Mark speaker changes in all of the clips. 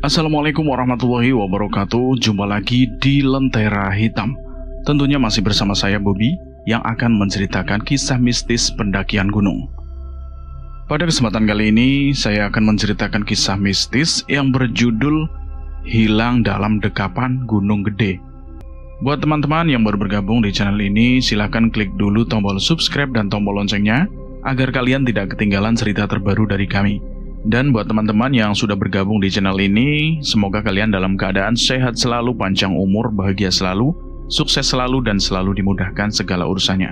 Speaker 1: Assalamualaikum warahmatullahi wabarakatuh. Jumpa lagi di Lentera Hitam. Tentunya masih bersama saya Bobby yang akan menceritakan kisah mistis pendakian gunung. Pada kesempatan kali ini saya akan menceritakan kisah mistis yang berjudul Hilang dalam Dekapan Gunung Gede. Buat teman-teman yang baru bergabung di channel ini, silahkan klik dulu tombol subscribe dan tombol loncengnya agar kalian tidak ketinggalan cerita terbaru dari kami. Dan buat teman-teman yang sudah bergabung di channel ini, semoga kalian dalam keadaan sehat selalu, panjang umur, bahagia selalu, sukses selalu, dan selalu dimudahkan segala urusannya.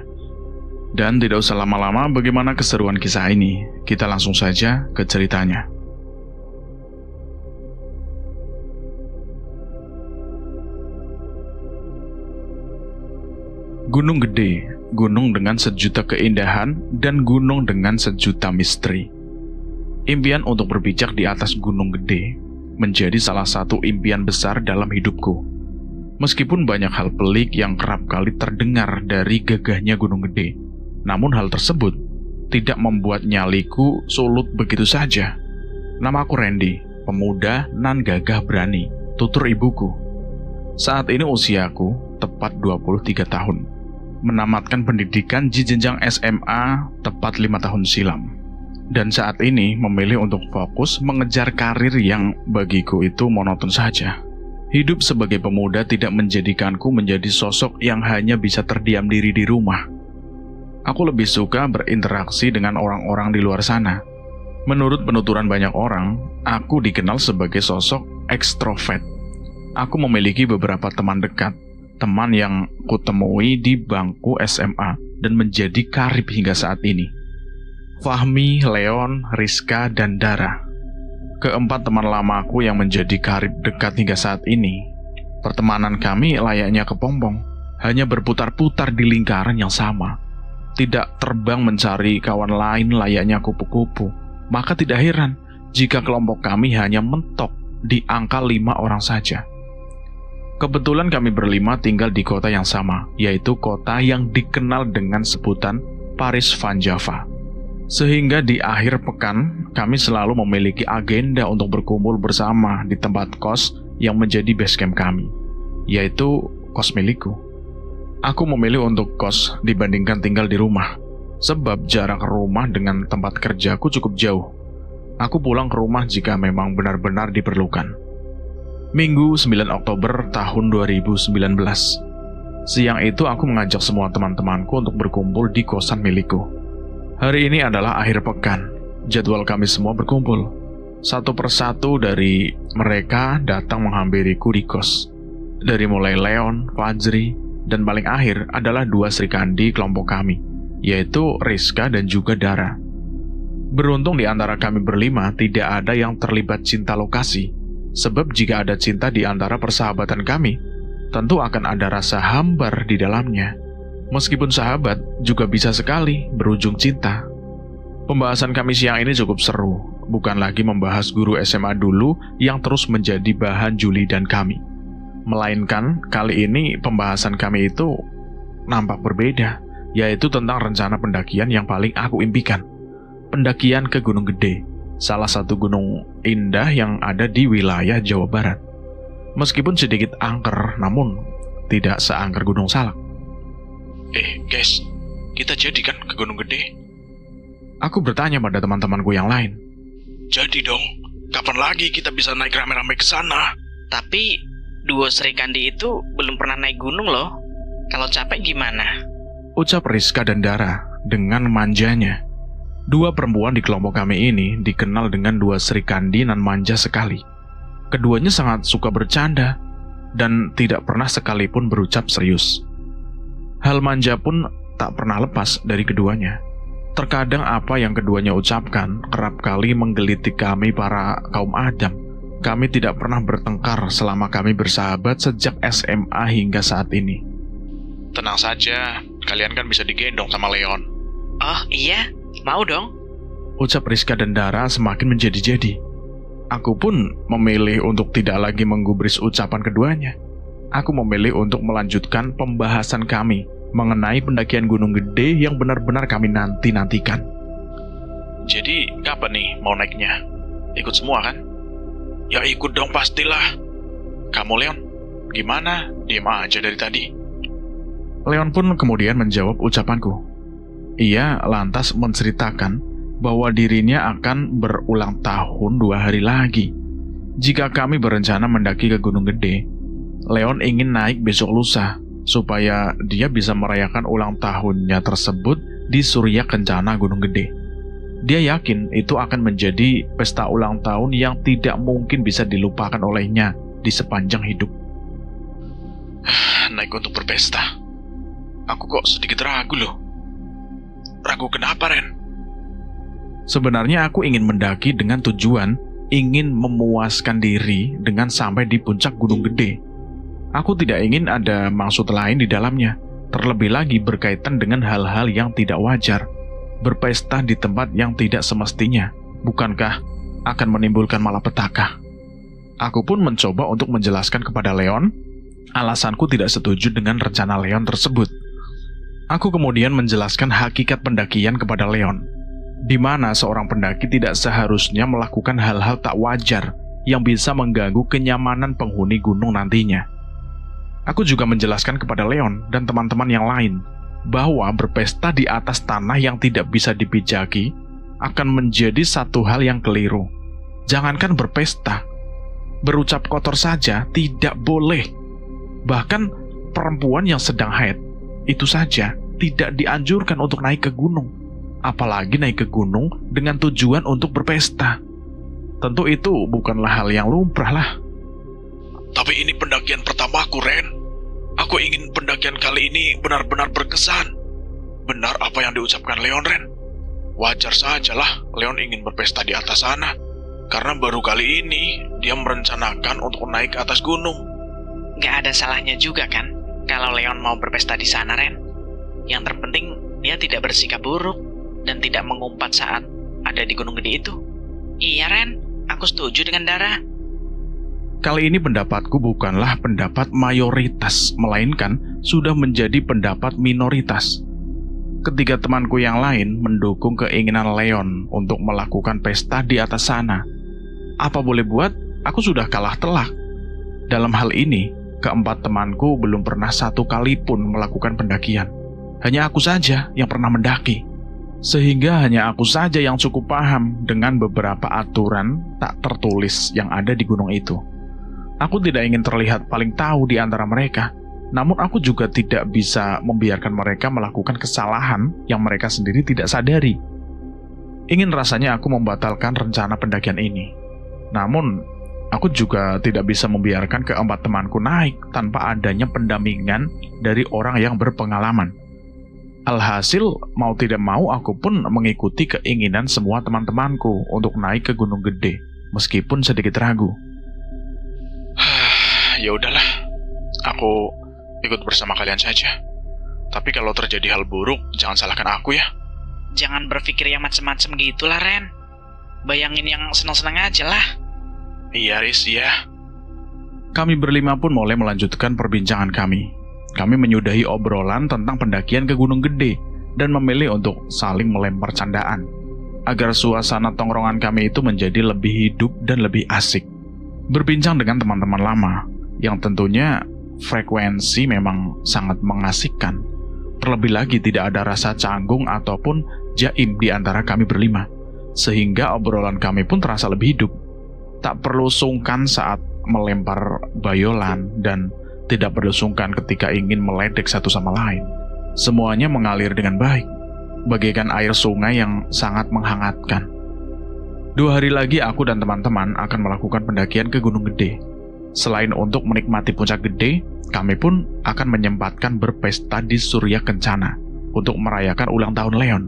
Speaker 1: Dan tidak usah lama-lama, bagaimana keseruan kisah ini? Kita langsung saja ke ceritanya. Gunung Gede, gunung dengan sejuta keindahan dan gunung dengan sejuta misteri. Impian untuk berpijak di atas Gunung Gede menjadi salah satu impian besar dalam hidupku. Meskipun banyak hal pelik yang kerap kali terdengar dari gagahnya Gunung Gede, namun hal tersebut tidak membuat nyaliku sulut begitu saja. Namaku Randy, pemuda nan gagah berani, tutur ibuku. Saat ini usiaku tepat 23 tahun. Menamatkan pendidikan di jenjang SMA tepat 5 tahun silam. Dan saat ini memilih untuk fokus mengejar karir yang bagiku itu monoton saja. Hidup sebagai pemuda tidak menjadikanku menjadi sosok yang hanya bisa terdiam diri di rumah. Aku lebih suka berinteraksi dengan orang-orang di luar sana. Menurut penuturan banyak orang, aku dikenal sebagai sosok ekstrovert. Aku memiliki beberapa teman dekat, teman yang kutemui di bangku SMA dan menjadi karib hingga saat ini. Fahmi, Leon, Rizka, dan Dara. Keempat teman lamaku yang menjadi karib dekat hingga saat ini. Pertemanan kami layaknya kepompong, hanya berputar-putar di lingkaran yang sama. Tidak terbang mencari kawan lain layaknya kupu-kupu. Maka tidak heran jika kelompok kami hanya mentok di angka 5 orang saja. Kebetulan kami berlima tinggal di kota yang sama, yaitu kota yang dikenal dengan sebutan Paris Van Java. Sehingga di akhir pekan, kami selalu memiliki agenda untuk berkumpul bersama di tempat kos yang menjadi base camp kami, yaitu kos milikku. Aku memilih untuk kos dibandingkan tinggal di rumah, sebab jarak rumah dengan tempat kerjaku cukup jauh. Aku pulang ke rumah jika memang benar-benar diperlukan. Minggu 9 Oktober tahun 2019. Siang itu aku mengajak semua teman-temanku untuk berkumpul di kosan milikku. Hari ini adalah akhir pekan. Jadwal kami semua berkumpul. Satu persatu dari mereka datang menghampiriku di kos. Dari mulai Leon, Fajri, dan paling akhir adalah 2 Srikandi kelompok kami, yaitu Rizka dan juga Dara. Beruntung di antara kami berlima tidak ada yang terlibat cinta lokasi, sebab jika ada cinta di antara persahabatan kami, tentu akan ada rasa hambar di dalamnya. Meskipun sahabat, juga bisa sekali berujung cinta. Pembahasan kami siang ini cukup seru, bukan lagi membahas guru SMA dulu yang terus menjadi bahan julidan kami. Melainkan, kali ini pembahasan kami itu nampak berbeda, yaitu tentang rencana pendakian yang paling aku impikan. Pendakian ke Gunung Gede, salah satu gunung indah yang ada di wilayah Jawa Barat. Meskipun sedikit angker, namun tidak seangker Gunung Salak. Guys, kita jadi kan ke Gunung Gede? Aku bertanya pada teman-temanku yang lain. Jadi dong, kapan lagi kita bisa naik rame-rame ke sana?
Speaker 2: Tapi, duo Srikandi itu belum pernah naik gunung loh. Kalau capek gimana?
Speaker 1: Ucap Rizka dan Dara dengan manjanya. 2 perempuan di kelompok kami ini dikenal dengan 2 Srikandi nan manja sekali. Keduanya sangat suka bercanda dan tidak pernah sekalipun berucap serius. Hal manja pun tak pernah lepas dari keduanya. Terkadang apa yang keduanya ucapkan kerap kali menggelitik kami para kaum Adam. Kami tidak pernah bertengkar selama kami bersahabat sejak SMA hingga saat ini. Tenang saja, kalian kan bisa digendong sama Leon.
Speaker 2: Oh iya, mau dong.
Speaker 1: Ucap Rizka dan Dara semakin menjadi-jadi. Aku pun memilih untuk tidak lagi menggubris ucapan keduanya. Aku memilih untuk melanjutkan pembahasan kami mengenai pendakian Gunung Gede yang benar-benar kami nanti-nantikan. Jadi, kapan nih mau naiknya? Ikut semua kan? Ya ikut dong pastilah. Kamu Leon, gimana? Diam aja dari tadi. Leon pun kemudian menjawab ucapanku. Ia lantas menceritakan bahwa dirinya akan berulang tahun 2 hari lagi. Jika kami berencana mendaki ke Gunung Gede, Leon ingin naik besok lusa, supaya dia bisa merayakan ulang tahunnya tersebut di Surya Kencana Gunung Gede. Dia yakin itu akan menjadi pesta ulang tahun yang tidak mungkin bisa dilupakan olehnya di sepanjang hidup. Naik untuk berpesta? Aku kok sedikit ragu loh. Ragu kenapa, Ren? Sebenarnya aku ingin mendaki dengan tujuan ingin memuaskan diri dengan sampai di puncak Gunung Gede. Aku tidak ingin ada maksud lain di dalamnya, terlebih lagi berkaitan dengan hal-hal yang tidak wajar. Berpesta di tempat yang tidak semestinya, bukankah akan menimbulkan malapetaka? Aku pun mencoba untuk menjelaskan kepada Leon alasanku tidak setuju dengan rencana Leon tersebut. Aku kemudian menjelaskan hakikat pendakian kepada Leon, di mana seorang pendaki tidak seharusnya melakukan hal-hal tak wajar yang bisa mengganggu kenyamanan penghuni gunung nantinya. Aku juga menjelaskan kepada Leon dan teman-teman yang lain bahwa berpesta di atas tanah yang tidak bisa dipijaki akan menjadi satu hal yang keliru. Jangankan berpesta, berucap kotor saja tidak boleh. Bahkan perempuan yang sedang haid itu saja tidak dianjurkan untuk naik ke gunung, apalagi naik ke gunung dengan tujuan untuk berpesta. Tentu itu bukanlah hal yang lumrah lah. Tapi ini pendakian pertamaku, Ren. Aku ingin pendakian kali ini benar-benar berkesan. Benar apa yang diucapkan Leon, Ren. Wajar sajalah Leon ingin berpesta di atas sana, karena baru kali ini dia merencanakan untuk naik ke atas gunung.
Speaker 2: Gak ada salahnya juga kan kalau Leon mau berpesta di sana, Ren. Yang terpenting dia tidak bersikap buruk dan tidak mengumpat saat ada di Gunung Gede itu. Iya, Ren. Aku setuju dengan Dara.
Speaker 1: Kali ini pendapatku bukanlah pendapat mayoritas, melainkan sudah menjadi pendapat minoritas. Ketiga temanku yang lain mendukung keinginan Leon untuk melakukan pesta di atas sana. Apa boleh buat, aku sudah kalah telak. Dalam hal ini, keempat temanku belum pernah satu kali pun melakukan pendakian. Hanya aku saja yang pernah mendaki. Sehingga hanya aku saja yang cukup paham dengan beberapa aturan tak tertulis yang ada di gunung itu. Aku tidak ingin terlihat paling tahu di antara mereka, namun aku juga tidak bisa membiarkan mereka melakukan kesalahan yang mereka sendiri tidak sadari. Ingin rasanya aku membatalkan rencana pendakian ini. Namun, aku juga tidak bisa membiarkan keempat temanku naik tanpa adanya pendampingan dari orang yang berpengalaman. Alhasil, mau tidak mau aku pun mengikuti keinginan semua teman-temanku untuk naik ke Gunung Gede, meskipun sedikit ragu. Ya udahlah, aku ikut bersama kalian saja. Tapi kalau terjadi hal buruk, jangan salahkan aku ya.
Speaker 2: Jangan berpikir yang macem-macem gitulah, Ren. Bayangin yang senang-senang aja lah.
Speaker 1: Iya, Riz, ya. Kami berlima pun mulai melanjutkan perbincangan kami. Kami menyudahi obrolan tentang pendakian ke Gunung Gede dan memilih untuk saling melempar candaan, agar suasana tongkrongan kami itu menjadi lebih hidup dan lebih asik. Berbincang dengan teman-teman lama, yang tentunya frekuensi memang sangat mengasihkan. Terlebih lagi tidak ada rasa canggung ataupun jaim di antara kami berlima, sehingga obrolan kami pun terasa lebih hidup. Tak perlu sungkan saat melempar bayolan dan tidak perlu sungkan ketika ingin meledek satu sama lain. Semuanya mengalir dengan baik, bagaikan air sungai yang sangat menghangatkan. 2 hari lagi aku dan teman-teman akan melakukan pendakian ke Gunung Gede. Selain untuk menikmati puncak gede, kami pun akan menyempatkan berpesta di Surya Kencana untuk merayakan ulang tahun Leon.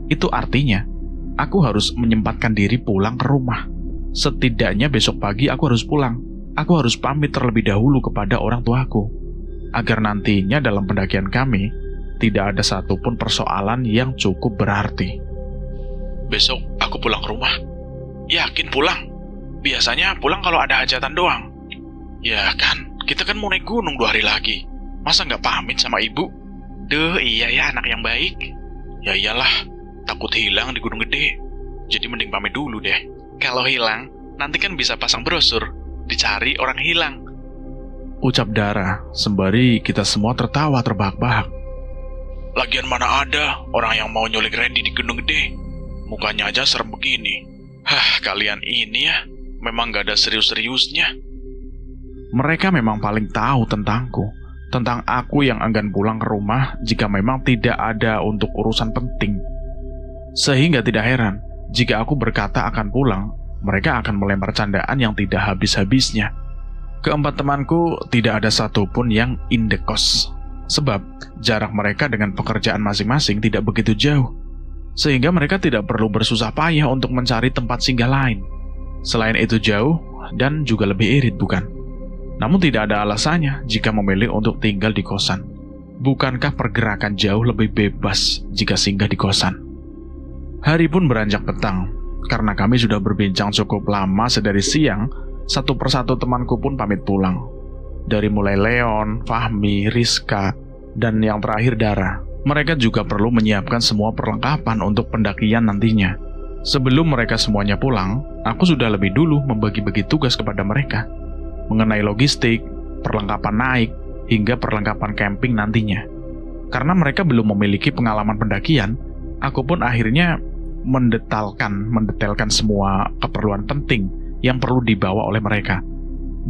Speaker 1: Itu artinya, aku harus menyempatkan diri pulang ke rumah. Setidaknya besok pagi aku harus pulang. Aku harus pamit terlebih dahulu kepada orang tuaku, agar nantinya dalam pendakian kami tidak ada satupun persoalan yang cukup berarti. Besok aku pulang ke rumah. Yakin pulang? Biasanya pulang kalau ada hajatan doang. Ya kan, kita kan mau naik gunung 2 hari lagi. Masa nggak pamit sama ibu? Duh, iya ya, anak yang baik. Ya iyalah, takut hilang di Gunung Gede. Jadi mending pamit dulu deh.
Speaker 2: Kalau hilang, Nanti kan bisa pasang brosur, dicari orang hilang.
Speaker 1: Ucap Dara, sembari kita semua tertawa terbahak-bahak. Lagian mana ada orang yang mau nyulik Randy di Gunung Gede? Mukanya aja serem begini. Kalian ini ya, memang gak ada serius-seriusnya. Mereka memang paling tahu tentangku, tentang aku yang enggan pulang ke rumah jika memang tidak ada untuk urusan penting. Sehingga tidak heran, jika aku berkata akan pulang, mereka akan melempar candaan yang tidak habis-habisnya. Keempat temanku tidak ada satupun yang indekos, sebab jarak mereka dengan pekerjaan masing-masing tidak begitu jauh, sehingga mereka tidak perlu bersusah payah untuk mencari tempat singgah lain. Selain itu jauh dan juga lebih irit, bukan? Namun tidak ada alasannya jika memilih untuk tinggal di kosan. Bukankah pergerakan jauh lebih bebas jika singgah di kosan? Hari pun beranjak petang. Karena kami sudah berbincang cukup lama sedari siang, satu persatu temanku pun pamit pulang. Dari mulai Leon, Fahmi, Rizka, dan yang terakhir Dara. Mereka juga perlu menyiapkan semua perlengkapan untuk pendakian nantinya. Sebelum mereka semuanya pulang, aku sudah lebih dulu membagi-bagi tugas kepada mereka. Mengenai logistik, perlengkapan naik, hingga perlengkapan camping nantinya. Karena mereka belum memiliki pengalaman pendakian, aku pun akhirnya mendetailkan semua keperluan penting yang perlu dibawa oleh mereka.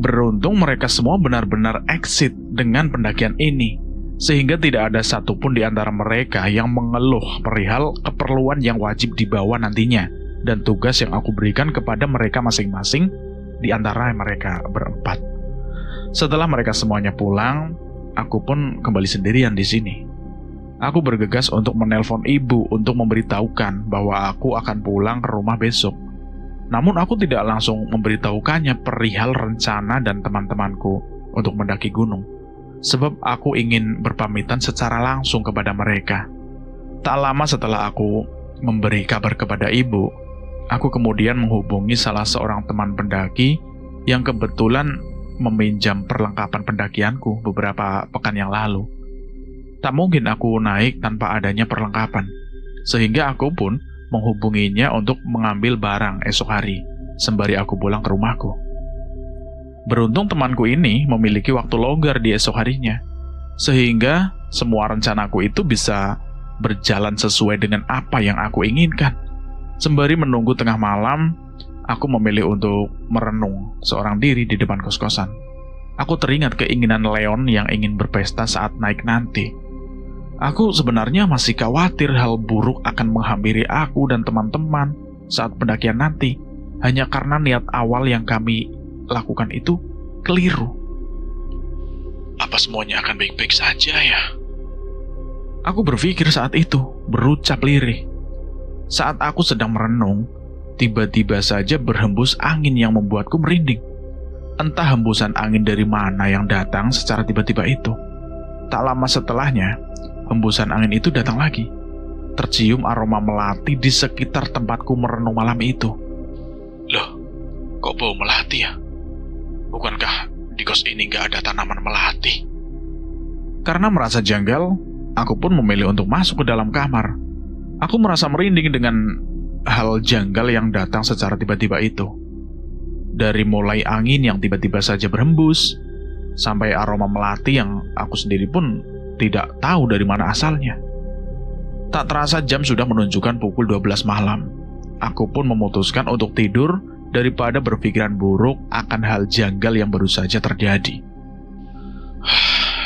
Speaker 1: Beruntung mereka semua benar-benar exit dengan pendakian ini, sehingga tidak ada satupun di antara mereka yang mengeluh perihal keperluan yang wajib dibawa nantinya, dan tugas yang aku berikan kepada mereka masing-masing di antara mereka berempat. Setelah mereka semuanya pulang, aku pun kembali sendirian di sini. Aku bergegas untuk menelpon ibu untuk memberitahukan bahwa aku akan pulang ke rumah besok. Namun aku tidak langsung memberitahukannya perihal rencana dan teman-temanku untuk mendaki gunung, sebab aku ingin berpamitan secara langsung kepada mereka. Tak lama setelah aku memberi kabar kepada ibu, aku kemudian menghubungi salah seorang teman pendaki yang kebetulan meminjam perlengkapan pendakianku beberapa pekan yang lalu. Tak mungkin aku naik tanpa adanya perlengkapan, sehingga aku pun menghubunginya untuk mengambil barang esok hari, sembari aku pulang ke rumahku. Beruntung temanku ini memiliki waktu longgar di esok harinya, sehingga semua rencanaku itu bisa berjalan sesuai dengan apa yang aku inginkan. Sembari menunggu tengah malam, aku memilih untuk merenung seorang diri di depan kos-kosan. Aku teringat keinginan Leon yang ingin berpesta saat naik nanti. Aku sebenarnya masih khawatir hal buruk akan menghampiri aku dan teman-teman saat pendakian nanti, hanya karena niat awal yang kami lakukan itu keliru. Apa semuanya akan baik-baik saja ya? Aku berpikir saat itu, berucap lirih. Saat aku sedang merenung, tiba-tiba saja berhembus angin yang membuatku merinding. Entah hembusan angin dari mana yang datang secara tiba-tiba itu. Tak lama setelahnya, hembusan angin itu datang lagi. Tercium aroma melati di sekitar tempatku merenung malam itu. Loh, kok bau melati ya? Bukankah di kos ini gak ada tanaman melati? Karena merasa janggal, aku pun memilih untuk masuk ke dalam kamar. Aku merasa merinding dengan hal janggal yang datang secara tiba-tiba itu. Dari mulai angin yang tiba-tiba saja berhembus, sampai aroma melati yang aku sendiri pun tidak tahu dari mana asalnya. Tak terasa jam sudah menunjukkan pukul 12 malam. Aku pun memutuskan untuk tidur daripada berpikiran buruk akan hal janggal yang baru saja terjadi.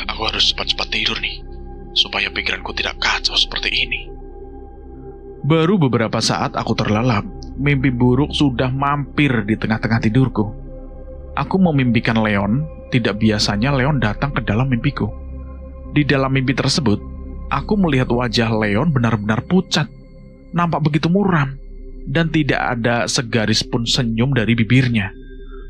Speaker 1: Aku harus cepat-cepat tidur nih, supaya pikiranku tidak kacau seperti ini. Baru beberapa saat aku terlelap, mimpi buruk sudah mampir di tengah-tengah tidurku. Aku memimpikan Leon. Tidak biasanya Leon datang ke dalam mimpiku. Di dalam mimpi tersebut, aku melihat wajah Leon benar-benar pucat, nampak begitu muram, dan tidak ada segaris pun senyum dari bibirnya.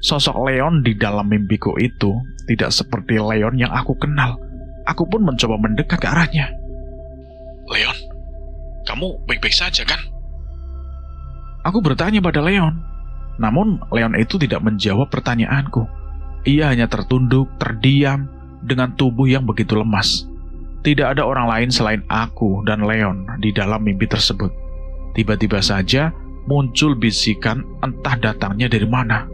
Speaker 1: Sosok Leon di dalam mimpiku itu tidak seperti Leon yang aku kenal. Aku pun mencoba mendekat ke arahnya. Leon, kamu baik-baik saja kan? Aku bertanya pada Leon, namun Leon itu tidak menjawab pertanyaanku. Ia hanya tertunduk, terdiam, dengan tubuh yang begitu lemas. Tidak ada orang lain selain aku dan Leon di dalam mimpi tersebut. Tiba-tiba saja, muncul bisikan entah datangnya dari mana.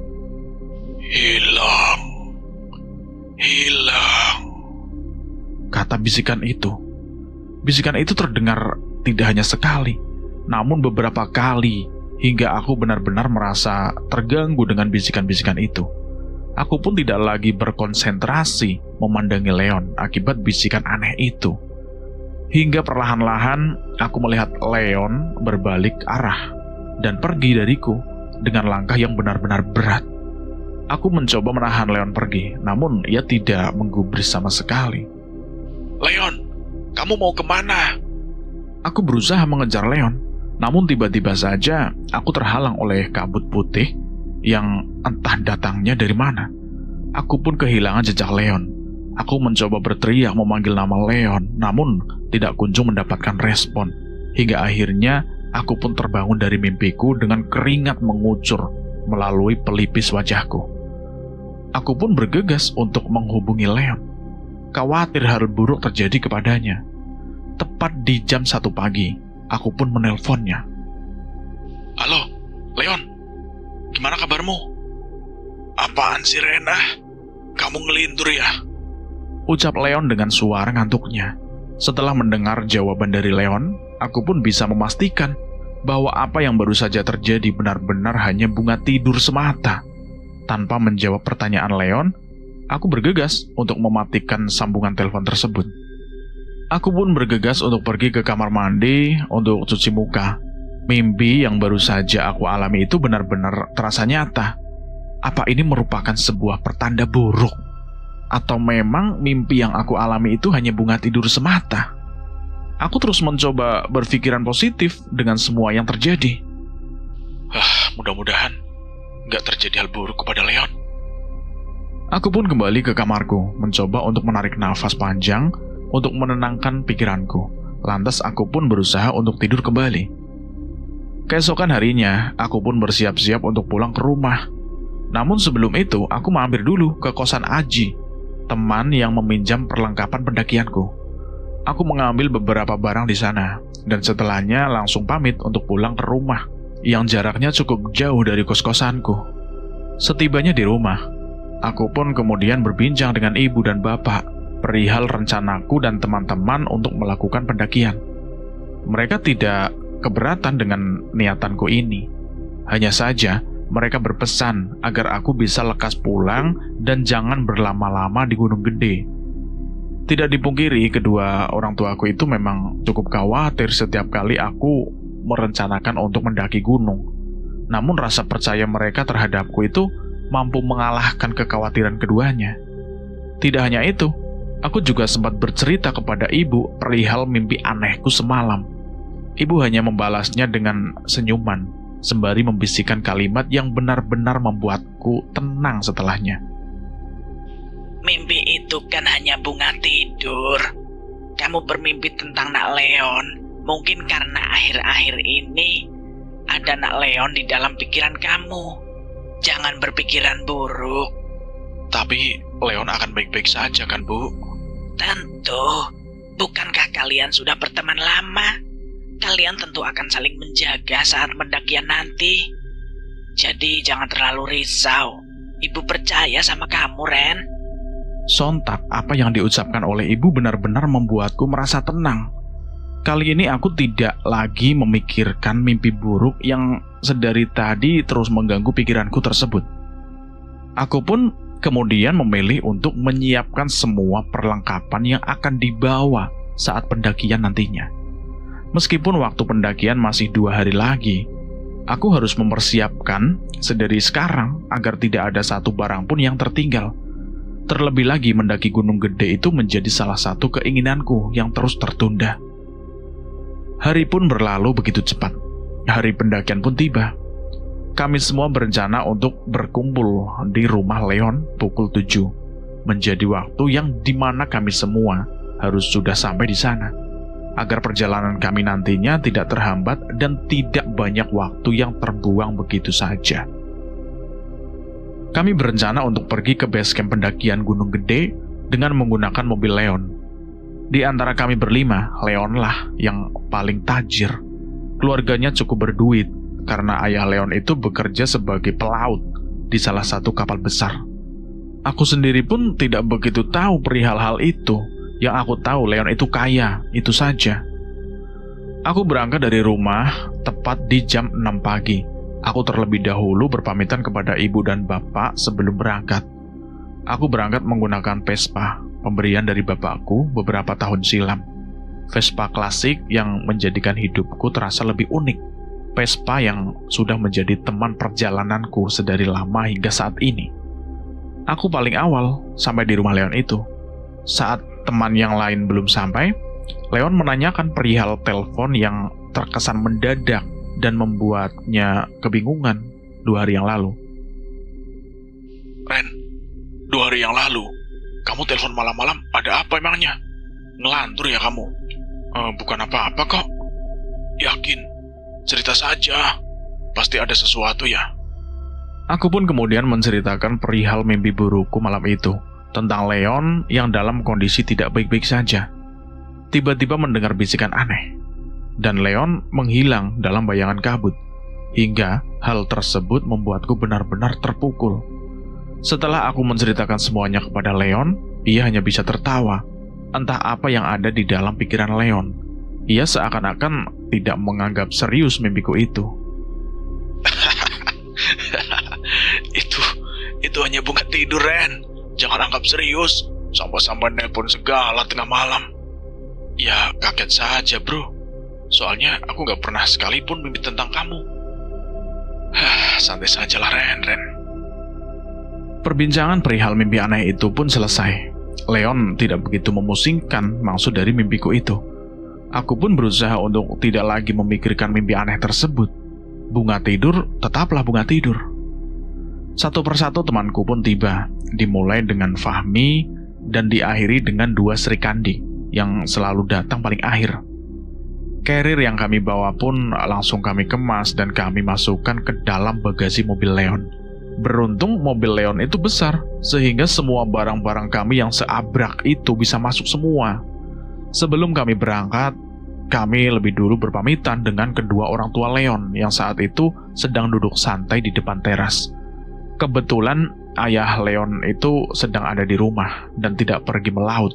Speaker 3: Hilang, hilang,
Speaker 1: kata bisikan itu. Bisikan itu terdengar tidak hanya sekali, namun beberapa kali, hingga aku benar-benar merasa terganggu dengan bisikan-bisikan itu. Aku pun tidak lagi berkonsentrasi memandangi Leon akibat bisikan aneh itu. Hingga perlahan-lahan aku melihat Leon berbalik arah dan pergi dariku dengan langkah yang benar-benar berat. Aku mencoba menahan Leon pergi, namun ia tidak menggubris sama sekali.
Speaker 3: Leon, kamu mau kemana?
Speaker 1: Aku berusaha mengejar Leon, namun tiba-tiba saja aku terhalang oleh kabut putih yang entah datangnya dari mana. Aku pun kehilangan jejak Leon. Aku mencoba berteriak memanggil nama Leon, namun tidak kunjung mendapatkan respon. Hingga akhirnya aku pun terbangun dari mimpiku dengan keringat mengucur melalui pelipis wajahku. Aku pun bergegas untuk menghubungi Leon. Khawatir hal buruk terjadi kepadanya. Tepat di jam 1 pagi, aku pun menelponnya.
Speaker 3: Halo, Leon. Gimana kabarmu? Apaan sih, Rena? Kamu ngelindur ya?
Speaker 1: Ucap Leon dengan suara ngantuknya. Setelah mendengar jawaban dari Leon, aku pun bisa memastikan bahwa apa yang baru saja terjadi benar-benar hanya bunga tidur semata. Tanpa menjawab pertanyaan Leon, aku bergegas untuk mematikan sambungan telepon tersebut. Aku pun bergegas untuk pergi ke kamar mandi untuk cuci muka. Mimpi yang baru saja aku alami itu benar-benar terasa nyata. Apa ini merupakan sebuah pertanda buruk? Atau memang mimpi yang aku alami itu hanya bunga tidur semata? Aku terus mencoba berpikiran positif dengan semua yang terjadi.
Speaker 3: Mudah-mudahan nggak terjadi hal buruk kepada Leon.
Speaker 1: Aku pun kembali ke kamarku, mencoba untuk menarik nafas panjang untuk menenangkan pikiranku. Lantas aku pun berusaha untuk tidur kembali. Keesokan harinya, aku pun bersiap-siap untuk pulang ke rumah. Namun sebelum itu, aku mampir dulu ke kosan Aji, teman yang meminjam perlengkapan pendakianku. Aku mengambil beberapa barang di sana, dan setelahnya langsung pamit untuk pulang ke rumah, yang jaraknya cukup jauh dari kos-kosanku. Setibanya di rumah, aku pun kemudian berbincang dengan ibu dan bapak perihal rencanaku dan teman-teman untuk melakukan pendakian. Mereka tidak keberatan dengan niatanku ini. Hanya saja, mereka berpesan agar aku bisa lekas pulang dan jangan berlama-lama di Gunung Gede. Tidak dipungkiri, kedua orang tuaku itu memang cukup khawatir setiap kali aku merencanakan untuk mendaki gunung. Namun rasa percaya mereka terhadapku itu mampu mengalahkan kekhawatiran keduanya. Tidak hanya itu, aku juga sempat bercerita kepada ibu perihal mimpi anehku semalam. Ibu hanya membalasnya dengan senyuman, sembari membisikkan kalimat yang benar-benar membuatku tenang setelahnya.
Speaker 2: Mimpi itu kan hanya bunga tidur. Kamu bermimpi tentang Nak Leon. Mungkin karena akhir-akhir ini ada Nak Leon di dalam pikiran kamu. Jangan berpikiran buruk.
Speaker 3: Tapi Leon akan baik-baik saja kan, Bu?
Speaker 2: Tentu. Bukankah kalian sudah berteman lama? Kalian tentu akan saling menjaga saat pendakian nanti. Jadi jangan terlalu risau. Ibu percaya sama kamu, Ren.
Speaker 1: Sontak apa yang diucapkan oleh ibu benar-benar membuatku merasa tenang. Kali ini aku tidak lagi memikirkan mimpi buruk yang sedari tadi terus mengganggu pikiranku tersebut. Aku pun kemudian memilih untuk menyiapkan semua perlengkapan yang akan dibawa saat pendakian nantinya. Meskipun waktu pendakian masih 2 hari lagi, aku harus mempersiapkan sedari sekarang agar tidak ada satu barang pun yang tertinggal. Terlebih lagi mendaki Gunung Gede itu menjadi salah satu keinginanku yang terus tertunda. Hari pun berlalu begitu cepat. Hari pendakian pun tiba. Kami semua berencana untuk berkumpul di rumah Leon pukul 7. Menjadi waktu yang dimana kami semua harus sudah sampai di sana, agar perjalanan kami nantinya tidak terhambat dan tidak banyak waktu yang terbuang begitu saja. Kami berencana untuk pergi ke base camp pendakian Gunung Gede dengan menggunakan mobil Leon. Di antara kami berlima, Leonlah yang paling tajir. Keluarganya cukup berduit, karena ayah Leon itu bekerja sebagai pelaut di salah satu kapal besar. Aku sendiri pun tidak begitu tahu perihal hal itu. Yang aku tahu Leon itu kaya, itu saja. Aku berangkat dari rumah tepat di jam 6 pagi. Aku terlebih dahulu berpamitan kepada ibu dan bapak sebelum berangkat. Aku berangkat menggunakan Vespa, pemberian dari bapakku beberapa tahun silam. Vespa klasik yang menjadikan hidupku terasa lebih unik. Vespa yang sudah menjadi teman perjalananku sedari lama hingga saat ini. Aku paling awal sampai di rumah Leon itu. Saat teman yang lain belum sampai, Leon menanyakan perihal telepon yang terkesan mendadak dan membuatnya kebingungan 2 hari yang lalu.
Speaker 3: Ren, 2 hari yang lalu, kamu telepon malam-malam, ada apa emangnya? Ngelantur ya kamu? Bukan apa-apa kok. Yakin, cerita saja. Pasti ada sesuatu ya.
Speaker 1: Aku pun kemudian menceritakan perihal mimpi burukku malam itu, tentang Leon yang dalam kondisi tidak baik-baik saja. Tiba-tiba mendengar bisikan aneh, dan Leon menghilang dalam bayangan kabut, hingga hal tersebut membuatku benar-benar terpukul. Setelah aku menceritakan semuanya kepada Leon, ia hanya bisa tertawa. Entah apa yang ada di dalam pikiran Leon. Ia seakan-akan tidak menganggap serius mimpiku itu.
Speaker 3: Itu hanya bunga tidur, Ren. Jangan anggap serius. Sampai-sampai nelpon segala tengah malam. Ya, kaget saja, bro. Soalnya aku gak pernah sekalipun mimpi tentang kamu. Santai sajalah, Ren.
Speaker 1: Perbincangan perihal mimpi aneh itu pun selesai. Leon tidak begitu memusingkan maksud dari mimpiku itu. Aku pun berusaha untuk tidak lagi memikirkan mimpi aneh tersebut. Bunga tidur tetaplah bunga tidur. Satu persatu temanku pun tiba, dimulai dengan Fahmi dan diakhiri dengan 2 Sri Kandi yang selalu datang paling akhir. Carrier yang kami bawa pun langsung kami kemas dan kami masukkan ke dalam bagasi mobil Leon. Beruntung mobil Leon itu besar, sehingga semua barang-barang kami yang seabrak itu bisa masuk semua. Sebelum kami berangkat, kami lebih dulu berpamitan dengan kedua orang tua Leon yang saat itu sedang duduk santai di depan teras. Kebetulan ayah Leon itu sedang ada di rumah dan tidak pergi melaut,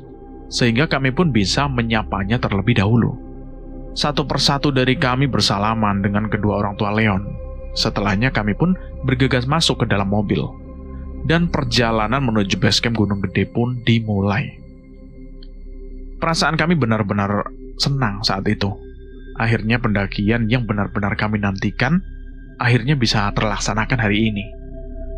Speaker 1: sehingga kami pun bisa menyapanya terlebih dahulu. Satu persatu dari kami bersalaman dengan kedua orang tua Leon. Setelahnya kami pun bergegas masuk ke dalam mobil, dan perjalanan menuju basecamp Gunung Gede pun dimulai. Perasaan kami benar-benar senang saat itu. Akhirnya pendakian yang benar-benar kami nantikan akhirnya bisa terlaksanakan hari ini.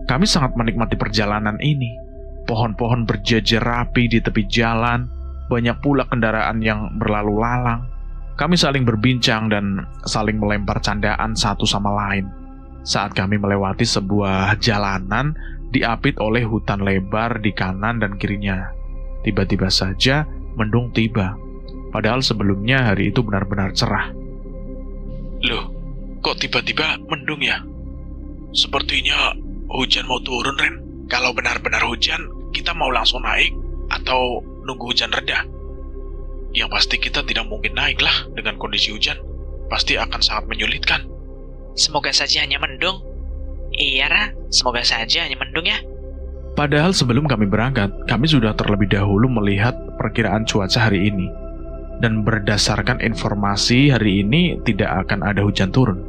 Speaker 1: Kami sangat menikmati perjalanan ini. Pohon-pohon berjejer rapi di tepi jalan, banyak pula kendaraan yang berlalu lalang. Kami saling berbincang dan saling melempar candaan satu sama lain. Saat kami melewati sebuah jalanan diapit oleh hutan lebar di kanan dan kirinya. Tiba-tiba saja mendung tiba. Padahal sebelumnya hari itu benar-benar cerah.
Speaker 3: Loh, kok tiba-tiba mendung ya? Sepertinya hujan mau turun, Ren. Kalau benar-benar hujan, kita mau langsung naik atau nunggu hujan reda? Yang pasti kita tidak mungkin naik lah dengan kondisi hujan. Pasti akan sangat menyulitkan.
Speaker 2: Semoga saja hanya mendung. Iya, Ra. Semoga saja hanya mendung ya.
Speaker 1: Padahal sebelum kami berangkat, kami sudah terlebih dahulu melihat perkiraan cuaca hari ini. Dan berdasarkan informasi hari ini tidak akan ada hujan turun.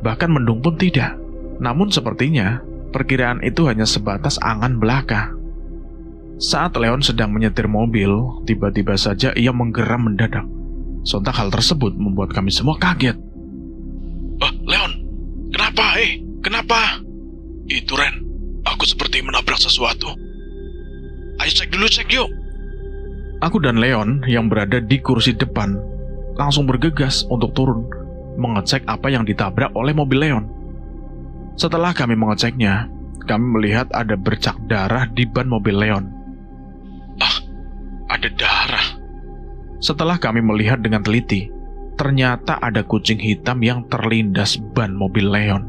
Speaker 1: Bahkan mendung pun tidak. Namun sepertinya perkiraan itu hanya sebatas angan belaka. Saat Leon sedang menyetir mobil, tiba-tiba saja ia menggeram mendadak. Sontak hal tersebut membuat kami semua kaget.
Speaker 3: Leon, kenapa? Kenapa? Itu, Ren, aku seperti menabrak sesuatu. Ayo cek dulu, cek yuk.
Speaker 1: Aku dan Leon yang berada di kursi depan langsung bergegas untuk turun mengecek apa yang ditabrak oleh mobil Leon. Setelah kami mengeceknya, kami melihat ada bercak darah di ban mobil Leon.
Speaker 3: Ada darah.
Speaker 1: Setelah kami melihat dengan teliti, ternyata ada kucing hitam yang terlindas ban mobil Leon.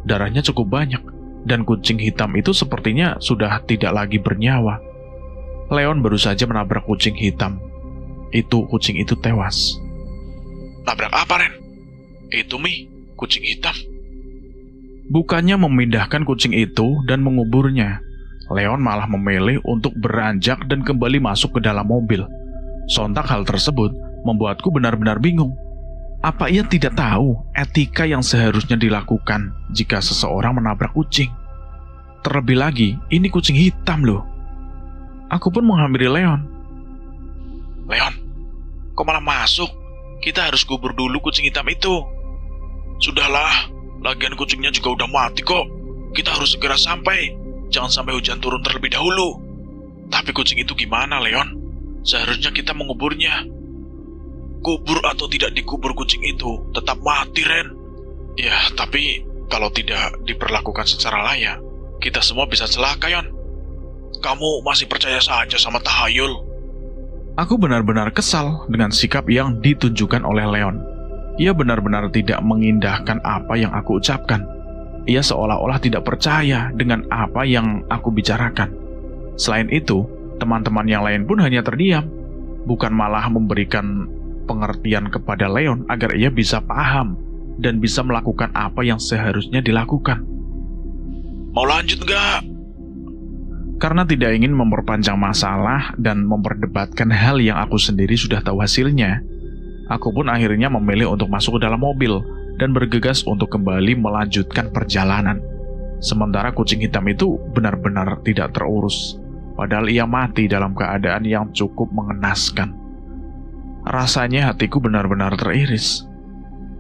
Speaker 1: Darahnya cukup banyak, dan kucing hitam itu sepertinya sudah tidak lagi bernyawa. Leon baru saja menabrak kucing hitam. Kucing itu tewas.
Speaker 3: Nabrak apa, Ren? Itu, Mi, kucing hitam.
Speaker 1: Bukannya memindahkan kucing itu dan menguburnya, Leon malah memilih untuk beranjak dan kembali masuk ke dalam mobil. Sontak hal tersebut membuatku benar-benar bingung. Apa ia tidak tahu etika yang seharusnya dilakukan jika seseorang menabrak kucing? Terlebih lagi, ini kucing hitam loh. Aku pun menghampiri Leon.
Speaker 3: Leon, kok malah masuk? Kita harus kubur dulu kucing hitam itu. Sudahlah, lagian kucingnya juga udah mati kok. Kita harus segera sampai. Jangan sampai hujan turun terlebih dahulu. Tapi kucing itu gimana, Leon? Seharusnya kita menguburnya. Kubur atau tidak dikubur kucing itu tetap mati, Ren. Ya, tapi kalau tidak diperlakukan secara layak, kita semua bisa celaka, Yon. Kamu masih percaya saja sama tahayul?
Speaker 1: Aku benar-benar kesal dengan sikap yang ditunjukkan oleh Leon. Ia benar-benar tidak mengindahkan apa yang aku ucapkan. Ia seolah-olah tidak percaya dengan apa yang aku bicarakan. Selain itu, teman-teman yang lain pun hanya terdiam, bukan malah memberikan pengertian kepada Leon agar ia bisa paham dan bisa melakukan apa yang seharusnya dilakukan.
Speaker 3: Mau lanjut nggak?
Speaker 1: Karena tidak ingin memperpanjang masalah dan memperdebatkan hal yang aku sendiri sudah tahu hasilnya, aku pun akhirnya memilih untuk masuk ke dalam mobil dan bergegas untuk kembali melanjutkan perjalanan. Sementara kucing hitam itu benar-benar tidak terurus, padahal ia mati dalam keadaan yang cukup mengenaskan. Rasanya hatiku benar-benar teriris.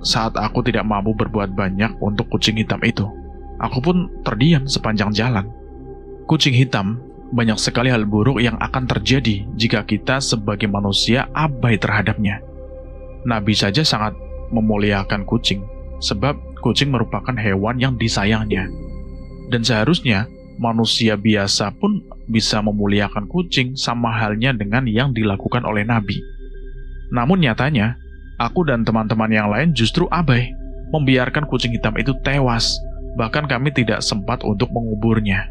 Speaker 1: Saat aku tidak mampu berbuat banyak untuk kucing hitam itu, aku pun terdiam sepanjang jalan. Kucing hitam, banyak sekali hal buruk yang akan terjadi jika kita sebagai manusia abai terhadapnya. Nabi saja sangat memuliakan kucing, sebab kucing merupakan hewan yang disayangnya. Dan seharusnya manusia biasa pun bisa memuliakan kucing sama halnya dengan yang dilakukan oleh Nabi. Namun nyatanya, aku dan teman-teman yang lain justru abai, membiarkan kucing hitam itu tewas, bahkan kami tidak sempat untuk menguburnya.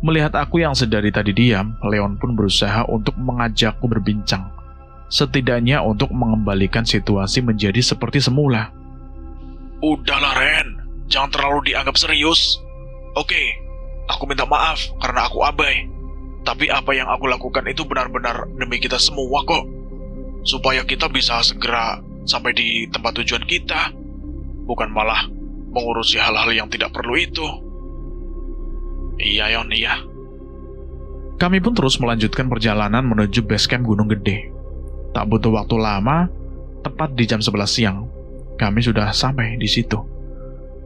Speaker 1: Melihat aku yang sedari tadi diam, Leon pun berusaha untuk mengajakku berbincang, setidaknya untuk mengembalikan situasi menjadi seperti semula.
Speaker 3: Udahlah, Ren, jangan terlalu dianggap serius. Oke, aku minta maaf karena aku abai. Tapi apa yang aku lakukan itu benar-benar demi kita semua kok. Supaya kita bisa segera sampai di tempat tujuan kita, bukan malah mengurusi hal-hal yang tidak perlu itu. Iya, Yon, iya.
Speaker 1: Kami pun terus melanjutkan perjalanan menuju base camp Gunung Gede. Tak butuh waktu lama, tepat di jam 11 siang, kami sudah sampai di situ.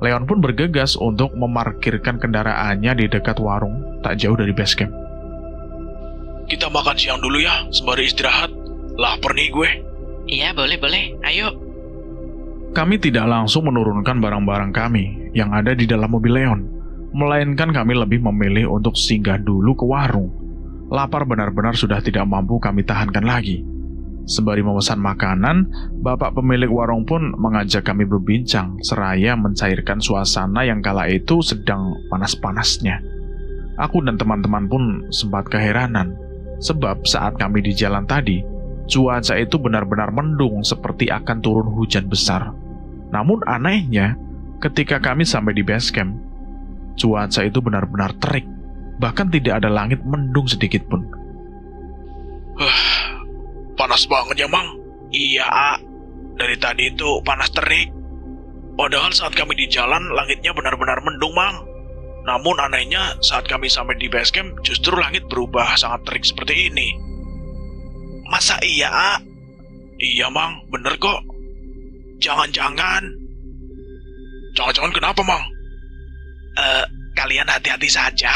Speaker 1: Leon pun bergegas untuk memarkirkan kendaraannya di dekat warung tak jauh dari base camp.
Speaker 3: Kita makan siang dulu ya, sembari istirahat. Lapar nih gue.
Speaker 2: Iya, boleh. Ayo.
Speaker 1: Kami tidak langsung menurunkan barang-barang kami yang ada di dalam mobil Leon, melainkan kami lebih memilih untuk singgah dulu ke warung. Lapar benar-benar sudah tidak mampu kami tahankan lagi. Sembari memesan makanan, bapak pemilik warung pun mengajak kami berbincang, seraya mencairkan suasana yang kala itu sedang panas-panasnya. Aku dan teman-teman pun sempat keheranan, sebab saat kami di jalan tadi, cuaca itu benar-benar mendung seperti akan turun hujan besar. Namun anehnya, ketika kami sampai di base camp, cuaca itu benar-benar terik, bahkan tidak ada langit mendung sedikit pun.
Speaker 3: Panas banget ya, Mang. Iya, dari tadi itu panas terik. Padahal saat kami di jalan, langitnya benar-benar mendung, Mang. Namun anehnya, saat kami sampai di base camp, justru langit berubah sangat terik seperti ini. Masa iya, A? Iya, Mang, bener kok. Jangan-jangan kenapa, Mang? Kalian hati-hati saja.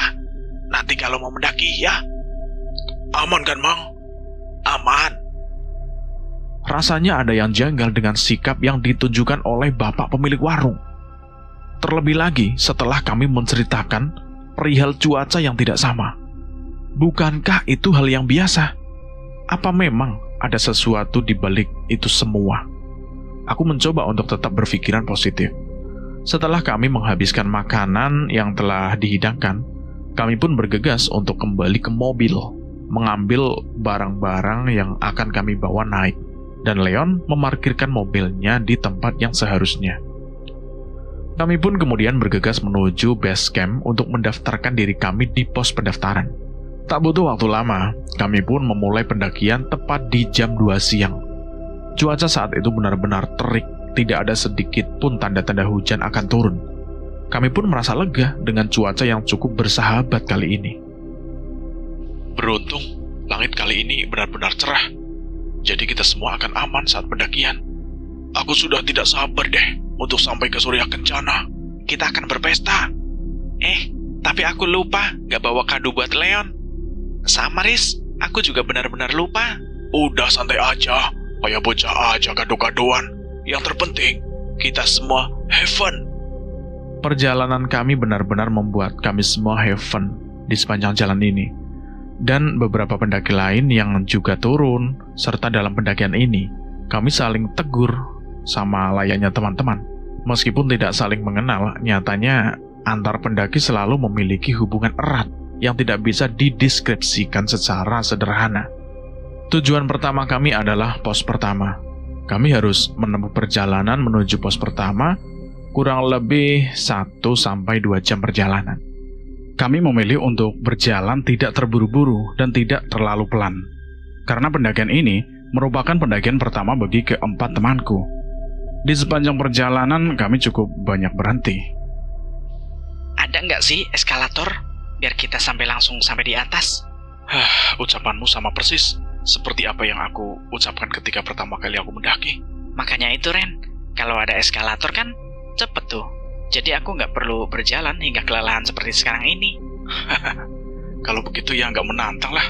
Speaker 3: Nanti kalau mau mendaki ya. Aman kan, Mang? Aman.
Speaker 1: Rasanya ada yang janggal dengan sikap yang ditunjukkan oleh bapak pemilik warung. Terlebih lagi setelah kami menceritakan perihal cuaca yang tidak sama. Bukankah itu hal yang biasa? Apa memang ada sesuatu di balik itu semua? Aku mencoba untuk tetap berpikiran positif. Setelah kami menghabiskan makanan yang telah dihidangkan, kami pun bergegas untuk kembali ke mobil, mengambil barang-barang yang akan kami bawa naik, dan Leon memarkirkan mobilnya di tempat yang seharusnya. Kami pun kemudian bergegas menuju base camp untuk mendaftarkan diri kami di pos pendaftaran. Tak butuh waktu lama, kami pun memulai pendakian tepat di jam 2 siang. Cuaca saat itu benar-benar terik, tidak ada sedikit pun tanda-tanda hujan akan turun. Kami pun merasa lega dengan cuaca yang cukup bersahabat kali ini.
Speaker 3: Beruntung, langit kali ini benar-benar cerah. Jadi kita semua akan aman saat pendakian. Aku sudah tidak sabar deh untuk sampai ke Surya Kencana.
Speaker 2: Kita akan berpesta. Tapi aku lupa gak bawa kado buat Leon. Sama Riz, aku juga benar-benar lupa.
Speaker 3: Udah santai aja, kayak bocah aja kado-kadoan. Yang terpenting, kita semua have fun.
Speaker 1: Perjalanan kami benar-benar membuat kami semua have fun di sepanjang jalan ini. Dan beberapa pendaki lain yang juga turun, serta dalam pendakian ini, kami saling tegur sama layaknya teman-teman. Meskipun tidak saling mengenal, nyatanya antar pendaki selalu memiliki hubungan erat yang tidak bisa dideskripsikan secara sederhana. Tujuan pertama kami adalah pos pertama. Kami harus menempuh perjalanan menuju pos pertama kurang lebih 1-2 jam perjalanan. Kami memilih untuk berjalan tidak terburu-buru dan tidak terlalu pelan. Karena pendakian ini merupakan pendakian pertama bagi keempat temanku. Di sepanjang perjalanan kami cukup banyak berhenti.
Speaker 2: Ada nggak sih eskalator? Biar kita langsung sampai di atas.
Speaker 3: Ucapanmu sama persis seperti apa yang aku ucapkan ketika pertama kali aku mendaki.
Speaker 2: Makanya itu Ren, kalau ada eskalator kan cepet tuh. Jadi aku nggak perlu berjalan hingga kelelahan seperti sekarang ini.
Speaker 3: Kalau begitu ya nggak menantang lah.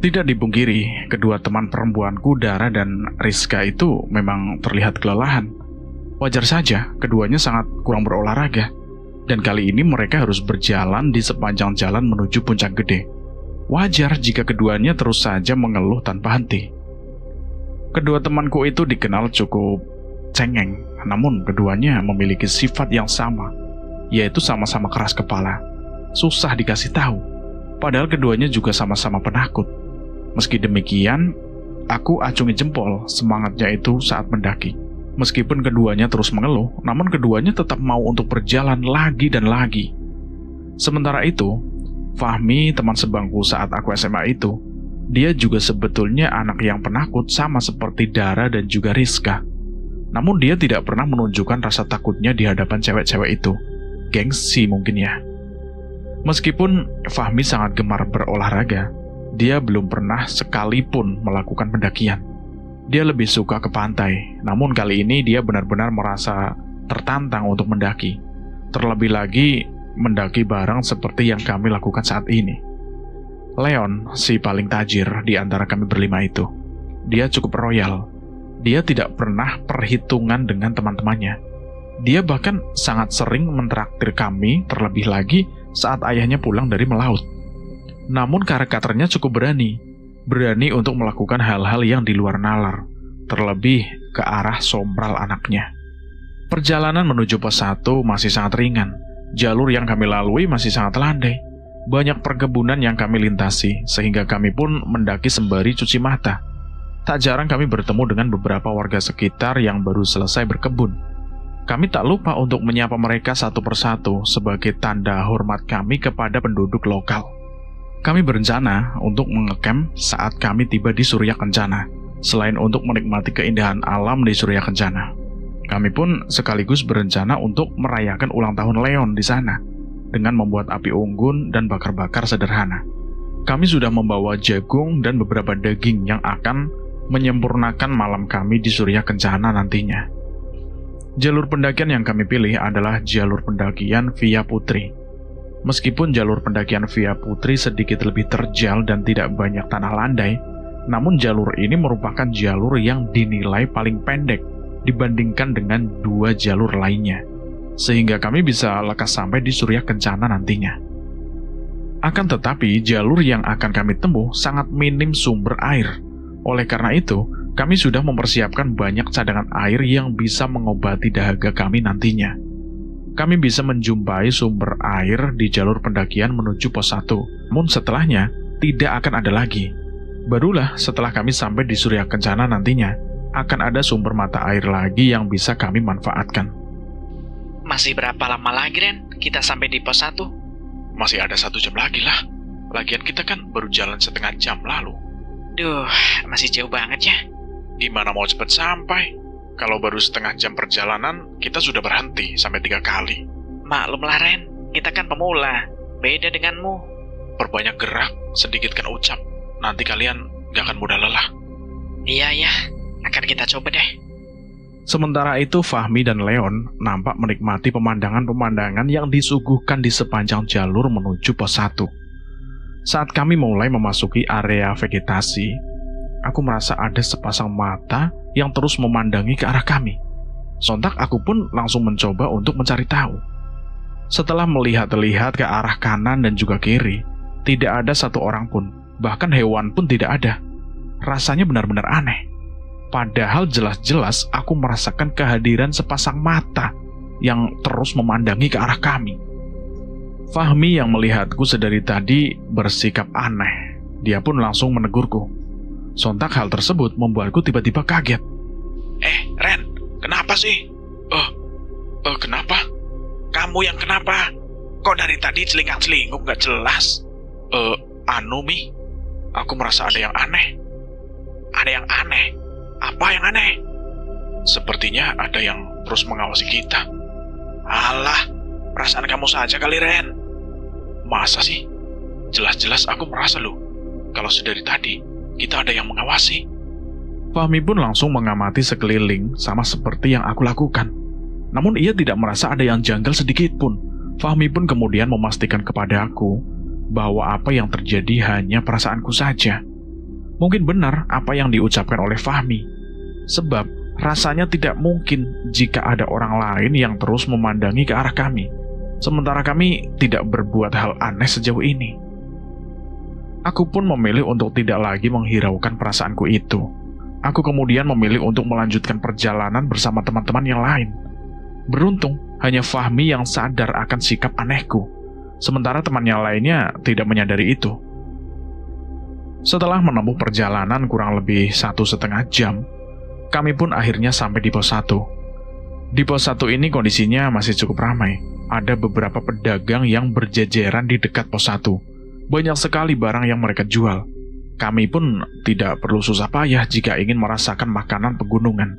Speaker 1: Tidak dipungkiri, kedua teman perempuanku Dara dan Rizka itu memang terlihat kelelahan. Wajar saja, keduanya sangat kurang berolahraga. Dan kali ini mereka harus berjalan di sepanjang jalan menuju Puncak Gede. Wajar jika keduanya terus saja mengeluh tanpa henti. Kedua temanku itu dikenal cukup cengeng, namun keduanya memiliki sifat yang sama, yaitu sama-sama keras kepala. Susah dikasih tahu, padahal keduanya juga sama-sama penakut. Meski demikian, aku acungi jempol semangatnya itu saat mendaki. Meskipun keduanya terus mengeluh, namun keduanya tetap mau untuk berjalan lagi dan lagi. Sementara itu, Fahmi, teman sebangku saat aku SMA itu, dia juga sebetulnya anak yang penakut sama seperti Dara dan juga Rizka. Namun dia tidak pernah menunjukkan rasa takutnya di hadapan cewek-cewek itu. Gengsi mungkin ya. Meskipun Fahmi sangat gemar berolahraga, dia belum pernah sekalipun melakukan pendakian. Dia lebih suka ke pantai, namun kali ini dia benar-benar merasa tertantang untuk mendaki. Terlebih lagi, mendaki bareng seperti yang kami lakukan saat ini. Leon, si paling tajir di antara kami berlima itu, dia cukup royal. Dia tidak pernah perhitungan dengan teman-temannya. Dia bahkan sangat sering mentraktir kami, terlebih lagi saat ayahnya pulang dari melaut. Namun karakternya cukup berani untuk melakukan hal-hal yang di luar nalar, terlebih ke arah sombral anaknya. Perjalanan menuju pos 1 masih sangat ringan. Jalur yang kami lalui masih sangat landai. Banyak perkebunan yang kami lintasi, sehingga kami pun mendaki sembari cuci mata. Tak jarang kami bertemu dengan beberapa warga sekitar yang baru selesai berkebun. Kami tak lupa untuk menyapa mereka satu persatu sebagai tanda hormat kami kepada penduduk lokal. Kami berencana untuk mengecamp saat kami tiba di Surya Kencana, selain untuk menikmati keindahan alam di Surya Kencana. Kami pun sekaligus berencana untuk merayakan ulang tahun Leon di sana, dengan membuat api unggun dan bakar-bakar sederhana. Kami sudah membawa jagung dan beberapa daging yang akan menyempurnakan malam kami di Surya Kencana nantinya. Jalur pendakian yang kami pilih adalah jalur pendakian Via Putri. Meskipun jalur pendakian Via Putri sedikit lebih terjal dan tidak banyak tanah landai, namun jalur ini merupakan jalur yang dinilai paling pendek dibandingkan dengan 2 jalur lainnya, sehingga kami bisa lekas sampai di Surya Kencana nantinya. Akan tetapi, jalur yang akan kami tempuh sangat minim sumber air. Oleh karena itu, kami sudah mempersiapkan banyak cadangan air yang bisa mengobati dahaga kami nantinya. Kami bisa menjumpai sumber air di jalur pendakian menuju pos 1, namun setelahnya tidak akan ada lagi. Barulah setelah kami sampai di Surya Kencana nantinya, akan ada sumber mata air lagi yang bisa kami manfaatkan.
Speaker 2: Masih berapa lama lagi, Ren? Kita sampai di pos 1?
Speaker 3: Masih ada 1 jam lagi lah. Lagian kita kan baru jalan setengah jam lalu.
Speaker 2: Duh, masih jauh banget ya.
Speaker 3: Gimana mau cepet sampai? Kalau baru setengah jam perjalanan, kita sudah berhenti sampai 3 kali.
Speaker 2: Maklumlah, Ren. Kita kan pemula. Beda denganmu.
Speaker 3: Perbanyak gerak, sedikitkan ucap. Nanti kalian gak akan mudah lelah.
Speaker 2: Iya, ya. Akan kita coba deh.
Speaker 1: Sementara itu, Fahmi dan Leon nampak menikmati pemandangan-pemandangan yang disuguhkan di sepanjang jalur menuju pos 1. Saat kami mulai memasuki area vegetasi, aku merasa ada sepasang mata yang terus memandangi ke arah kami. Sontak aku pun langsung mencoba untuk mencari tahu. Setelah melihat-lihat ke arah kanan dan juga kiri, tidak ada satu orang pun, bahkan hewan pun tidak ada. Rasanya benar-benar aneh. Padahal jelas-jelas aku merasakan kehadiran sepasang mata yang terus memandangi ke arah kami. Fahmi yang melihatku sedari tadi bersikap aneh. Dia pun langsung menegurku. Sontak hal tersebut membuatku tiba-tiba kaget.
Speaker 3: Ren, kenapa sih? Kenapa? Kamu yang kenapa? Kok dari tadi celingak-celinguk gak jelas? Mi, aku merasa ada yang aneh. Ada yang aneh? Apa yang aneh? Sepertinya ada yang terus mengawasi kita. Alah, perasaan kamu saja kali, Ren. Masa sih? Jelas-jelas aku merasa loh, kalau sedari tadi kita ada yang mengawasi.
Speaker 1: Fahmi pun langsung mengamati sekeliling sama seperti yang aku lakukan. Namun ia tidak merasa ada yang janggal sedikit pun. Fahmi pun kemudian memastikan kepada aku bahwa apa yang terjadi hanya perasaanku saja. Mungkin benar apa yang diucapkan oleh Fahmi. Sebab rasanya tidak mungkin jika ada orang lain yang terus memandangi ke arah kami, sementara kami tidak berbuat hal aneh sejauh ini. Aku pun memilih untuk tidak lagi menghiraukan perasaanku itu. Aku kemudian memilih untuk melanjutkan perjalanan bersama teman-teman yang lain. Beruntung, hanya Fahmi yang sadar akan sikap anehku, sementara temannya lainnya tidak menyadari itu. Setelah menempuh perjalanan kurang lebih 1,5 jam, kami pun akhirnya sampai di pos 1. Di pos 1 ini kondisinya masih cukup ramai. Ada beberapa pedagang yang berjejeran di dekat pos 1. Banyak sekali barang yang mereka jual. Kami pun tidak perlu susah payah jika ingin merasakan makanan pegunungan.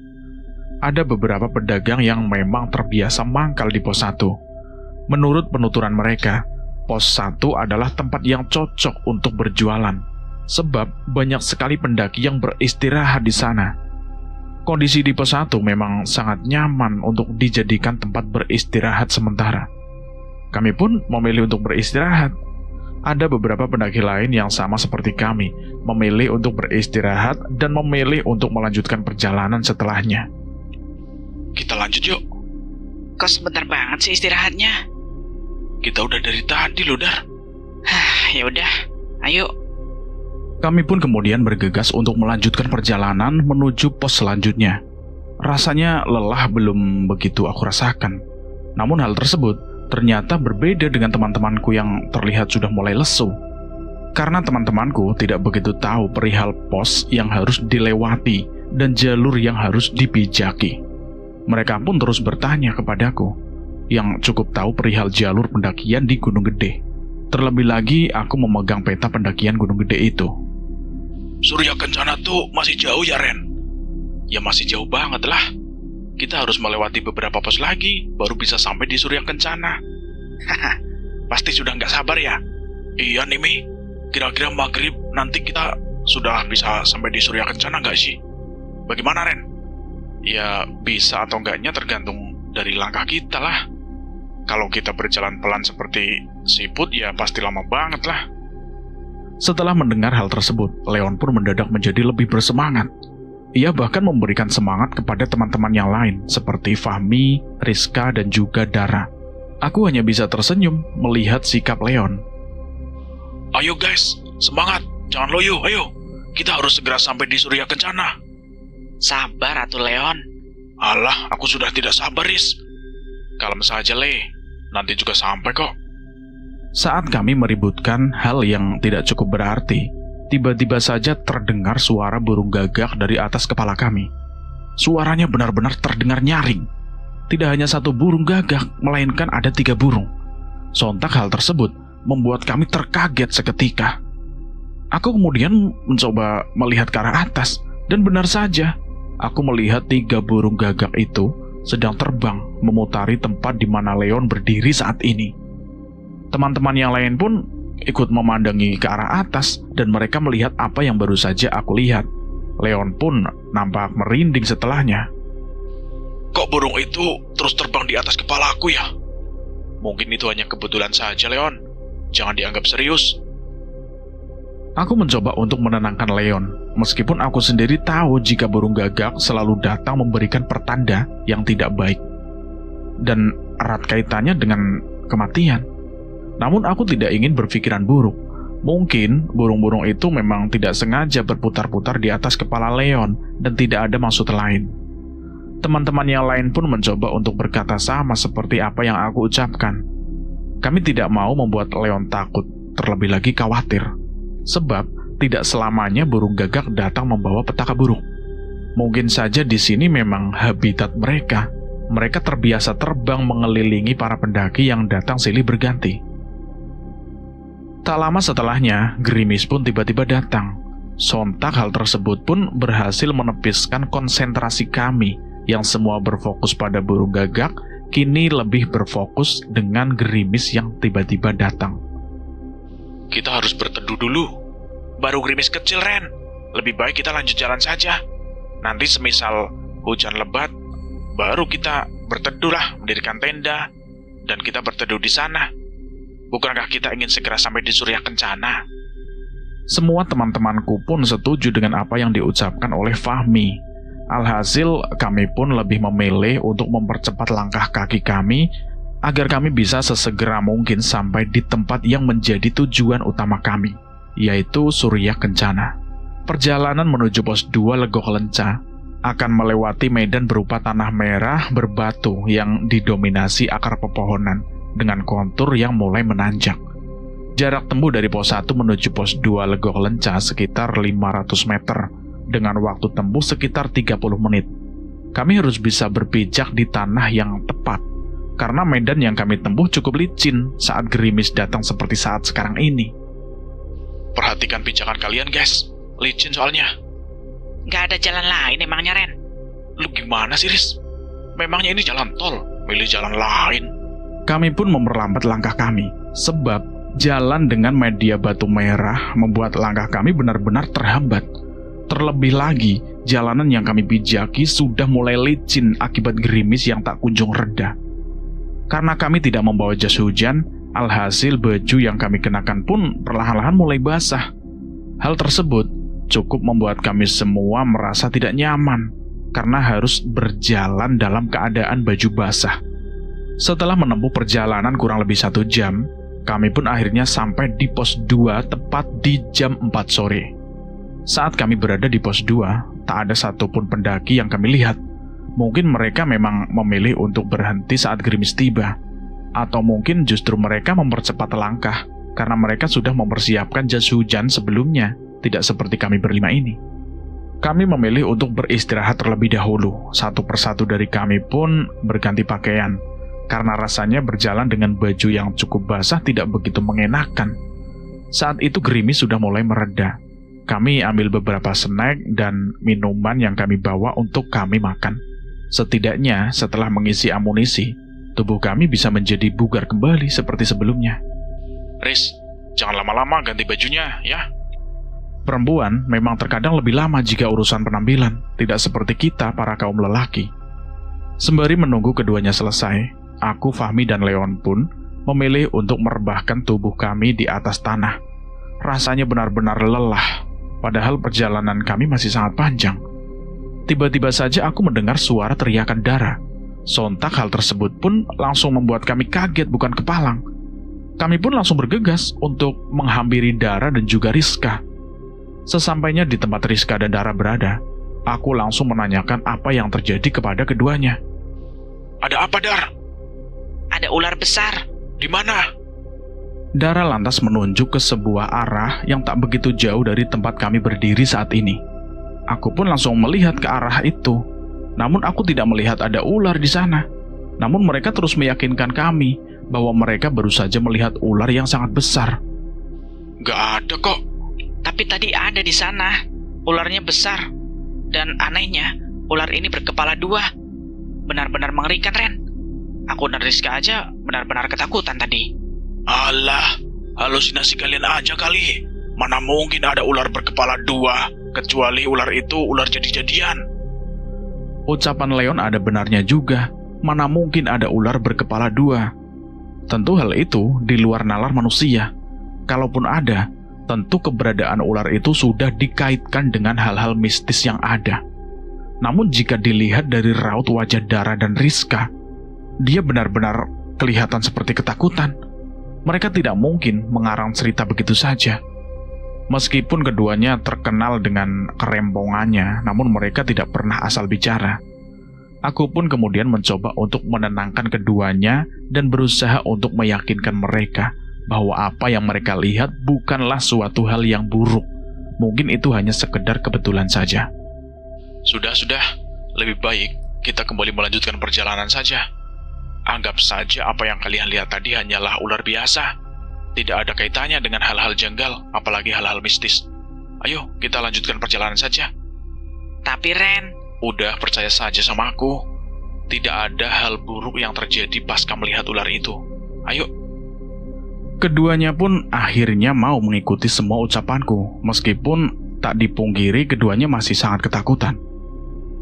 Speaker 1: Ada beberapa pedagang yang memang terbiasa mangkal di pos 1. Menurut penuturan mereka, pos 1 adalah tempat yang cocok untuk berjualan, sebab banyak sekali pendaki yang beristirahat di sana. Kondisi di pos 1 memang sangat nyaman untuk dijadikan tempat beristirahat sementara. Kami pun memilih untuk beristirahat. Ada beberapa pendaki lain yang sama seperti kami, memilih untuk beristirahat dan memilih untuk melanjutkan perjalanan setelahnya.
Speaker 3: Kita lanjut yuk.
Speaker 2: Kok sebentar banget sih istirahatnya?
Speaker 3: Kita udah dari tadi loh, Dar.
Speaker 2: Ya udah, ayo.
Speaker 1: Kami pun kemudian bergegas untuk melanjutkan perjalanan menuju pos selanjutnya. Rasanya lelah belum begitu aku rasakan. Namun hal tersebut ternyata berbeda dengan teman-temanku yang terlihat sudah mulai lesu. Karena teman-temanku tidak begitu tahu perihal pos yang harus dilewati dan jalur yang harus dipijaki. Mereka pun terus bertanya kepadaku, yang cukup tahu perihal jalur pendakian di Gunung Gede. Terlebih lagi aku memegang peta pendakian Gunung Gede itu.
Speaker 3: Surya Kencana tuh masih jauh ya, Ren? Ya masih jauh banget lah. Kita harus melewati beberapa pos lagi, baru bisa sampai di Surya Kencana.
Speaker 2: Haha,
Speaker 3: pasti sudah nggak sabar ya? Iya nih, Mi. Kira-kira maghrib nanti kita sudah bisa sampai di Surya Kencana nggak sih? Bagaimana, Ren? Ya, bisa atau enggaknya tergantung dari langkah kita lah. Kalau kita berjalan pelan seperti siput, ya pasti lama banget lah.
Speaker 1: Setelah mendengar hal tersebut, Leon pun mendadak menjadi lebih bersemangat. Ia bahkan memberikan semangat kepada teman-teman yang lain, seperti Fahmi, Rizka, dan juga Dara. Aku hanya bisa tersenyum melihat sikap Leon.
Speaker 3: Ayo guys, semangat, jangan loyo, ayo. Kita harus segera sampai di Surya Kencana.
Speaker 2: sabar atuh Leon.
Speaker 3: Alah, aku sudah tidak sabar, Riz. Kalem saja, Le. Nanti juga sampai kok.
Speaker 1: Saat kami meributkan hal yang tidak cukup berarti, tiba-tiba saja terdengar suara burung gagak dari atas kepala kami. Suaranya benar-benar terdengar nyaring. tidak hanya satu burung gagak, melainkan ada 3 burung. Sontak hal tersebut membuat kami terkaget seketika. Aku kemudian mencoba melihat ke arah atas, dan benar saja, aku melihat 3 burung gagak itu sedang terbang memutari tempat di mana Leon berdiri saat ini. Teman-teman yang lain pun ikut memandangi ke arah atas, dan mereka melihat apa yang baru saja aku lihat. Leon pun nampak merinding setelahnya.
Speaker 3: Kok burung itu terus terbang di atas kepala aku ya? Mungkin itu hanya kebetulan saja, Leon. Jangan dianggap serius.
Speaker 1: Aku mencoba untuk menenangkan Leon, meskipun aku sendiri tahu jika burung gagak selalu datang memberikan pertanda yang tidak baik dan erat kaitannya dengan kematian. Namun aku tidak ingin berpikiran buruk. Mungkin burung-burung itu memang tidak sengaja berputar-putar di atas kepala Leon dan tidak ada maksud lain. Teman-teman yang lain pun mencoba untuk berkata sama seperti apa yang aku ucapkan. Kami tidak mau membuat Leon takut, terlebih lagi khawatir. Sebab tidak selamanya burung gagak datang membawa petaka buruk. Mungkin saja di sini memang habitat mereka. Mereka terbiasa terbang mengelilingi para pendaki yang datang silih berganti. Tak lama setelahnya, gerimis pun tiba-tiba datang. Sontak hal tersebut pun berhasil menepiskan konsentrasi kami yang semua berfokus pada burung gagak, kini lebih berfokus dengan gerimis yang tiba-tiba datang.
Speaker 3: Kita harus berteduh dulu. Baru gerimis kecil, Ren. Lebih baik kita lanjut jalan saja. Nanti semisal hujan lebat, baru kita berteduh lah, mendirikan tenda, dan kita berteduh di sana. Bukankah kita ingin segera sampai di Surya Kencana?
Speaker 1: Semua teman-temanku pun setuju dengan apa yang diucapkan oleh Fahmi. Alhasil, kami pun lebih memilih untuk mempercepat langkah kaki kami agar kami bisa sesegera mungkin sampai di tempat yang menjadi tujuan utama kami, yaitu Surya Kencana. Perjalanan menuju pos 2 Legok Lenca akan melewati medan berupa tanah merah berbatu yang didominasi akar pepohonan dengan kontur yang mulai menanjak. Jarak tempuh dari pos 1 menuju pos 2 Legok Lenca sekitar 500 meter, dengan waktu tempuh sekitar 30 menit. Kami harus bisa berpijak di tanah yang tepat, karena medan yang kami tempuh cukup licin saat gerimis datang seperti saat sekarang ini.
Speaker 3: Perhatikan pijakan kalian, guys. Licin soalnya.
Speaker 2: Nggak ada jalan lain emangnya, Ren?
Speaker 3: Lu gimana sih, Riz? Memangnya ini jalan tol? Milih jalan lain.
Speaker 1: Kami pun memperlambat langkah kami, sebab jalan dengan media batu merah membuat langkah kami benar-benar terhambat. Terlebih lagi, jalanan yang kami pijaki sudah mulai licin akibat gerimis yang tak kunjung reda. Karena kami tidak membawa jas hujan, alhasil baju yang kami kenakan pun perlahan-lahan mulai basah. Hal tersebut cukup membuat kami semua merasa tidak nyaman, karena harus berjalan dalam keadaan baju basah. Setelah menempuh perjalanan kurang lebih 1 jam, kami pun akhirnya sampai di pos 2 tepat di jam 4 sore. Saat kami berada di pos 2, tak ada satupun pendaki yang kami lihat. Mungkin mereka memang memilih untuk berhenti saat gerimis tiba. Atau mungkin justru mereka mempercepat langkah, karena mereka sudah mempersiapkan jas hujan sebelumnya, tidak seperti kami berlima ini. Kami memilih untuk beristirahat terlebih dahulu. Satu persatu dari kami pun berganti pakaian, karena rasanya berjalan dengan baju yang cukup basah tidak begitu mengenakan. Saat itu gerimis sudah mulai mereda. Kami ambil beberapa snack dan minuman yang kami bawa untuk kami makan. Setidaknya setelah mengisi amunisi, tubuh kami bisa menjadi bugar kembali seperti sebelumnya.
Speaker 3: Riz, jangan lama-lama ganti bajunya, ya.
Speaker 1: Perempuan memang terkadang lebih lama jika urusan penampilan, tidak seperti kita para kaum lelaki. Sembari menunggu keduanya selesai, aku, Fahmi, dan Leon pun memilih untuk merebahkan tubuh kami di atas tanah. Rasanya benar-benar lelah. Padahal perjalanan kami masih sangat panjang. Tiba-tiba saja aku mendengar suara teriakan Dara. Sontak hal tersebut pun langsung membuat kami kaget bukan kepalang. Kami pun langsung bergegas untuk menghampiri Dara dan juga Rizka. Sesampainya di tempat Rizka dan Dara berada, aku langsung menanyakan apa yang terjadi kepada keduanya.
Speaker 3: Ada apa, Dar?
Speaker 2: Ada ular besar.
Speaker 3: Di mana?
Speaker 1: Dara lantas menunjuk ke sebuah arah yang tak begitu jauh dari tempat kami berdiri saat ini. Aku pun langsung melihat ke arah itu. Namun aku tidak melihat ada ular di sana. Namun mereka terus meyakinkan kami bahwa mereka baru saja melihat ular yang sangat besar.
Speaker 3: Nggak ada kok.
Speaker 2: Tapi tadi ada di sana. Ularnya besar. Dan anehnya, ular ini berkepala 2. Benar-benar mengerikan, Ren. Aku dan Rizka aja benar-benar ketakutan tadi.
Speaker 3: Alah, halusinasi kalian aja kali. Mana mungkin ada ular berkepala 2, kecuali ular itu ular jadi-jadian.
Speaker 1: Ucapan Leon ada benarnya juga. Mana mungkin ada ular berkepala 2. Tentu hal itu di luar nalar manusia. Kalaupun ada, tentu keberadaan ular itu sudah dikaitkan dengan hal-hal mistis yang ada. Namun jika dilihat dari raut wajah Dara dan Rizka, dia benar-benar kelihatan seperti ketakutan. Mereka tidak mungkin mengarang cerita begitu saja. Meskipun keduanya terkenal dengan kerempongannya, namun mereka tidak pernah asal bicara. Aku pun kemudian mencoba untuk menenangkan keduanya dan berusaha untuk meyakinkan mereka bahwa apa yang mereka lihat bukanlah suatu hal yang buruk. Mungkin itu hanya sekedar kebetulan saja.
Speaker 3: Sudah, lebih baik kita kembali melanjutkan perjalanan saja. Anggap saja apa yang kalian lihat tadi hanyalah ular biasa. Tidak ada kaitannya dengan hal-hal janggal, apalagi hal-hal mistis. Ayo, kita lanjutkan perjalanan saja.
Speaker 2: Tapi Ren,
Speaker 3: udah percaya saja sama aku. Tidak ada hal buruk yang terjadi pasca melihat ular itu. Ayo.
Speaker 1: Keduanya pun akhirnya mau mengikuti semua ucapanku, meskipun tak dipungkiri keduanya masih sangat ketakutan.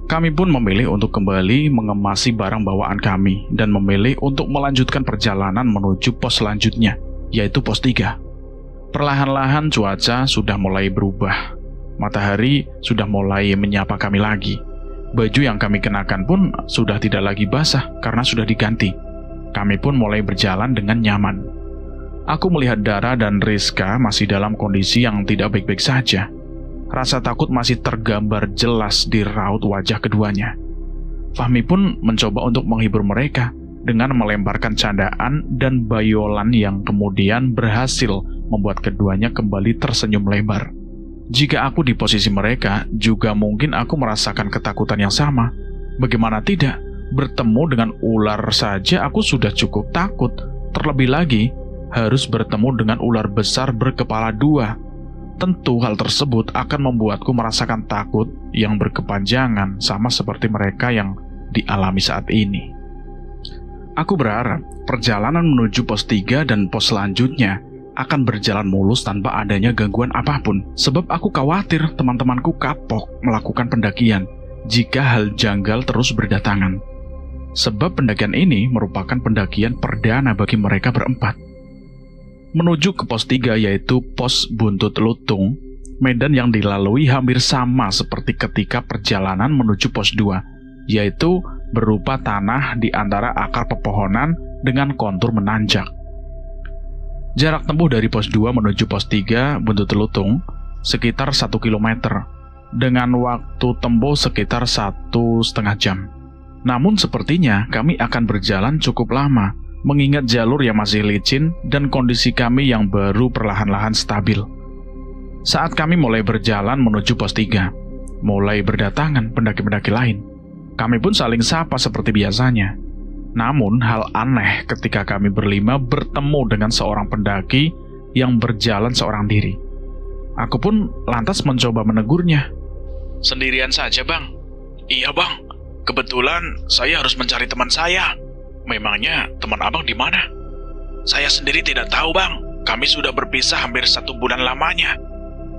Speaker 1: Kami pun memilih untuk kembali mengemasi barang bawaan kami dan memilih untuk melanjutkan perjalanan menuju pos selanjutnya, yaitu pos 3. Perlahan-lahan cuaca sudah mulai berubah. Matahari sudah mulai menyapa kami lagi. Baju yang kami kenakan pun sudah tidak lagi basah karena sudah diganti. Kami pun mulai berjalan dengan nyaman. Aku melihat Dara dan Rizka masih dalam kondisi yang tidak baik-baik saja. Rasa takut masih tergambar jelas di raut wajah keduanya. Fahmi pun mencoba untuk menghibur mereka dengan melemparkan candaan dan bayolan yang kemudian berhasil membuat keduanya kembali tersenyum lebar. Jika aku di posisi mereka, juga mungkin aku merasakan ketakutan yang sama. Bagaimana tidak? Bertemu dengan ular saja aku sudah cukup takut. Terlebih lagi, harus bertemu dengan ular besar berkepala 2. Tentu hal tersebut akan membuatku merasakan takut yang berkepanjangan sama seperti mereka yang dialami saat ini. Aku berharap perjalanan menuju pos 3 dan pos selanjutnya akan berjalan mulus tanpa adanya gangguan apapun, sebab aku khawatir teman-temanku kapok melakukan pendakian jika hal janggal terus berdatangan. Sebab pendakian ini merupakan pendakian perdana bagi mereka berempat. Menuju ke pos 3 yaitu pos Buntut Lutung, medan yang dilalui hampir sama seperti ketika perjalanan menuju pos 2, yaitu berupa tanah di antara akar pepohonan dengan kontur menanjak. Jarak tempuh dari pos 2 menuju pos 3 Buntut Lutung sekitar 1 km, dengan waktu tempuh sekitar 1,5 jam. Namun sepertinya kami akan berjalan cukup lama, mengingat jalur yang masih licin dan kondisi kami yang baru perlahan-lahan stabil. Saat kami mulai berjalan menuju pos 3, mulai berdatangan pendaki-pendaki lain. Kami pun saling sapa seperti biasanya. Namun hal aneh ketika kami berlima bertemu dengan seorang pendaki yang berjalan seorang diri. Aku pun lantas mencoba menegurnya.
Speaker 3: Sendirian saja, Bang? Iya, Bang. Kebetulan saya harus mencari teman saya. Memangnya teman abang di mana? Saya sendiri tidak tahu, Bang. Kami sudah berpisah hampir 1 bulan lamanya.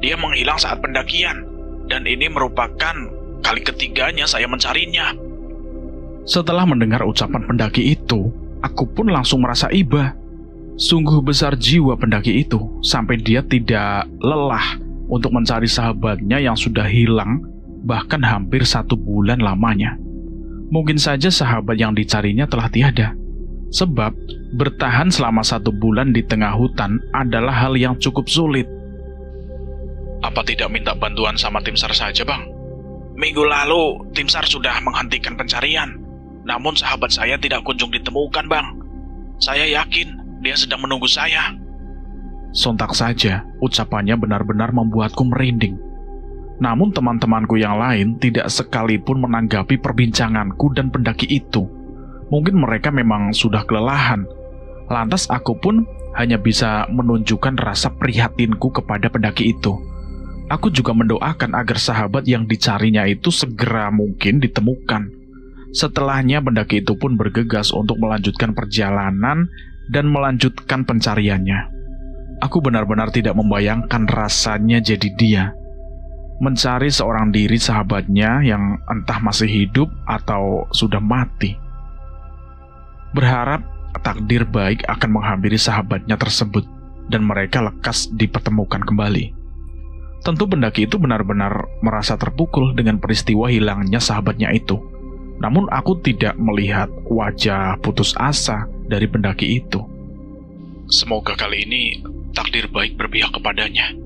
Speaker 3: Dia menghilang saat pendakian, dan ini merupakan kali ketiganya saya mencarinya.
Speaker 1: Setelah mendengar ucapan pendaki itu, aku pun langsung merasa iba. Sungguh besar jiwa pendaki itu, sampai dia tidak lelah untuk mencari sahabatnya yang sudah hilang, bahkan hampir 1 bulan lamanya. Mungkin saja sahabat yang dicarinya telah tiada. Sebab bertahan selama 1 bulan di tengah hutan adalah hal yang cukup sulit.
Speaker 3: Apa tidak minta bantuan sama tim SAR saja, Bang? Minggu lalu, tim SAR sudah menghentikan pencarian. Namun sahabat saya tidak kunjung ditemukan, Bang. Saya yakin dia sedang menunggu saya.
Speaker 1: Sontak saja, ucapannya benar-benar membuatku merinding. Namun teman-temanku yang lain tidak sekalipun menanggapi perbincanganku dan pendaki itu. Mungkin mereka memang sudah kelelahan. Lantas aku pun hanya bisa menunjukkan rasa prihatinku kepada pendaki itu. Aku juga mendoakan agar sahabat yang dicarinya itu segera mungkin ditemukan. Setelahnya pendaki itu pun bergegas untuk melanjutkan perjalanan dan melanjutkan pencariannya. Aku benar-benar tidak membayangkan rasanya jadi dia. Mencari seorang diri sahabatnya yang entah masih hidup atau sudah mati. Berharap takdir baik akan menghampiri sahabatnya tersebut dan mereka lekas dipertemukan kembali. Tentu pendaki itu benar-benar merasa terpukul dengan peristiwa hilangnya sahabatnya itu. Namun aku tidak melihat wajah putus asa dari pendaki itu.
Speaker 3: Semoga kali ini takdir baik berpihak kepadanya.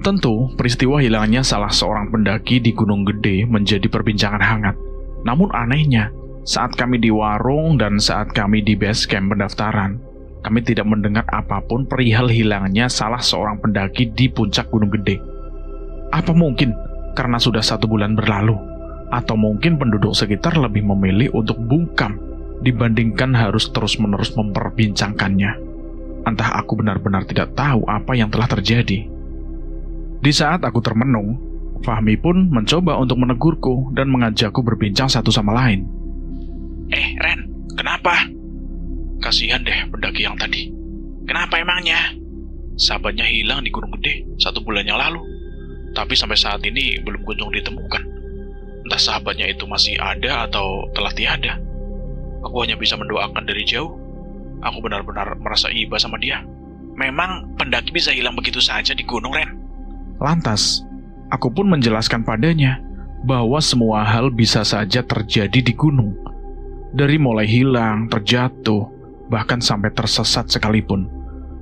Speaker 1: Tentu, peristiwa hilangnya salah seorang pendaki di Gunung Gede menjadi perbincangan hangat. Namun anehnya, saat kami di warung dan saat kami di base camp pendaftaran, kami tidak mendengar apapun perihal hilangnya salah seorang pendaki di puncak Gunung Gede. Apa mungkin karena sudah 1 bulan berlalu? Atau mungkin penduduk sekitar lebih memilih untuk bungkam dibandingkan harus terus-menerus memperbincangkannya? Entah, aku benar-benar tidak tahu apa yang telah terjadi. Di saat aku termenung, Fahmi pun mencoba untuk menegurku dan mengajakku berbincang satu sama lain.
Speaker 3: Ren, kenapa? Kasihan deh pendaki yang tadi. Kenapa emangnya? Sahabatnya hilang di Gunung Gede 1 bulan yang lalu, tapi sampai saat ini belum kunjung ditemukan. Entah sahabatnya itu masih ada atau telah tiada. Aku hanya bisa mendoakan dari jauh. Aku benar-benar merasa iba sama dia. Memang pendaki bisa hilang begitu saja di gunung, Ren?
Speaker 1: Lantas, aku pun menjelaskan padanya bahwa semua hal bisa saja terjadi di gunung. Dari mulai hilang, terjatuh, bahkan sampai tersesat sekalipun.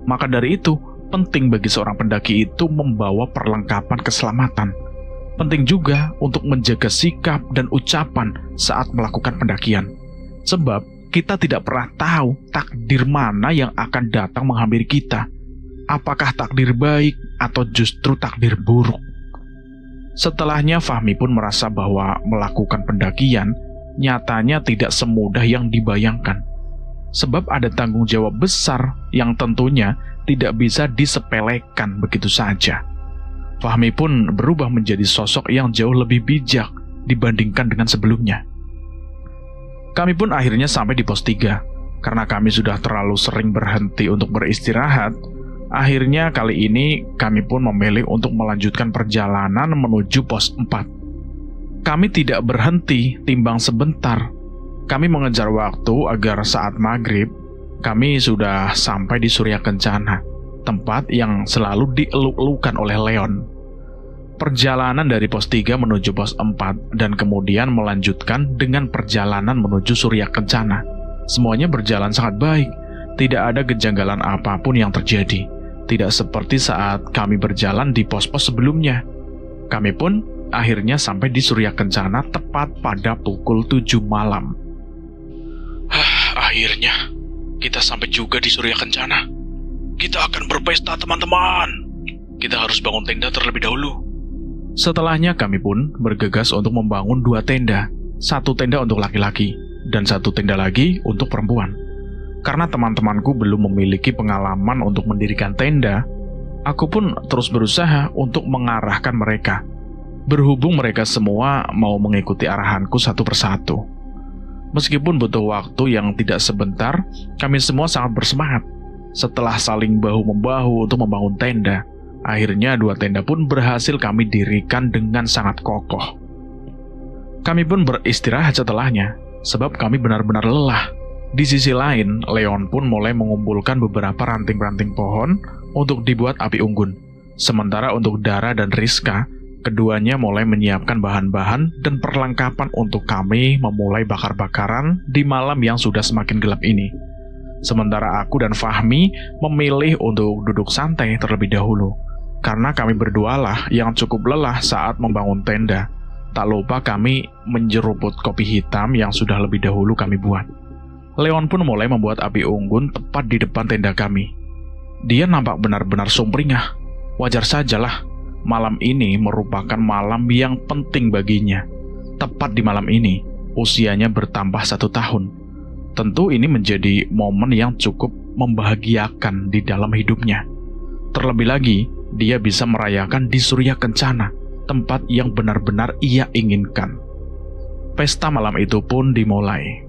Speaker 1: Maka dari itu, penting bagi seorang pendaki itu membawa perlengkapan keselamatan. Penting juga untuk menjaga sikap dan ucapan saat melakukan pendakian. Sebab kita tidak pernah tahu takdir mana yang akan datang menghampiri kita. Apakah takdir baik atau justru takdir buruk? Setelahnya Fahmi pun merasa bahwa melakukan pendakian nyatanya tidak semudah yang dibayangkan. Sebab ada tanggung jawab besar yang tentunya tidak bisa disepelekan begitu saja. Fahmi pun berubah menjadi sosok yang jauh lebih bijak dibandingkan dengan sebelumnya. Kami pun akhirnya sampai di pos 3. Karena kami sudah terlalu sering berhenti untuk beristirahat, akhirnya kali ini kami pun memilih untuk melanjutkan perjalanan menuju pos 4. Kami tidak berhenti timbang sebentar. Kami mengejar waktu agar saat maghrib, kami sudah sampai di Surya Kencana, tempat yang selalu dieluk-elukan oleh Leon. Perjalanan dari pos 3 menuju pos 4 dan kemudian melanjutkan dengan perjalanan menuju Surya Kencana. Semuanya berjalan sangat baik, tidak ada kejanggalan apapun yang terjadi. Tidak seperti saat kami berjalan di pos-pos sebelumnya. Kami pun akhirnya sampai di Surya Kencana tepat pada pukul 7 malam.
Speaker 3: Akhirnya kita sampai juga di Surya Kencana. Kita akan berpesta, teman-teman. Kita harus bangun tenda terlebih dahulu.
Speaker 1: Setelahnya kami pun bergegas untuk membangun 2 tenda. 1 tenda untuk laki-laki dan 1 tenda lagi untuk perempuan. Karena teman-temanku belum memiliki pengalaman untuk mendirikan tenda, aku pun terus berusaha untuk mengarahkan mereka. Berhubung mereka semua mau mengikuti arahanku satu persatu. Meskipun butuh waktu yang tidak sebentar, kami semua sangat bersemangat. Setelah saling bahu-membahu untuk membangun tenda, akhirnya 2 tenda pun berhasil kami dirikan dengan sangat kokoh. Kami pun beristirahat setelahnya, sebab kami benar-benar lelah. Di sisi lain, Leon pun mulai mengumpulkan beberapa ranting-ranting pohon untuk dibuat api unggun. Sementara untuk Dara dan Rizka, keduanya mulai menyiapkan bahan-bahan dan perlengkapan untuk kami memulai bakar-bakaran di malam yang sudah semakin gelap ini. Sementara aku dan Fahmi memilih untuk duduk santai terlebih dahulu, karena kami berdualah yang cukup lelah saat membangun tenda. Tak lupa kami menjeruput kopi hitam yang sudah lebih dahulu kami buat. Leon pun mulai membuat api unggun tepat di depan tenda kami. Dia nampak benar-benar sumringah. Wajar sajalah. Malam ini merupakan malam yang penting baginya. Tepat di malam ini, usianya bertambah 1 tahun. Tentu ini menjadi momen yang cukup membahagiakan di dalam hidupnya. Terlebih lagi, dia bisa merayakan di Surya Kencana, tempat yang benar-benar ia inginkan. Pesta malam itu pun dimulai.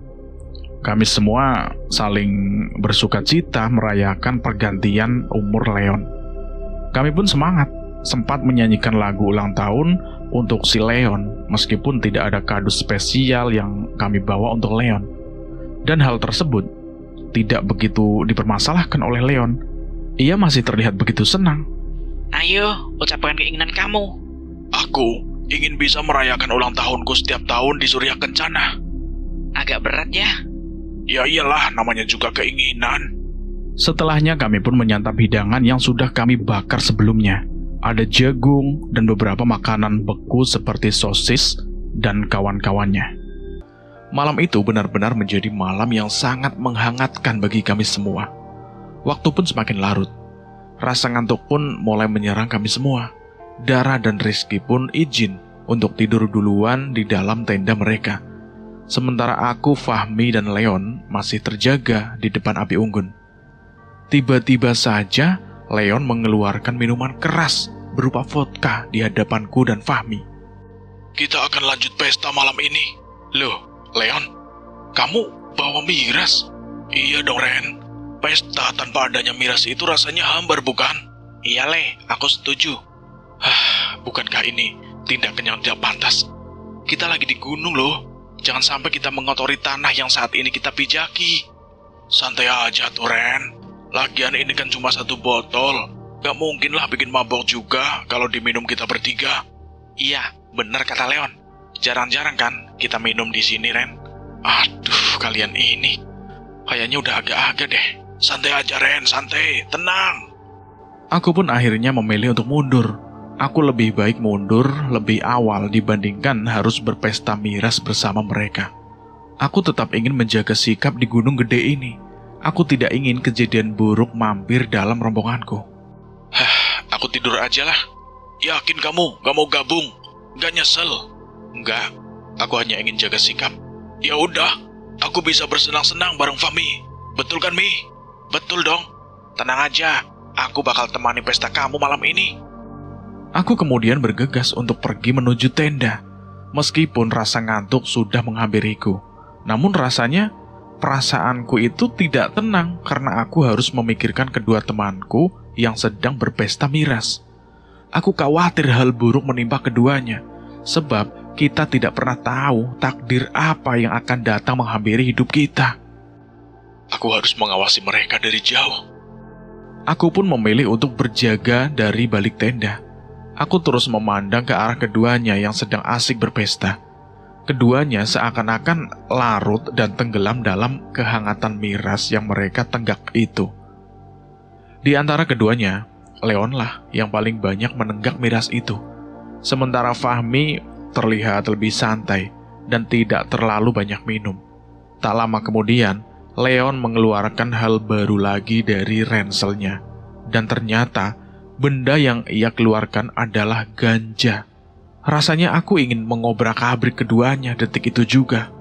Speaker 1: Kami semua saling bersukacita merayakan pergantian umur Leon. Kami pun semangat, sempat menyanyikan lagu ulang tahun untuk si Leon, meskipun tidak ada kado spesial yang kami bawa untuk Leon. Dan hal tersebut tidak begitu dipermasalahkan oleh Leon. Ia masih terlihat begitu senang.
Speaker 2: Ayo, ucapkan keinginan kamu.
Speaker 3: Aku ingin bisa merayakan ulang tahunku setiap tahun di Surya Kencana.
Speaker 2: Agak berat ya?
Speaker 3: Ya iyalah, namanya juga keinginan.
Speaker 1: Setelahnya kami pun menyantap hidangan yang sudah kami bakar sebelumnya. Ada jagung dan beberapa makanan beku seperti sosis dan kawan-kawannya. Malam itu benar-benar menjadi malam yang sangat menghangatkan bagi kami semua. Waktu pun semakin larut. Rasa ngantuk pun mulai menyerang kami semua. Dara dan Rizky pun izin untuk tidur duluan di dalam tenda mereka. Sementara aku, Fahmi, dan Leon masih terjaga di depan api unggun. Tiba-tiba saja Leon mengeluarkan minuman keras berupa vodka di hadapanku dan Fahmi.
Speaker 3: Kita akan lanjut pesta malam ini. Loh, Leon, kamu bawa miras? Iya dong, Ren. Pesta tanpa adanya miras itu rasanya hambar, bukan?
Speaker 2: Iya, Le, aku setuju.
Speaker 3: Bukankah ini tindakan yang tidak pantas? Kita lagi di gunung loh. Jangan sampai kita mengotori tanah yang saat ini kita pijaki. Santai aja tuh, Ren. Lagian ini kan cuma 1 botol. Gak mungkin lah bikin mabok juga kalau diminum kita bertiga.
Speaker 2: Iya, benar kata Leon. Jarang-jarang kan kita minum di sini, Ren.
Speaker 3: Aduh, kalian ini kayaknya udah agak-agak deh. Santai aja, Ren, santai, tenang.
Speaker 1: Aku pun akhirnya memilih untuk mundur. Aku lebih baik mundur lebih awal dibandingkan harus berpesta miras bersama mereka. Aku tetap ingin menjaga sikap di Gunung Gede ini. Aku tidak ingin kejadian buruk mampir dalam rombonganku.
Speaker 3: Aku tidur aja lah. Yakin kamu gak mau gabung? Gak nyesel? Enggak, aku hanya ingin jaga sikap. Ya udah, aku bisa bersenang-senang bareng Fahmi. Betul kan, Mi?
Speaker 2: Betul dong. Tenang aja, aku bakal temani pesta kamu malam ini.
Speaker 1: Aku kemudian bergegas untuk pergi menuju tenda. Meskipun rasa ngantuk sudah menghampiriku, namun rasanya perasaanku itu tidak tenang karena aku harus memikirkan kedua temanku yang sedang berpesta miras. Aku khawatir hal buruk menimpa keduanya, sebab kita tidak pernah tahu takdir apa yang akan datang menghampiri hidup kita.
Speaker 3: Aku harus mengawasi mereka dari jauh.
Speaker 1: Aku pun memilih untuk berjaga dari balik tenda. Aku terus memandang ke arah keduanya yang sedang asik berpesta. Keduanya seakan-akan larut dan tenggelam dalam kehangatan miras yang mereka tenggak itu. Di antara keduanya, Leonlah yang paling banyak menenggak miras itu. Sementara Fahmi terlihat lebih santai dan tidak terlalu banyak minum. Tak lama kemudian, Leon mengeluarkan hal baru lagi dari ranselnya. Dan ternyata, benda yang ia keluarkan adalah ganja. Rasanya aku ingin mengobrak-abrik keduanya detik itu juga.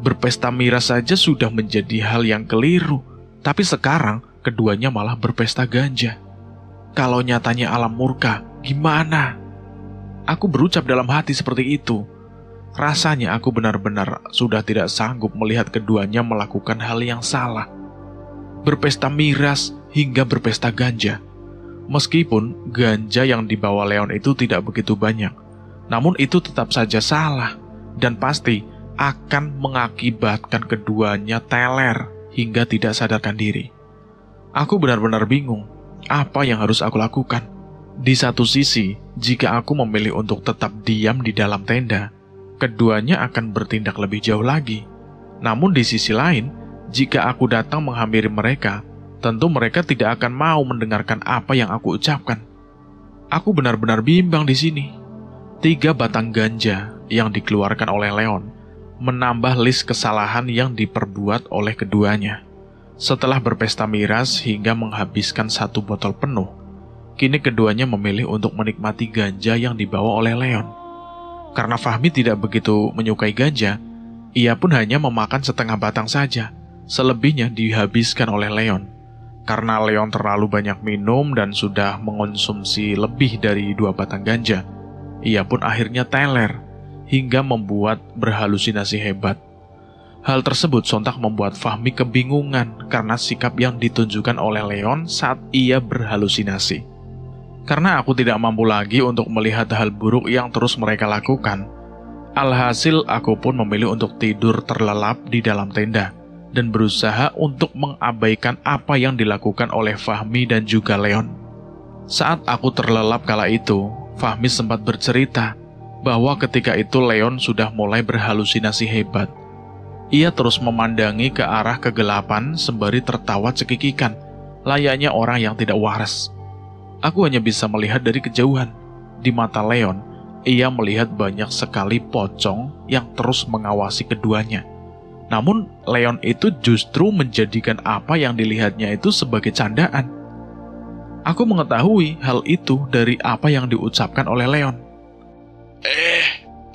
Speaker 1: Berpesta miras saja sudah menjadi hal yang keliru, tapi sekarang keduanya malah berpesta ganja. Kalau nyatanya alam murka, gimana? Aku berucap dalam hati seperti itu. Rasanya aku benar-benar sudah tidak sanggup melihat keduanya melakukan hal yang salah. Berpesta miras hingga berpesta ganja. Meskipun ganja yang dibawa Leon itu tidak begitu banyak, namun itu tetap saja salah dan pasti akan mengakibatkan keduanya teler hingga tidak sadarkan diri. Aku benar-benar bingung apa yang harus aku lakukan. Di satu sisi, jika aku memilih untuk tetap diam di dalam tenda, keduanya akan bertindak lebih jauh lagi. Namun di sisi lain, jika aku datang menghampiri mereka, tentu mereka tidak akan mau mendengarkan apa yang aku ucapkan. Aku benar-benar bimbang di sini. 3 batang ganja yang dikeluarkan oleh Leon menambah list kesalahan yang diperbuat oleh keduanya. Setelah berpesta miras hingga menghabiskan 1 botol penuh, kini keduanya memilih untuk menikmati ganja yang dibawa oleh Leon. Karena Fahmi tidak begitu menyukai ganja, Ia pun hanya memakan setengah batang saja, selebihnya dihabiskan oleh Leon. Karena Leon terlalu banyak minum dan sudah mengonsumsi lebih dari 2 batang ganja, ia pun akhirnya teler, hingga membuat berhalusinasi hebat. Hal tersebut sontak membuat Fahmi kebingungan karena sikap yang ditunjukkan oleh Leon saat ia berhalusinasi. Karena aku tidak mampu lagi untuk melihat hal buruk yang terus mereka lakukan, alhasil aku pun memilih untuk tidur terlelap di dalam tenda dan berusaha untuk mengabaikan apa yang dilakukan oleh Fahmi dan juga Leon. Saat aku terlelap kala itu, Fahmi sempat bercerita bahwa ketika itu Leon sudah mulai berhalusinasi hebat. Ia terus memandangi ke arah kegelapan sembari tertawa cekikikan, layaknya orang yang tidak waras. Aku hanya bisa melihat dari kejauhan. Di mata Leon, ia melihat banyak sekali pocong yang terus mengawasi keduanya. Namun, Leon itu justru menjadikan apa yang dilihatnya itu sebagai candaan. Aku mengetahui hal itu dari apa yang diucapkan oleh Leon.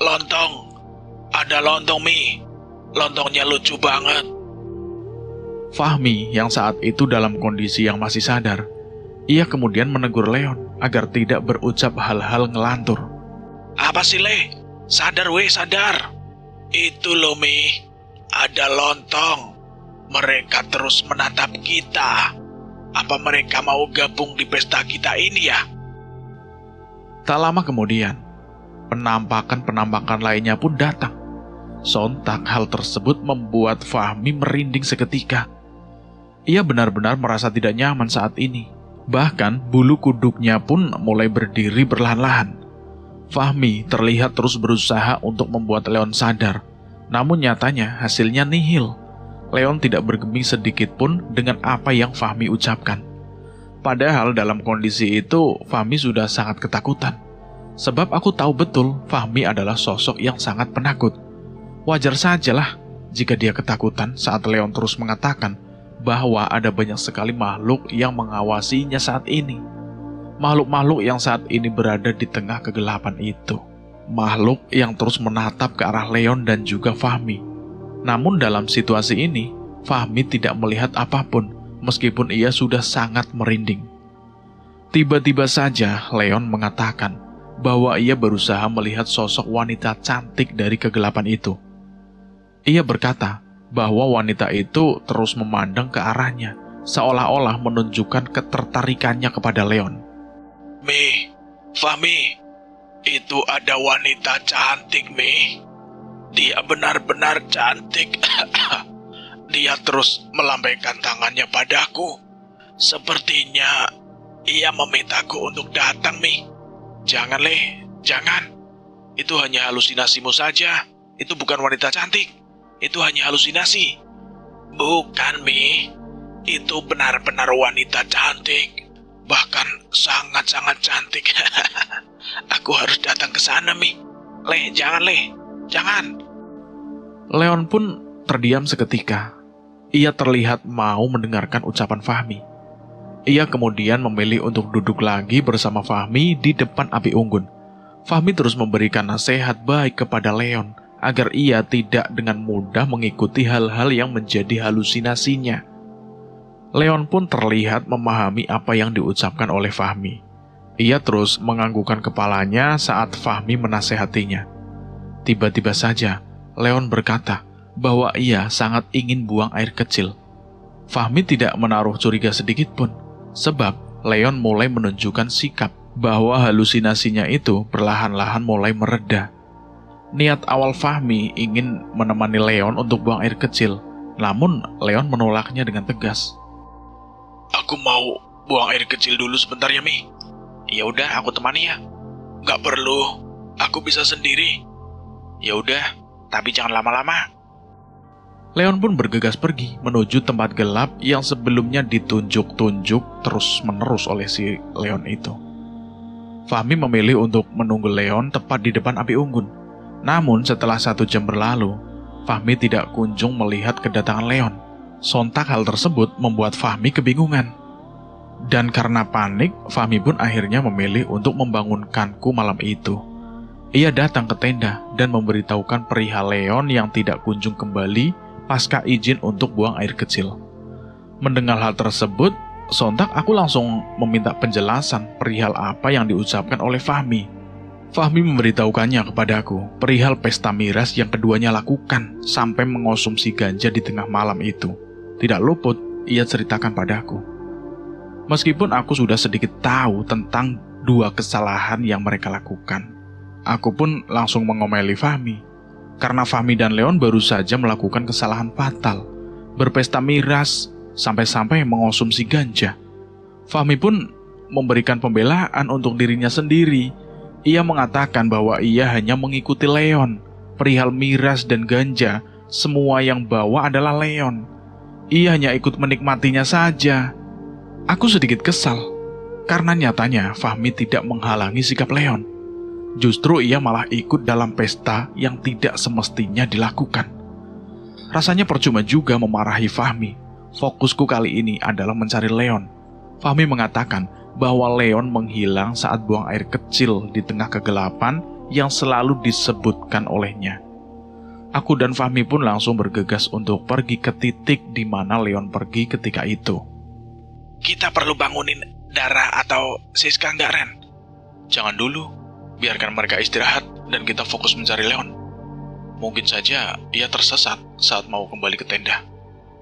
Speaker 3: Lontong. Ada lontong, Mi. Lontongnya lucu banget.
Speaker 1: Fahmi yang saat itu dalam kondisi yang masih sadar, ia kemudian menegur Leon agar tidak berucap hal-hal ngelantur.
Speaker 3: Apa sih, Le? Sadar, sadar. Itu loh, Mi. Ada lontong. Mereka terus menatap kita. Apa mereka mau gabung di pesta kita ini ya?
Speaker 1: Tak lama kemudian, penampakan-penampakan lainnya pun datang. Sontak hal tersebut membuat Fahmi merinding seketika. Ia benar-benar merasa tidak nyaman saat ini. Bahkan bulu kuduknya pun mulai berdiri perlahan-lahan. Fahmi terlihat terus berusaha untuk membuat Leon sadar. Namun nyatanya hasilnya nihil. Leon tidak bergeming sedikit pun dengan apa yang Fahmi ucapkan. Padahal dalam kondisi itu Fahmi sudah sangat ketakutan. Sebab aku tahu betul Fahmi adalah sosok yang sangat penakut. Wajar sajalah jika dia ketakutan saat Leon terus mengatakan bahwa ada banyak sekali makhluk yang mengawasinya saat ini. Makhluk-makhluk yang saat ini berada di tengah kegelapan itu. Makhluk yang terus menatap ke arah Leon dan juga Fahmi. Namun dalam situasi ini, Fahmi tidak melihat apapun meskipun ia sudah sangat merinding. Tiba-tiba saja Leon mengatakan bahwa ia berusaha melihat sosok wanita cantik dari kegelapan itu. Ia berkata bahwa wanita itu terus memandang ke arahnya, seolah-olah menunjukkan ketertarikannya kepada Leon.
Speaker 3: Mi, Fahmi, itu ada wanita cantik, Mi. Dia benar-benar cantik. Dia terus melambaikan tangannya padaku. Sepertinya ia memintaku untuk datang, Mi. Jangan, Le, jangan. Itu hanya halusinasimu saja. Itu bukan wanita cantik. Itu hanya halusinasi. Bukan, Mi. Itu benar-benar wanita cantik. Bahkan sangat-sangat cantik. Aku harus datang ke sana, Mi. Le, jangan, Le. Jangan.
Speaker 1: Leon pun terdiam seketika. Ia terlihat mau mendengarkan ucapan Fahmi. Ia kemudian memilih untuk duduk lagi bersama Fahmi di depan api unggun. Fahmi terus memberikan nasihat baik kepada Leon agar ia tidak dengan mudah mengikuti hal-hal yang menjadi halusinasinya. Leon pun terlihat memahami apa yang diucapkan oleh Fahmi. Ia terus menganggukkan kepalanya saat Fahmi menasehatinya. Tiba-tiba saja, Leon berkata bahwa ia sangat ingin buang air kecil. Fahmi tidak menaruh curiga sedikit pun, sebab Leon mulai menunjukkan sikap bahwa halusinasinya itu perlahan-lahan mulai mereda. Niat awal Fahmi ingin menemani Leon untuk buang air kecil, namun Leon menolaknya dengan tegas.
Speaker 3: Aku mau buang air kecil dulu sebentar ya, Mi.
Speaker 2: Ya udah, aku temani ya.
Speaker 3: Gak perlu, aku bisa sendiri.
Speaker 2: Ya udah, tapi jangan lama-lama.
Speaker 1: Leon pun bergegas pergi menuju tempat gelap yang sebelumnya ditunjuk-tunjuk terus-menerus oleh si Leon itu. Fahmi memilih untuk menunggu Leon tepat di depan api unggun. Namun setelah 1 jam berlalu, Fahmi tidak kunjung melihat kedatangan Leon. Sontak hal tersebut membuat Fahmi kebingungan. Dan karena panik, Fahmi pun akhirnya memilih untuk membangunkanku malam itu. Ia datang ke tenda dan memberitahukan perihal Leon yang tidak kunjung kembali pasca izin untuk buang air kecil. Mendengar hal tersebut, sontak aku langsung meminta penjelasan perihal apa yang diucapkan oleh Fahmi. Fahmi memberitahukannya kepadaku perihal pesta miras yang keduanya lakukan sampai mengonsumsi ganja di tengah malam itu. Tidak luput, ia ceritakan padaku. Meskipun aku sudah sedikit tahu tentang dua kesalahan yang mereka lakukan, aku pun langsung mengomeli Fahmi. Karena Fahmi dan Leon baru saja melakukan kesalahan fatal, berpesta miras, sampai-sampai mengonsumsi ganja. Fahmi pun memberikan pembelaan untuk dirinya sendiri. Ia mengatakan bahwa ia hanya mengikuti Leon. Perihal miras dan ganja, semua yang bawa adalah Leon. Ia hanya ikut menikmatinya saja. Aku sedikit kesal, karena nyatanya Fahmi tidak menghalangi sikap Leon. Justru ia malah ikut dalam pesta yang tidak semestinya dilakukan. Rasanya percuma juga memarahi Fahmi. Fokusku kali ini adalah mencari Leon. Fahmi mengatakan bahwa Leon menghilang saat buang air kecil di tengah kegelapan yang selalu disebutkan olehnya. Aku dan Fahmi pun langsung bergegas untuk pergi ke titik di mana Leon pergi ketika itu.
Speaker 3: Kita perlu bangunin Dara atau Siska nggak, Ren? Jangan dulu, biarkan mereka istirahat dan kita fokus mencari Leon. Mungkin saja ia tersesat saat mau kembali ke tenda.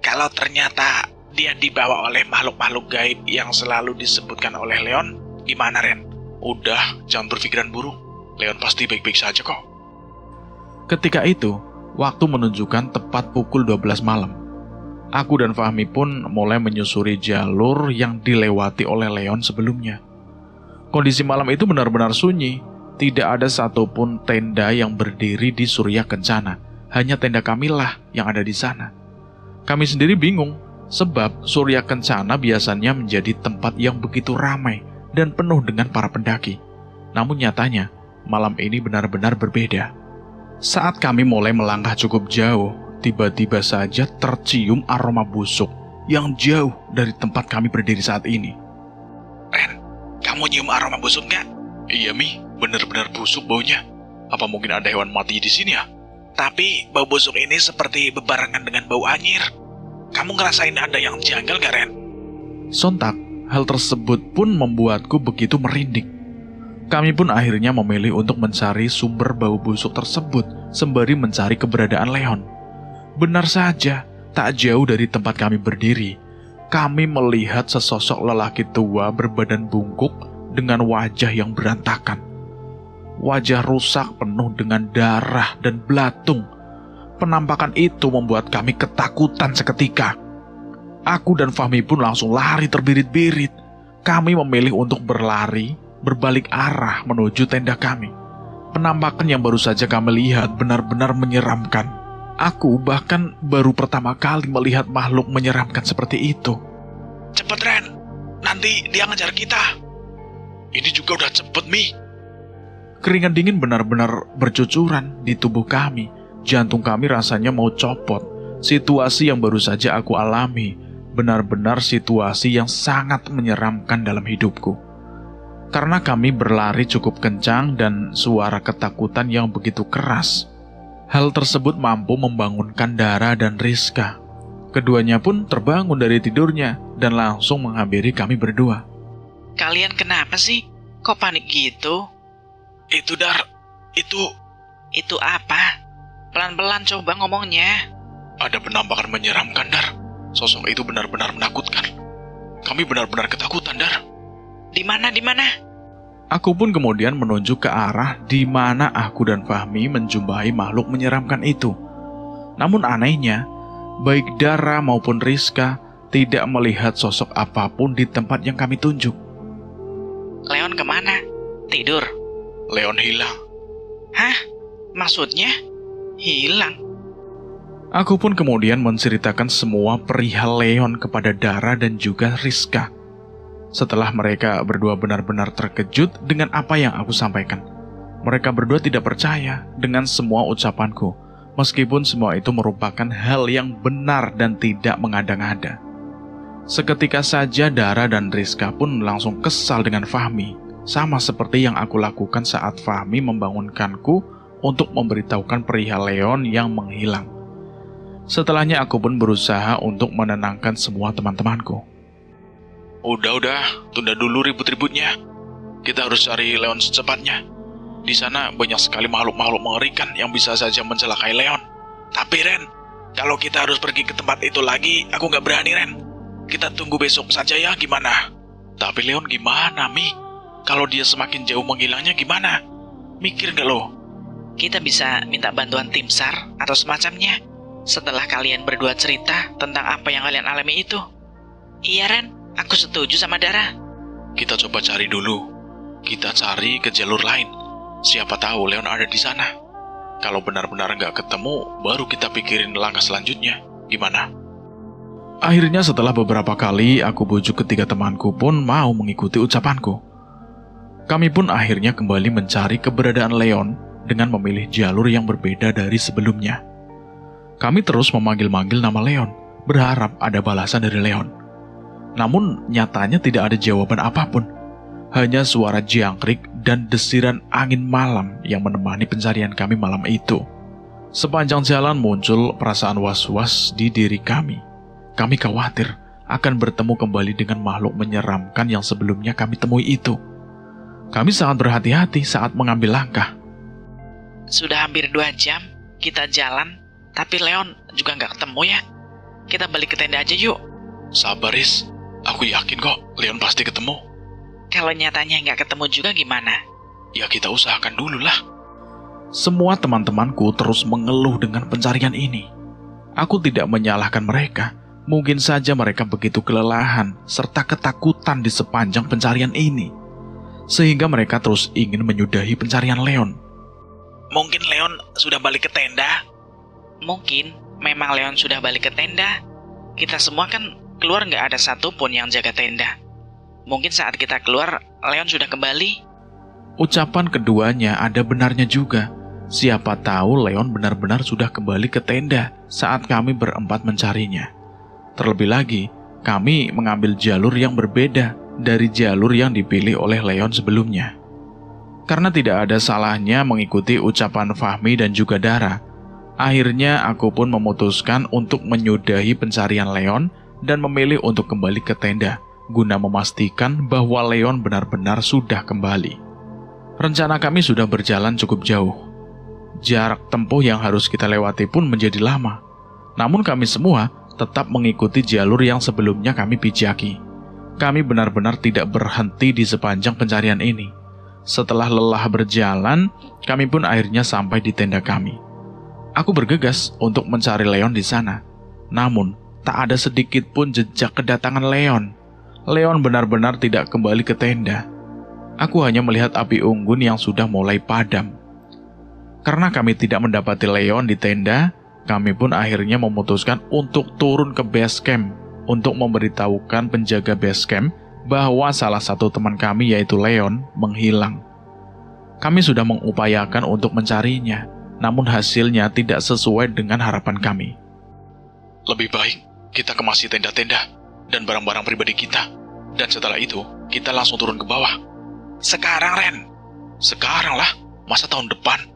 Speaker 3: Kalau ternyata dia dibawa oleh makhluk-makhluk gaib yang selalu disebutkan oleh Leon, gimana, Ren? Udah, jangan berpikiran buruk. Leon pasti baik-baik saja kok.
Speaker 1: Ketika itu, waktu menunjukkan tepat pukul 12 malam. Aku dan Fahmi pun mulai menyusuri jalur yang dilewati oleh Leon sebelumnya. Kondisi malam itu benar-benar sunyi. Tidak ada satupun tenda yang berdiri di Surya Kencana. Hanya tenda kamilah yang ada di sana. Kami sendiri bingung, sebab Surya Kencana biasanya menjadi tempat yang begitu ramai dan penuh dengan para pendaki. Namun nyatanya, malam ini benar-benar berbeda. Saat kami mulai melangkah cukup jauh, tiba-tiba saja tercium aroma busuk yang jauh dari tempat kami berdiri saat ini.
Speaker 3: Ren, kamu nyium aroma busuk nggak? Iya, Mi, benar-benar busuk baunya. Apa mungkin ada hewan mati di sini ya? Tapi bau busuk ini seperti bebarengan dengan bau anyir. Kamu ngerasain ada yang janggal nggak, Ren?
Speaker 1: Sontak, hal tersebut pun membuatku begitu merinding. Kami pun akhirnya memilih untuk mencari sumber bau busuk tersebut sembari mencari keberadaan Leon. Benar saja, tak jauh dari tempat kami berdiri, kami melihat sesosok lelaki tua berbadan bungkuk dengan wajah yang berantakan. Wajah rusak penuh dengan darah dan belatung. Penampakan itu membuat kami ketakutan seketika. Aku dan Fahmi pun langsung lari terbirit-birit. Kami memilih untuk berlari, berbalik arah menuju tenda kami. Penampakan yang baru saja kami lihat benar-benar menyeramkan. Aku bahkan baru pertama kali melihat makhluk menyeramkan seperti itu.
Speaker 3: Cepet, Ren, nanti dia ngejar kita. Ini juga udah cepet, Mi.
Speaker 1: Keringat dingin benar-benar bercucuran di tubuh kami. Jantung kami rasanya mau copot. Situasi yang baru saja aku alami benar-benar situasi yang sangat menyeramkan dalam hidupku. Karena kami berlari cukup kencang dan suara ketakutan yang begitu keras. Hal tersebut mampu membangunkan Dara dan Rizka. Keduanya pun terbangun dari tidurnya dan langsung menghampiri kami berdua.
Speaker 2: Kalian kenapa sih? Kok panik gitu?
Speaker 3: Itu, Dar.
Speaker 2: Itu apa? Pelan-pelan coba ngomongnya.
Speaker 3: Ada penampakan menyeramkan, Dar. Sosok itu benar-benar menakutkan. Kami benar-benar ketakutan, Dar.
Speaker 2: Di mana?
Speaker 1: Aku pun kemudian menunjuk ke arah di mana aku dan Fahmi menjumpai makhluk menyeramkan itu. Namun anehnya, baik Dara maupun Rizka tidak melihat sosok apapun di tempat yang kami tunjuk.
Speaker 2: Leon kemana? Tidur?
Speaker 3: Leon hilang.
Speaker 2: Hah? Maksudnya? Hilang?
Speaker 1: Aku pun kemudian menceritakan semua perihal Leon kepada Dara dan juga Rizka. Setelah mereka berdua benar-benar terkejut dengan apa yang aku sampaikan. Mereka berdua tidak percaya dengan semua ucapanku, meskipun semua itu merupakan hal yang benar dan tidak mengada-ngada. Seketika saja Dara dan Rizka pun langsung kesal dengan Fahmi. sama seperti yang aku lakukan saat Fahmi membangunkanku untuk memberitahukan perihal Leon yang menghilang. Setelahnya aku pun berusaha untuk menenangkan semua teman-temanku.
Speaker 3: Udah, tunda dulu ribut-ributnya. Kita harus cari Leon secepatnya. Di sana banyak sekali makhluk-makhluk mengerikan yang bisa saja mencelakai Leon. Tapi Ren, kalau kita harus pergi ke tempat itu lagi, aku nggak berani Ren. Kita tunggu besok saja ya, gimana? Tapi Leon gimana, Mi? Kalau dia semakin jauh menghilangnya gimana? Mikir nggak lo?
Speaker 2: Kita bisa minta bantuan tim SAR atau semacamnya setelah kalian berdua cerita tentang apa yang kalian alami itu. Iya Ren, aku setuju sama Dara.
Speaker 3: Kita coba cari dulu. Kita cari ke jalur lain. Siapa tahu Leon ada di sana. Kalau benar-benar nggak ketemu, baru kita pikirin langkah selanjutnya. Gimana?
Speaker 1: Akhirnya setelah beberapa kali aku bujuk ketiga temanku pun mau mengikuti ucapanku. Kami pun akhirnya kembali mencari keberadaan Leon dengan memilih jalur yang berbeda dari sebelumnya. Kami terus memanggil-manggil nama Leon, berharap ada balasan dari Leon. Namun nyatanya tidak ada jawaban apapun. Hanya suara jangkrik dan desiran angin malam yang menemani pencarian kami malam itu. Sepanjang jalan muncul perasaan was-was di diri kami. Kami khawatir akan bertemu kembali dengan makhluk menyeramkan yang sebelumnya kami temui itu. Kami sangat berhati-hati saat mengambil langkah.
Speaker 2: Sudah hampir 2 jam kita jalan, tapi Leon juga nggak ketemu ya. Kita balik ke tenda aja yuk.
Speaker 3: Sabar, Riz. Aku yakin kok Leon pasti ketemu.
Speaker 2: Kalau nyatanya nggak ketemu juga gimana?
Speaker 3: Ya kita usahakan dulu lah.
Speaker 1: Semua teman-temanku terus mengeluh dengan pencarian ini. Aku tidak menyalahkan mereka. Mungkin saja mereka begitu kelelahan serta ketakutan di sepanjang pencarian ini, sehingga mereka terus ingin menyudahi pencarian Leon.
Speaker 2: Mungkin Leon sudah balik ke tenda. Mungkin memang Leon sudah balik ke tenda. Kita semua kan keluar nggak ada satupun yang jaga tenda. Mungkin saat kita keluar, Leon sudah kembali.
Speaker 1: Ucapan keduanya ada benarnya juga. Siapa tahu Leon benar-benar sudah kembali ke tenda saat kami berempat mencarinya. Terlebih lagi, kami mengambil jalur yang berbeda dari jalur yang dipilih oleh Leon sebelumnya. Karena tidak ada salahnya mengikuti ucapan Fahmi dan juga Dara, akhirnya aku pun memutuskan untuk menyudahi pencarian Leon dan memilih untuk kembali ke tenda, guna memastikan bahwa Leon benar-benar sudah kembali. Rencana kami sudah berjalan cukup jauh. Jarak tempuh yang harus kita lewati pun menjadi lama. Namun kami semua tetap mengikuti jalur yang sebelumnya kami pijaki. Kami benar-benar tidak berhenti di sepanjang pencarian ini. Setelah lelah berjalan, kami pun akhirnya sampai di tenda kami. Aku bergegas untuk mencari Leon di sana. Namun, tak ada sedikit pun jejak kedatangan Leon. Leon benar-benar tidak kembali ke tenda. Aku hanya melihat api unggun yang sudah mulai padam. Karena kami tidak mendapati Leon di tenda, kami pun akhirnya memutuskan untuk turun ke base camp untuk memberitahukan penjaga base camp bahwa salah satu teman kami yaitu Leon menghilang. Kami sudah mengupayakan untuk mencarinya, namun hasilnya tidak sesuai dengan harapan kami.
Speaker 3: Lebih baik kita kemasi tenda-tenda dan barang-barang pribadi kita. Dan setelah itu, kita langsung turun ke bawah. Sekarang, Ren. Sekarang lah, masa tahun depan?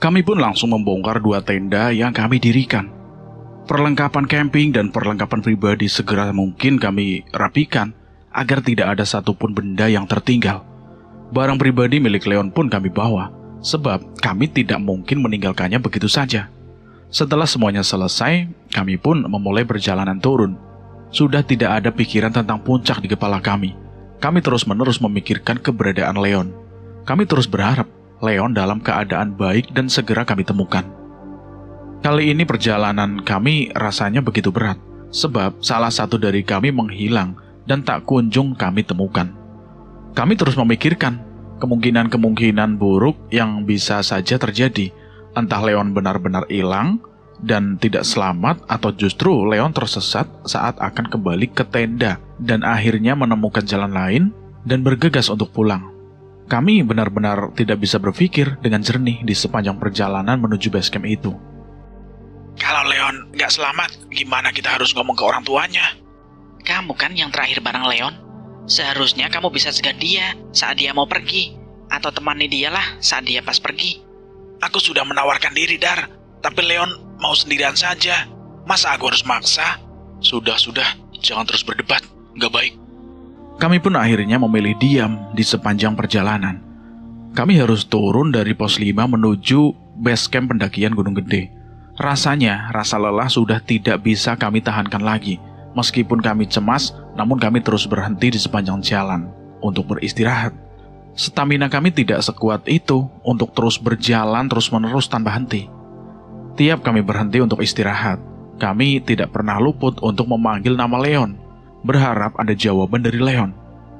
Speaker 1: Kami pun langsung membongkar 2 tenda yang kami dirikan. Perlengkapan camping dan perlengkapan pribadi segera mungkin kami rapikan agar tidak ada satupun benda yang tertinggal. Barang pribadi milik Leon pun kami bawa, sebab kami tidak mungkin meninggalkannya begitu saja. Setelah semuanya selesai, kami pun memulai perjalanan turun. Sudah tidak ada pikiran tentang puncak di kepala kami. Kami terus-menerus memikirkan keberadaan Leon. Kami terus berharap Leon dalam keadaan baik dan segera kami temukan. Kali ini perjalanan kami rasanya begitu berat, sebab salah satu dari kami menghilang dan tak kunjung kami temukan. Kami terus memikirkan kemungkinan-kemungkinan buruk yang bisa saja terjadi. Entah Leon benar-benar hilang dan tidak selamat, atau justru Leon tersesat saat akan kembali ke tenda dan akhirnya menemukan jalan lain dan bergegas untuk pulang. Kami benar-benar tidak bisa berpikir dengan jernih di sepanjang perjalanan menuju base camp itu.
Speaker 3: Kalau Leon nggak selamat, gimana kita harus ngomong ke orang tuanya?
Speaker 2: Kamu kan yang terakhir bareng Leon. Seharusnya kamu bisa cegah dia saat dia mau pergi, atau temani dialah saat dia pas pergi.
Speaker 3: Aku sudah menawarkan diri, Dar. Tapi Leon mau sendirian saja. Masa aku harus maksa? Sudah, jangan terus berdebat. Nggak baik.
Speaker 1: Kami pun akhirnya memilih diam di sepanjang perjalanan. Kami harus turun dari pos 5 menuju base camp pendakian Gunung Gede. Rasanya, rasa lelah sudah tidak bisa kami tahankan lagi. Meskipun kami cemas, namun kami terus berhenti di sepanjang jalan untuk beristirahat. Stamina kami tidak sekuat itu untuk terus berjalan terus-menerus tanpa henti. Tiap kami berhenti untuk istirahat, kami tidak pernah luput untuk memanggil nama Leon, berharap ada jawaban dari Leon.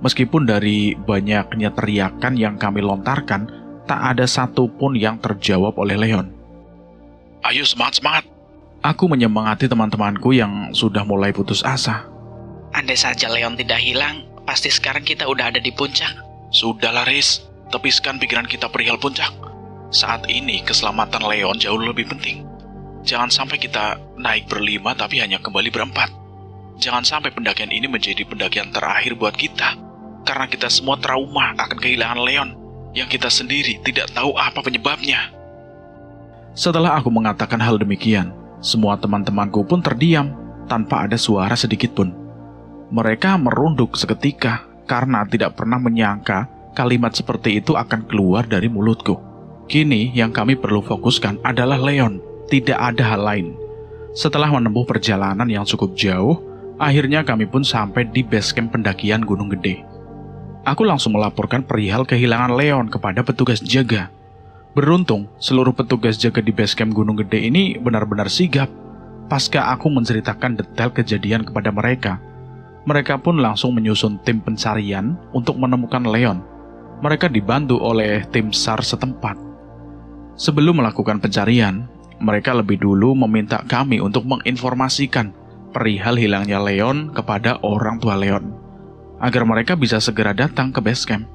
Speaker 1: Meskipun dari banyaknya teriakan yang kami lontarkan, tak ada satupun yang terjawab oleh Leon.
Speaker 3: Ayo semangat!
Speaker 1: Aku menyemangati teman-temanku yang sudah mulai putus asa.
Speaker 2: Andai saja Leon tidak hilang, pasti sekarang kita udah ada di puncak.
Speaker 3: Sudahlah, Riz. Tepiskan pikiran kita perihal puncak. Saat ini keselamatan Leon jauh lebih penting. Jangan sampai kita naik berlima tapi hanya kembali berempat. Jangan sampai pendakian ini menjadi pendakian terakhir buat kita. Karena kita semua trauma akan kehilangan Leon, yang kita sendiri tidak tahu apa penyebabnya.
Speaker 1: Setelah aku mengatakan hal demikian, semua teman-temanku pun terdiam tanpa ada suara sedikit pun. Mereka merunduk seketika karena tidak pernah menyangka kalimat seperti itu akan keluar dari mulutku. Kini yang kami perlu fokuskan adalah Leon, tidak ada hal lain. Setelah menempuh perjalanan yang cukup jauh, akhirnya kami pun sampai di base camp pendakian Gunung Gede. Aku langsung melaporkan perihal kehilangan Leon kepada petugas jaga. Beruntung, seluruh petugas jaga di base camp Gunung Gede ini benar-benar sigap. Pasca aku menceritakan detail kejadian kepada mereka, mereka pun langsung menyusun tim pencarian untuk menemukan Leon. Mereka dibantu oleh tim SAR setempat. Sebelum melakukan pencarian, mereka lebih dulu meminta kami untuk menginformasikan perihal hilangnya Leon kepada orang tua Leon, agar mereka bisa segera datang ke base camp.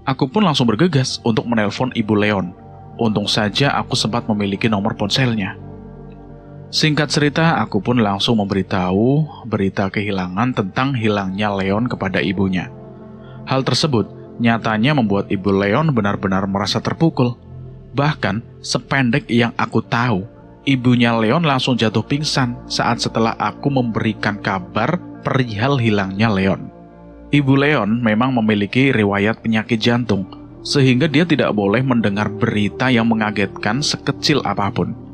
Speaker 1: Aku pun langsung bergegas untuk menelpon ibu Leon. Untung saja aku sempat memiliki nomor ponselnya. Singkat cerita, aku pun langsung memberitahu berita kehilangan tentang hilangnya Leon kepada ibunya. Hal tersebut nyatanya membuat ibu Leon benar-benar merasa terpukul. Bahkan, sependek yang aku tahu, ibunya Leon langsung jatuh pingsan setelah aku memberikan kabar perihal hilangnya Leon. Ibu Leon memang memiliki riwayat penyakit jantung, sehingga dia tidak boleh mendengar berita yang mengagetkan sekecil apapun.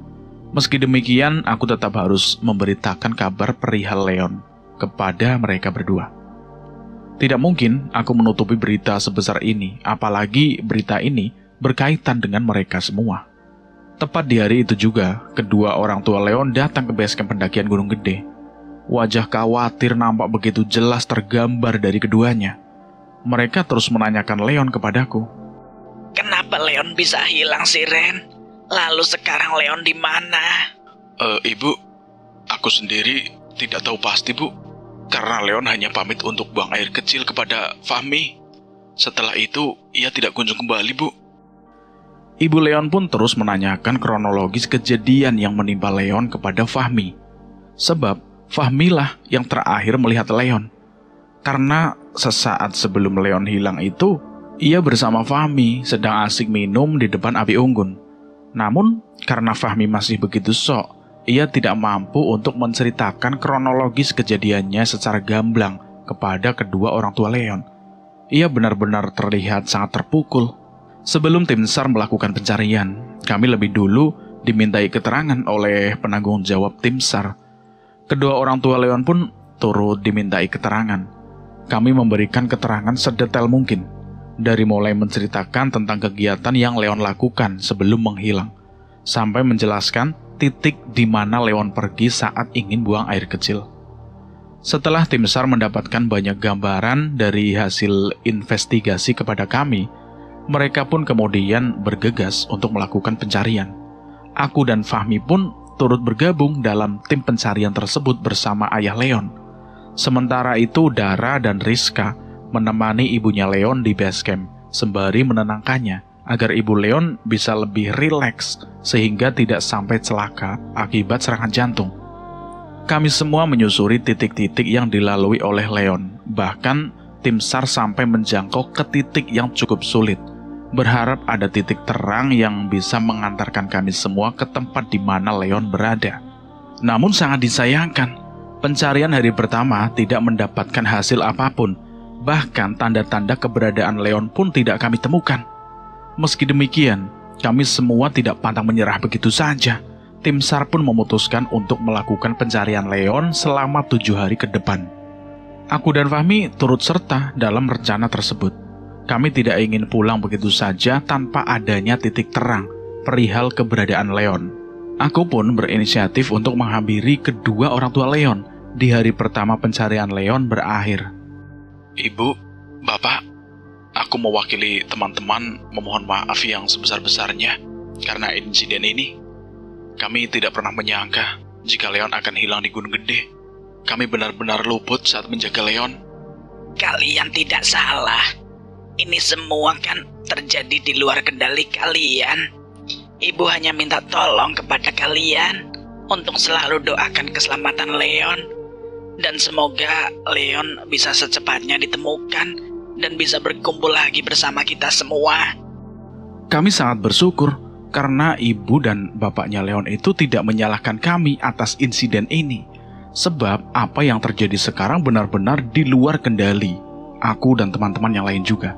Speaker 1: Meski demikian, aku tetap harus memberitakan kabar perihal Leon kepada mereka berdua. Tidak mungkin aku menutupi berita sebesar ini, apalagi berita ini berkaitan dengan mereka semua. Tepat di hari itu juga, kedua orang tua Leon datang ke base camp pendakian Gunung Gede. Wajah khawatir nampak begitu jelas tergambar dari keduanya. Mereka terus menanyakan Leon kepadaku.
Speaker 2: Kenapa Leon bisa hilang sih, Ren? Lalu sekarang Leon di mana?
Speaker 3: Ibu, aku sendiri tidak tahu pasti, Bu. Karena Leon hanya pamit untuk buang air kecil kepada Fahmi. Setelah itu, ia tidak kunjung kembali, Bu.
Speaker 1: Ibu Leon pun terus menanyakan kronologis kejadian yang menimpa Leon kepada Fahmi. Sebab Fahmilah yang terakhir melihat Leon. Karena sesaat sebelum Leon hilang itu, ia bersama Fahmi sedang asik minum di depan api unggun. Namun, karena Fahmi masih begitu sok, ia tidak mampu untuk menceritakan kronologis kejadiannya secara gamblang kepada kedua orang tua Leon. Ia benar-benar terlihat sangat terpukul. Sebelum tim SAR melakukan pencarian, kami lebih dulu dimintai keterangan oleh penanggung jawab tim SAR. Kedua orang tua Leon pun turut dimintai keterangan. Kami memberikan keterangan sedetail mungkin, dari mulai menceritakan tentang kegiatan yang Leon lakukan sebelum menghilang, sampai menjelaskan titik di mana Leon pergi saat ingin buang air kecil. Setelah tim SAR mendapatkan banyak gambaran dari hasil investigasi kepada kami, mereka pun kemudian bergegas untuk melakukan pencarian. Aku dan Fahmi pun turut bergabung dalam tim pencarian tersebut bersama ayah Leon. Sementara itu, Dara dan Rizka menemani ibunya Leon di base camp, sembari menenangkannya agar ibu Leon bisa lebih rileks sehingga tidak sampai celaka akibat serangan jantung. Kami semua menyusuri titik-titik yang dilalui oleh Leon. Bahkan tim SAR sampai menjangkau ke titik yang cukup sulit, berharap ada titik terang yang bisa mengantarkan kami semua ke tempat di mana Leon berada. Namun sangat disayangkan, pencarian hari pertama tidak mendapatkan hasil apapun, bahkan tanda-tanda keberadaan Leon pun tidak kami temukan. Meski demikian, kami semua tidak pantang menyerah begitu saja. Tim SAR pun memutuskan untuk melakukan pencarian Leon selama 7 hari ke depan. Aku dan Fahmi turut serta dalam rencana tersebut. Kami tidak ingin pulang begitu saja tanpa adanya titik terang perihal keberadaan Leon. Aku pun berinisiatif untuk menghampiri kedua orang tua Leon di hari pertama pencarian Leon berakhir.
Speaker 3: Ibu, Bapak, aku mewakili teman-teman memohon maaf yang sebesar-besarnya karena insiden ini. Kami tidak pernah menyangka jika Leon akan hilang di Gunung Gede. Kami benar-benar luput saat menjaga Leon.
Speaker 2: Kalian tidak salah. Ini semua kan terjadi di luar kendali kalian. Ibu hanya minta tolong kepada kalian untuk selalu doakan keselamatan Leon. Dan semoga Leon bisa secepatnya ditemukan dan bisa berkumpul lagi bersama kita semua.
Speaker 1: Kami sangat bersyukur karena ibu dan bapaknya Leon itu tidak menyalahkan kami atas insiden ini. Sebab apa yang terjadi sekarang benar-benar di luar kendali aku dan teman-teman yang lain juga.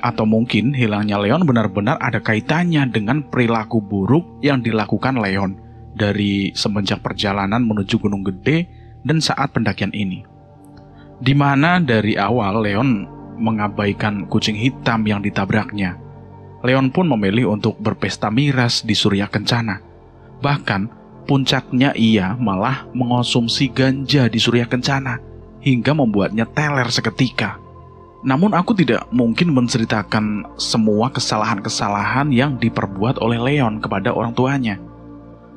Speaker 1: Atau mungkin hilangnya Leon benar-benar ada kaitannya dengan perilaku buruk yang dilakukan Leon dari semenjak perjalanan menuju Gunung Gede dan saat pendakian ini. Di mana dari awal Leon mengabaikan kucing hitam yang ditabraknya. Leon pun memilih untuk berpesta miras di Surya Kencana. Bahkan puncaknya ia malah mengonsumsi ganja di Surya Kencana hingga membuatnya teler seketika. Namun aku tidak mungkin menceritakan semua kesalahan-kesalahan yang diperbuat oleh Leon kepada orang tuanya.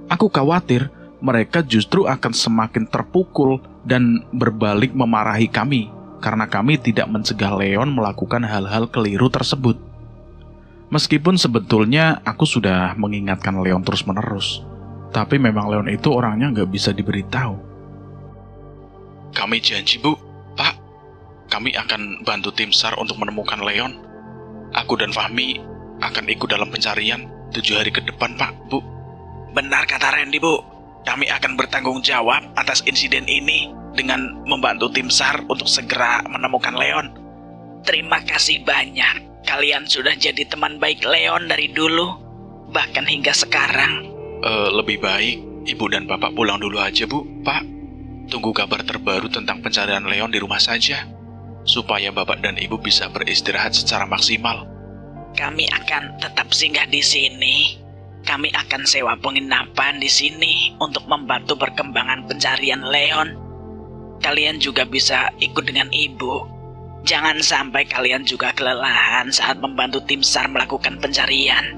Speaker 1: Aku khawatir mereka justru akan semakin terpukul dan berbalik memarahi kami karena kami tidak mencegah Leon melakukan hal-hal keliru tersebut. Meskipun sebetulnya aku sudah mengingatkan Leon terus-menerus, tapi memang Leon itu orangnya nggak bisa diberitahu.
Speaker 3: Kami janji, Bu, Pak, kami akan bantu tim SAR untuk menemukan Leon. Aku dan Fahmi akan ikut dalam pencarian 7 hari ke depan, Pak, Bu.
Speaker 2: Benar kata Randy, Bu. Kami akan bertanggung jawab atas insiden ini dengan membantu tim SAR untuk segera menemukan Leon. Terima kasih banyak. Kalian sudah jadi teman baik Leon dari dulu, bahkan hingga sekarang.
Speaker 3: Lebih baik Ibu dan Bapak pulang dulu aja, Bu, Pak. Tunggu kabar terbaru tentang pencarian Leon di rumah saja, supaya Bapak dan Ibu bisa beristirahat secara maksimal.
Speaker 2: Kami akan tetap singgah di sini. Kami akan sewa penginapan di sini untuk membantu perkembangan pencarian Leon. Kalian juga bisa ikut dengan Ibu. Jangan sampai kalian juga kelelahan saat membantu tim SAR melakukan pencarian.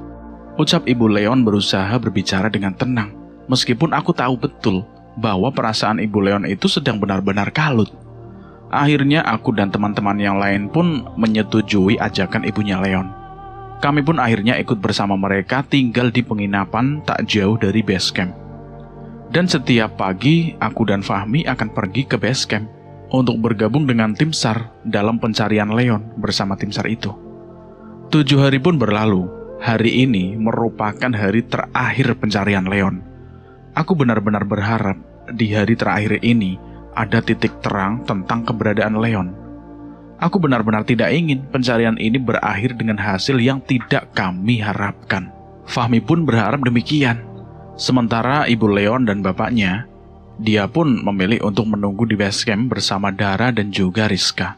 Speaker 1: Ucap Ibu Leon berusaha berbicara dengan tenang, meskipun aku tahu betul bahwa perasaan Ibu Leon itu sedang benar-benar kalut. Akhirnya aku dan teman-teman yang lain pun menyetujui ajakan ibunya Leon. Kami pun akhirnya ikut bersama mereka tinggal di penginapan tak jauh dari base camp. Dan setiap pagi aku dan Fahmi akan pergi ke base camp untuk bergabung dengan tim SAR dalam pencarian Leon bersama tim SAR itu. 7 hari pun berlalu. Hari ini merupakan hari terakhir pencarian Leon. Aku benar-benar berharap di hari terakhir ini ada titik terang tentang keberadaan Leon. Aku benar-benar tidak ingin pencarian ini berakhir dengan hasil yang tidak kami harapkan. Fahmi pun berharap demikian. Sementara Ibu Leon dan bapaknya, dia pun memilih untuk menunggu di base camp bersama Dara dan juga Rizka.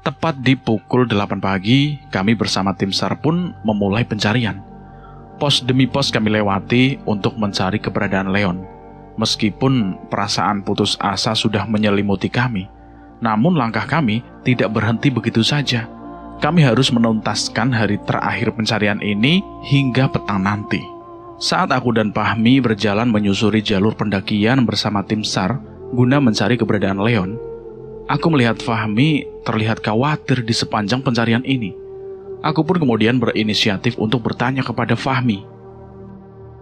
Speaker 1: Tepat di pukul 8 pagi, kami bersama tim SAR pun memulai pencarian. Pos demi pos kami lewati untuk mencari keberadaan Leon. Meskipun perasaan putus asa sudah menyelimuti kami, namun langkah kami tidak berhenti begitu saja. Kami harus menuntaskan hari terakhir pencarian ini hingga petang nanti. Saat aku dan Fahmi berjalan menyusuri jalur pendakian bersama tim SAR guna mencari keberadaan Leon, aku melihat Fahmi terlihat khawatir di sepanjang pencarian ini. Aku pun kemudian berinisiatif untuk bertanya kepada Fahmi.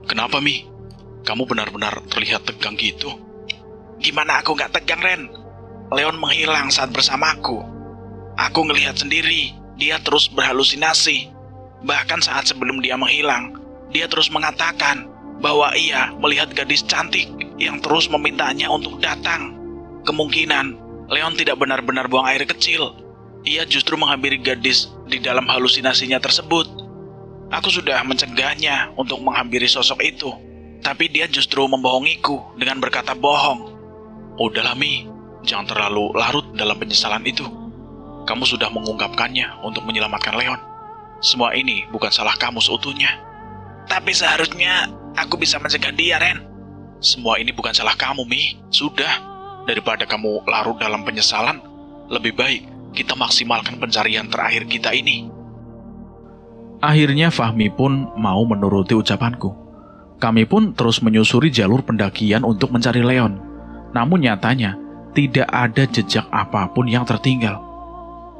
Speaker 3: Kenapa, Mi? Kamu benar-benar terlihat tegang gitu.
Speaker 2: Gimana aku nggak tegang, Ren? Leon menghilang saat bersamaku.
Speaker 3: Aku ngelihat sendiri, dia terus berhalusinasi. Bahkan saat sebelum dia menghilang, dia terus mengatakan bahwa ia melihat gadis cantik yang terus memintanya untuk datang. Kemungkinan Leon tidak benar-benar buang air kecil. Ia justru menghampiri gadis di dalam halusinasinya tersebut. Aku sudah mencegahnya untuk menghampiri sosok itu, tapi dia justru membohongiku dengan berkata bohong. Udahlah Mi, jangan terlalu larut dalam penyesalan itu. Kamu sudah mengungkapkannya untuk menyelamatkan Leon. Semua ini bukan salah kamu seutuhnya. Tapi seharusnya aku bisa mencegah dia, Ren. Semua ini bukan salah kamu, Mi. Sudah, daripada kamu larut dalam penyesalan, lebih baik kita maksimalkan pencarian terakhir kita ini.
Speaker 1: Akhirnya Fahmi pun mau menuruti ucapanku. Kami pun terus menyusuri jalur pendakian untuk mencari Leon. Namun nyatanya, tidak ada jejak apapun yang tertinggal.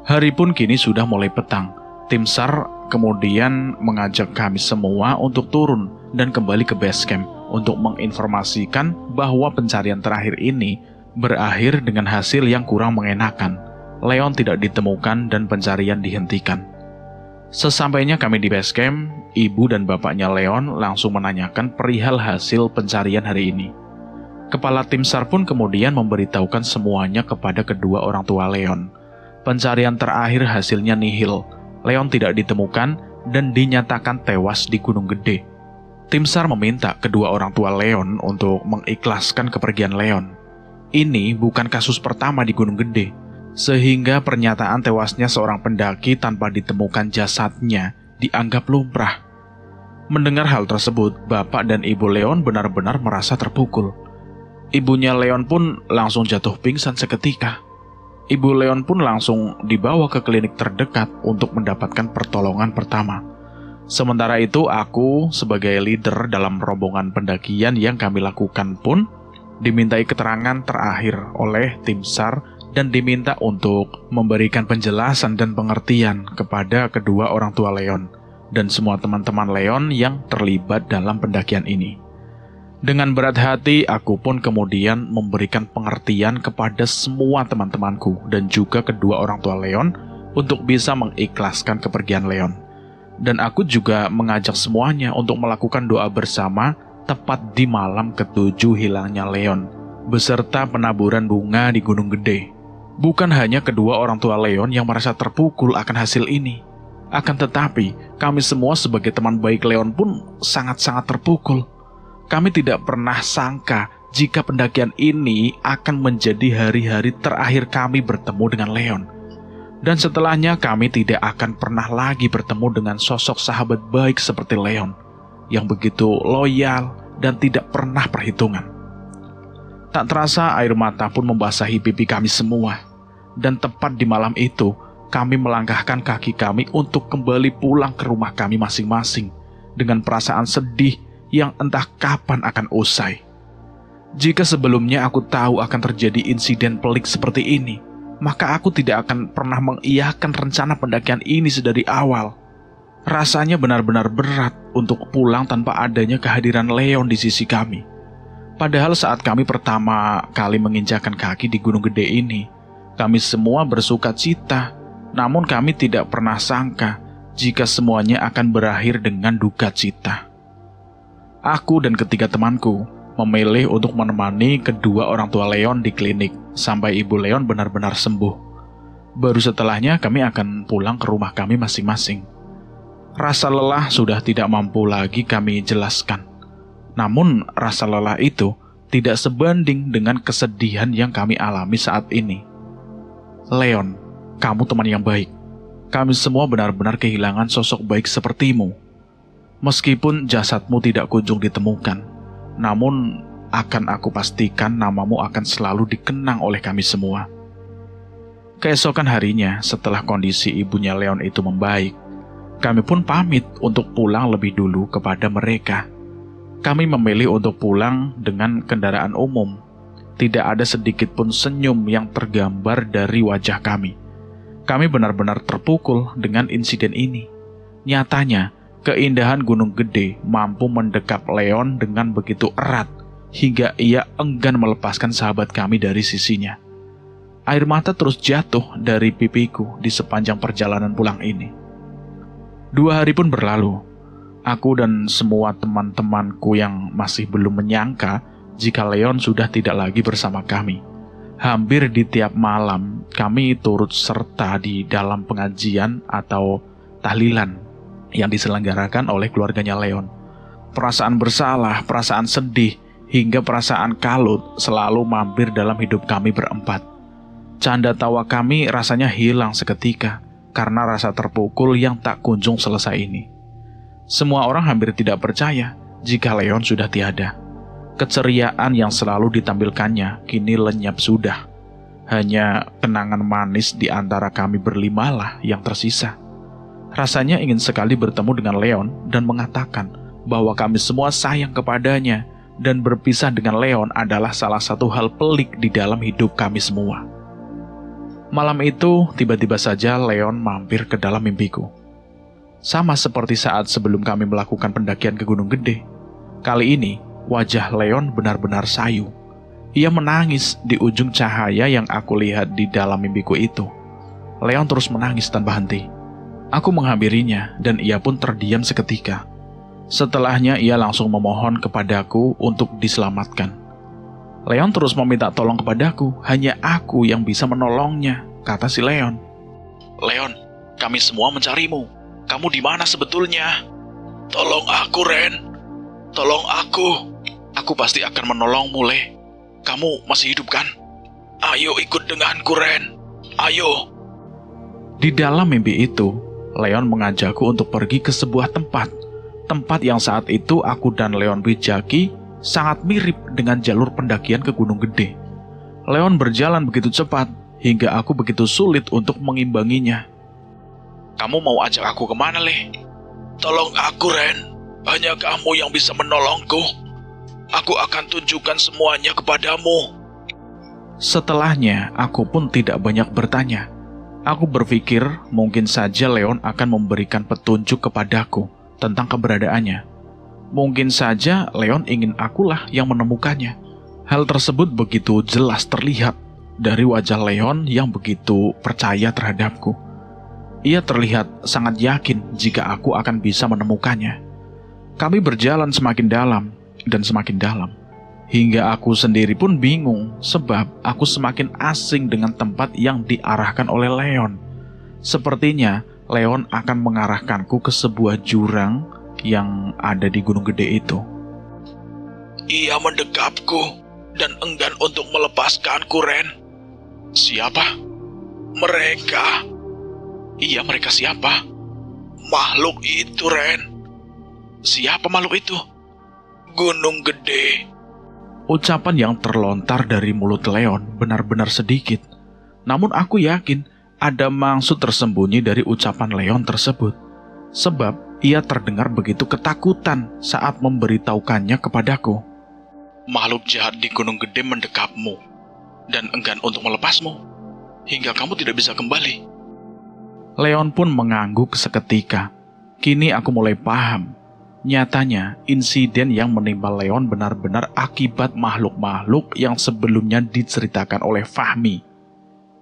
Speaker 1: Hari pun kini sudah mulai petang. Tim SAR kemudian mengajak kami semua untuk turun dan kembali ke base camp untuk menginformasikan bahwa pencarian terakhir ini berakhir dengan hasil yang kurang mengenakan. Leon tidak ditemukan dan pencarian dihentikan. Sesampainya kami di base camp, ibu dan bapaknya Leon langsung menanyakan perihal hasil pencarian hari ini. Kepala tim SAR pun kemudian memberitahukan semuanya kepada kedua orang tua Leon. Pencarian terakhir hasilnya nihil. Leon tidak ditemukan dan dinyatakan tewas di Gunung Gede. Tim SAR meminta kedua orang tua Leon untuk mengikhlaskan kepergian Leon. Ini bukan kasus pertama di Gunung Gede, sehingga pernyataan tewasnya seorang pendaki tanpa ditemukan jasadnya dianggap lumrah. Mendengar hal tersebut, bapak dan ibu Leon benar-benar merasa terpukul. Ibunya Leon pun langsung jatuh pingsan seketika. Ibu Leon pun langsung dibawa ke klinik terdekat untuk mendapatkan pertolongan pertama. Sementara itu, aku sebagai leader dalam rombongan pendakian yang kami lakukan pun dimintai keterangan terakhir oleh tim SAR dan diminta untuk memberikan penjelasan dan pengertian kepada kedua orang tua Leon dan semua teman-teman Leon yang terlibat dalam pendakian ini. Dengan berat hati, aku pun kemudian memberikan pengertian kepada semua teman-temanku dan juga kedua orang tua Leon untuk bisa mengikhlaskan kepergian Leon. Dan aku juga mengajak semuanya untuk melakukan doa bersama tepat di malam ke-7 hilangnya Leon, beserta penaburan bunga di Gunung Gede. Bukan hanya kedua orang tua Leon yang merasa terpukul akan hasil ini, akan tetapi kami semua sebagai teman baik Leon pun sangat-sangat terpukul. Kami tidak pernah sangka jika pendakian ini akan menjadi hari-hari terakhir kami bertemu dengan Leon. Dan setelahnya kami tidak akan pernah lagi bertemu dengan sosok sahabat baik seperti Leon, yang begitu loyal dan tidak pernah perhitungan. Tak terasa air mata pun membasahi pipi kami semua. Dan tepat di malam itu, kami melangkahkan kaki kami untuk kembali pulang ke rumah kami masing-masing dengan perasaan sedih yang entah kapan akan usai. Jika sebelumnya aku tahu akan terjadi insiden pelik seperti ini, maka aku tidak akan pernah mengiyakan rencana pendakian ini sedari awal. Rasanya benar-benar berat untuk pulang tanpa adanya kehadiran Leon di sisi kami. Padahal saat kami pertama kali menginjakan kaki di Gunung Gede ini, kami semua bersuka cita, namun kami tidak pernah sangka jika semuanya akan berakhir dengan duka cita. Aku dan ketiga temanku memilih untuk menemani kedua orang tua Leon di klinik sampai ibu Leon benar-benar sembuh. Baru setelahnya kami akan pulang ke rumah kami masing-masing. Rasa lelah sudah tidak mampu lagi kami jelaskan. Namun rasa lelah itu tidak sebanding dengan kesedihan yang kami alami saat ini. Leon, kamu teman yang baik. Kami semua benar-benar kehilangan sosok baik sepertimu. Meskipun jasadmu tidak kunjung ditemukan, namun akan aku pastikan namamu akan selalu dikenang oleh kami semua. Keesokan harinya, setelah kondisi ibunya Leon itu membaik, kami pun pamit untuk pulang lebih dulu kepada mereka. Kami memilih untuk pulang dengan kendaraan umum. Tidak ada sedikit pun senyum yang tergambar dari wajah kami. Kami benar-benar terpukul dengan insiden ini. Nyatanya, keindahan Gunung Gede mampu mendekap Leon dengan begitu erat hingga ia enggan melepaskan sahabat kami dari sisinya. Air mata terus jatuh dari pipiku di sepanjang perjalanan pulang ini. 2 hari pun berlalu. Aku dan semua teman-temanku yang masih belum menyangka jika Leon sudah tidak lagi bersama kami. Hampir di tiap malam kami turut serta di dalam pengajian atau tahlilan yang diselenggarakan oleh keluarganya Leon. Perasaan bersalah, perasaan sedih, hingga perasaan kalut selalu mampir dalam hidup kami berempat. Canda tawa kami rasanya hilang seketika karena rasa terpukul yang tak kunjung selesai ini. Semua orang hampir tidak percaya jika Leon sudah tiada. Keceriaan yang selalu ditampilkannya kini lenyap sudah. Hanya kenangan manis di antara kami berlimalah yang tersisa. Rasanya ingin sekali bertemu dengan Leon dan mengatakan bahwa kami semua sayang kepadanya, dan berpisah dengan Leon adalah salah satu hal pelik di dalam hidup kami semua. Malam itu, tiba-tiba saja Leon mampir ke dalam mimpiku. Sama seperti saat sebelum kami melakukan pendakian ke Gunung Gede. Kali ini, wajah Leon benar-benar sayu. Ia menangis di ujung cahaya yang aku lihat di dalam mimpiku itu. Leon terus menangis tanpa henti. Aku menghampirinya, dan ia pun terdiam seketika. Setelahnya, ia langsung memohon kepadaku untuk diselamatkan. Leon terus meminta tolong kepadaku, hanya aku yang bisa menolongnya, kata si Leon.
Speaker 3: Leon, kami semua mencarimu. Kamu di mana sebetulnya? Tolong aku, Ren. Tolong aku. Aku pasti akan menolongmu, Le. Kamu masih hidup kan? Ayo ikut denganku, Ren. Ayo.
Speaker 1: Di dalam mimpi itu, Leon mengajakku untuk pergi ke sebuah tempat. Tempat yang saat itu aku dan Leon Wijaki sangat mirip dengan jalur pendakian ke Gunung Gede. Leon berjalan begitu cepat, hingga aku begitu sulit untuk mengimbanginya.
Speaker 3: Kamu mau ajak aku kemana, Le? Tolong aku, Ren. Hanya kamu yang bisa menolongku. Aku akan tunjukkan semuanya kepadamu.
Speaker 1: Setelahnya, aku pun tidak banyak bertanya. Aku berpikir mungkin saja Leon akan memberikan petunjuk kepadaku tentang keberadaannya. Mungkin saja Leon ingin akulah yang menemukannya. Hal tersebut begitu jelas terlihat dari wajah Leon yang begitu percaya terhadapku. Ia terlihat sangat yakin jika aku akan bisa menemukannya. Kami berjalan semakin dalam dan semakin dalam, hingga aku sendiri pun bingung sebab aku semakin asing dengan tempat yang diarahkan oleh Leon. Sepertinya Leon akan mengarahkanku ke sebuah jurang yang ada di Gunung Gede itu.
Speaker 3: Ia mendekapku dan enggan untuk melepaskanku, Ren. Siapa? Mereka. Iya, mereka siapa? Makhluk itu, Ren. Siapa makhluk itu? Gunung Gede.
Speaker 1: Ucapan yang terlontar dari mulut Leon benar-benar sedikit. Namun aku yakin ada maksud tersembunyi dari ucapan Leon tersebut. Sebab ia terdengar begitu ketakutan saat memberitahukannya kepadaku.
Speaker 3: Makhluk jahat di Gunung Gede mendekapmu dan enggan untuk melepasmu hingga kamu tidak bisa kembali.
Speaker 1: Leon pun mengangguk seketika. Kini aku mulai paham. Nyatanya, insiden yang menimpa Leon benar-benar akibat makhluk-makhluk yang sebelumnya diceritakan oleh Fahmi,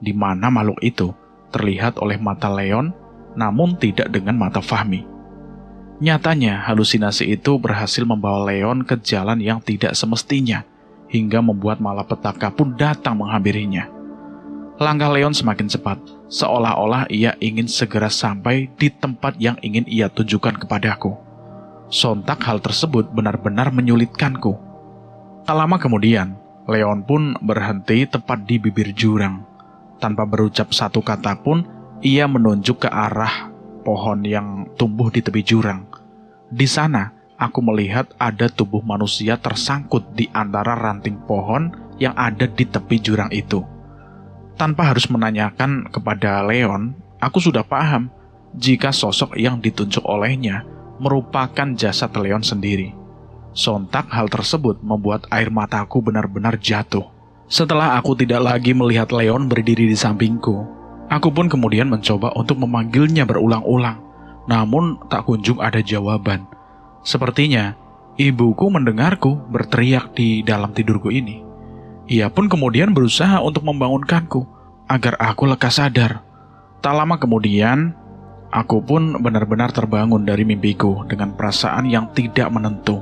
Speaker 1: di mana makhluk itu terlihat oleh mata Leon, namun tidak dengan mata Fahmi. Nyatanya, halusinasi itu berhasil membawa Leon ke jalan yang tidak semestinya, hingga membuat malapetaka pun datang menghampirinya. Langkah Leon semakin cepat, seolah-olah ia ingin segera sampai di tempat yang ingin ia tunjukkan kepadaku. Sontak hal tersebut benar-benar menyulitkanku. Tak lama kemudian, Leon pun berhenti tepat di bibir jurang. Tanpa berucap satu kata pun, ia menunjuk ke arah pohon yang tumbuh di tepi jurang. Di sana, aku melihat ada tubuh manusia tersangkut di antara ranting pohon yang ada di tepi jurang itu. Tanpa harus menanyakan kepada Leon, aku sudah paham jika sosok yang ditunjuk olehnya merupakan jasad Leon sendiri. Sontak hal tersebut membuat air mataku benar-benar jatuh. Setelah aku tidak lagi melihat Leon berdiri di sampingku, aku pun kemudian mencoba untuk memanggilnya berulang-ulang, namun tak kunjung ada jawaban. Sepertinya ibuku mendengarku berteriak di dalam tidurku ini. Ia pun kemudian berusaha untuk membangunkanku, agar aku lekas sadar. Tak lama kemudian, aku pun benar-benar terbangun dari mimpiku dengan perasaan yang tidak menentu.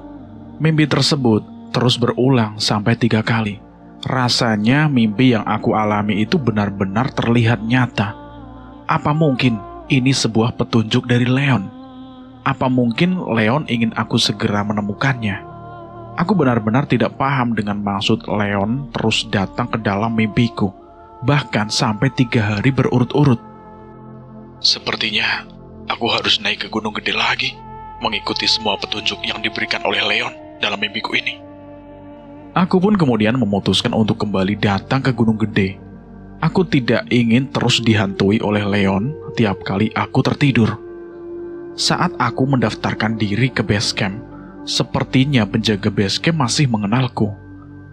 Speaker 1: Mimpi tersebut terus berulang sampai 3 kali. Rasanya mimpi yang aku alami itu benar-benar terlihat nyata. Apa mungkin ini sebuah petunjuk dari Leon? Apa mungkin Leon ingin aku segera menemukannya? Aku benar-benar tidak paham dengan maksud Leon terus datang ke dalam mimpiku, bahkan sampai 3 hari berurut-urut.
Speaker 3: Sepertinya aku harus naik ke Gunung Gede lagi, mengikuti semua petunjuk yang diberikan oleh Leon dalam mimpiku ini.
Speaker 1: Aku pun kemudian memutuskan untuk kembali datang ke Gunung Gede. Aku tidak ingin terus dihantui oleh Leon tiap kali aku tertidur. Saat aku mendaftarkan diri ke base camp, sepertinya penjaga base camp masih mengenalku.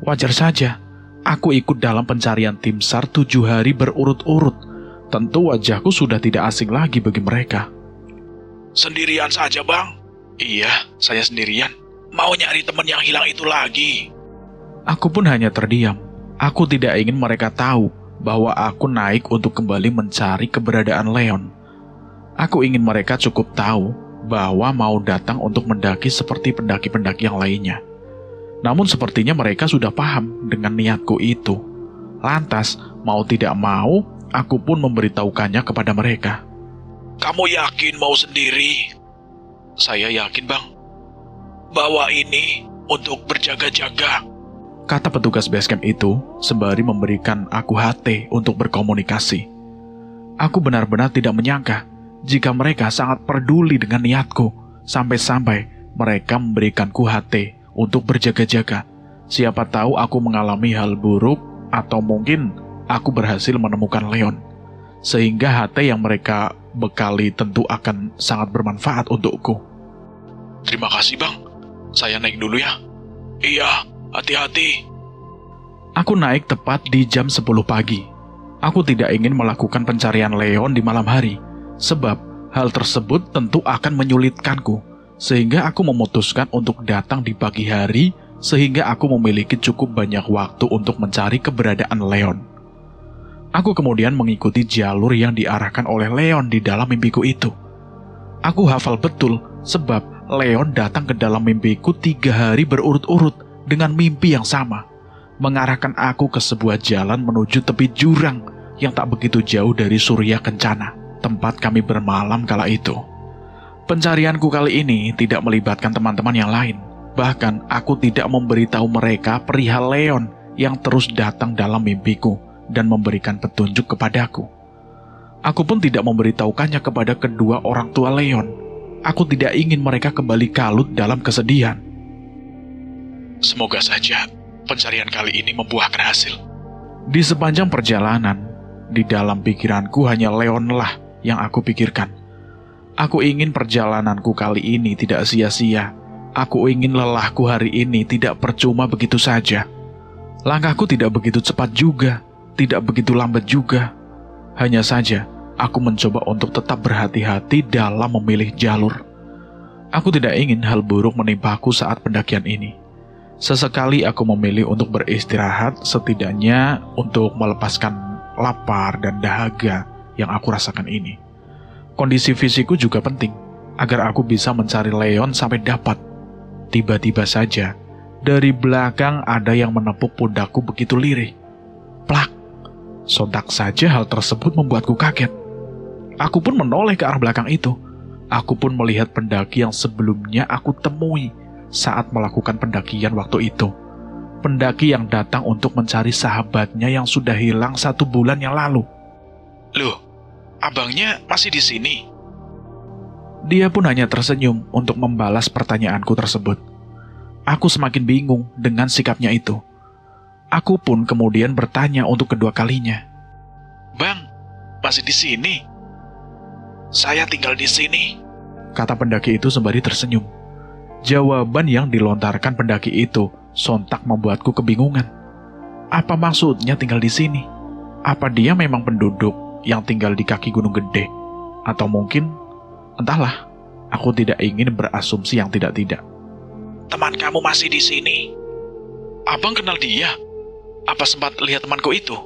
Speaker 1: Wajar saja, aku ikut dalam pencarian tim SAR 7 hari berurut-urut. Tentu wajahku sudah tidak asing lagi bagi mereka.
Speaker 3: Sendirian saja, Bang? Iya, saya sendirian. Mau nyari teman yang hilang itu lagi.
Speaker 1: Aku pun hanya terdiam. Aku tidak ingin mereka tahu bahwa aku naik untuk kembali mencari keberadaan Leon. Aku ingin mereka cukup tahu bahwa mau datang untuk mendaki seperti pendaki-pendaki yang lainnya. Namun sepertinya mereka sudah paham dengan niatku itu. Lantas, mau tidak mau, aku pun memberitahukannya kepada mereka.
Speaker 3: Kamu yakin mau sendiri? Saya yakin, Bang. Bawa ini untuk berjaga-jaga,
Speaker 1: kata petugas basecamp itu sembari memberikan aku HT untuk berkomunikasi. Aku benar-benar tidak menyangka jika mereka sangat peduli dengan niatku, sampai-sampai mereka memberikanku HT untuk berjaga-jaga. Siapa tahu aku mengalami hal buruk atau mungkin aku berhasil menemukan Leon, sehingga HT yang mereka bekali tentu akan sangat bermanfaat untukku.
Speaker 3: Terima kasih, Bang. Saya naik dulu ya. Iya, hati-hati.
Speaker 1: Aku naik tepat di jam 10 pagi. Aku tidak ingin melakukan pencarian Leon di malam hari, sebab hal tersebut tentu akan menyulitkanku, sehingga aku memutuskan untuk datang di pagi hari, sehingga aku memiliki cukup banyak waktu untuk mencari keberadaan Leon. Aku kemudian mengikuti jalur yang diarahkan oleh Leon di dalam mimpiku itu. Aku hafal betul sebab Leon datang ke dalam mimpiku 3 hari berurut-urut dengan mimpi yang sama, mengarahkan aku ke sebuah jalan menuju tepi jurang yang tak begitu jauh dari Surya Kencana, tempat kami bermalam kala itu. Pencarianku kali ini tidak melibatkan teman-teman yang lain. Bahkan aku tidak memberitahu mereka perihal Leon yang terus datang dalam mimpiku dan memberikan petunjuk kepadaku. Aku pun tidak memberitahukannya kepada kedua orang tua Leon. Aku tidak ingin mereka kembali kalut dalam kesedihan.
Speaker 3: Semoga saja pencarian kali ini membuahkan hasil.
Speaker 1: Di sepanjang perjalanan, di dalam pikiranku hanya Leonlah yang aku pikirkan. Aku ingin perjalananku kali ini tidak sia-sia. Aku ingin lelahku hari ini tidak percuma begitu saja. Langkahku tidak begitu cepat juga, tidak begitu lambat juga. Hanya saja, aku mencoba untuk tetap berhati-hati dalam memilih jalur. Aku tidak ingin hal buruk menimpaku saat pendakian ini. Sesekali aku memilih untuk beristirahat, setidaknya untuk melepaskan lapar dan dahaga yang aku rasakan ini. Kondisi fisikku juga penting, agar aku bisa mencari Leon sampai dapat. Tiba-tiba saja, dari belakang ada yang menepuk pundakku begitu lirih. Plak! Sontak saja hal tersebut membuatku kaget. Aku pun menoleh ke arah belakang itu. Aku pun melihat pendaki yang sebelumnya aku temui saat melakukan pendakian waktu itu. Pendaki yang datang untuk mencari sahabatnya yang sudah hilang 1 bulan yang lalu.
Speaker 3: Loh, abangnya masih di sini?
Speaker 1: Dia pun hanya tersenyum untuk membalas pertanyaanku tersebut. Aku semakin bingung dengan sikapnya itu. Aku pun kemudian bertanya untuk kedua kalinya.
Speaker 3: Bang, masih di sini? Saya tinggal di sini,
Speaker 1: kata pendaki itu sembari tersenyum. Jawaban yang dilontarkan pendaki itu sontak membuatku kebingungan. Apa maksudnya tinggal di sini? Apa dia memang penduduk yang tinggal di kaki Gunung Gede? Atau mungkin, entahlah, aku tidak ingin berasumsi yang tidak-tidak.
Speaker 3: Teman kamu masih di sini. Abang kenal dia? Apa sempat lihat temanku itu?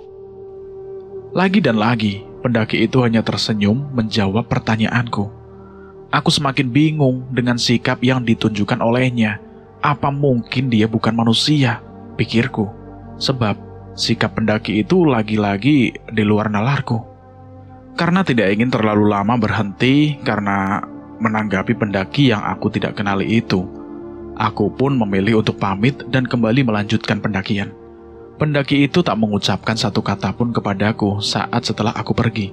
Speaker 1: Lagi dan lagi, pendaki itu hanya tersenyum menjawab pertanyaanku. Aku semakin bingung dengan sikap yang ditunjukkan olehnya. Apa mungkin dia bukan manusia? Pikirku. Sebab sikap pendaki itu lagi-lagi di luar nalarku. Karena tidak ingin terlalu lama berhenti karena menanggapi pendaki yang aku tidak kenali itu, aku pun memilih untuk pamit dan kembali melanjutkan pendakian. Pendaki itu tak mengucapkan satu kata pun kepadaku saat setelah aku pergi.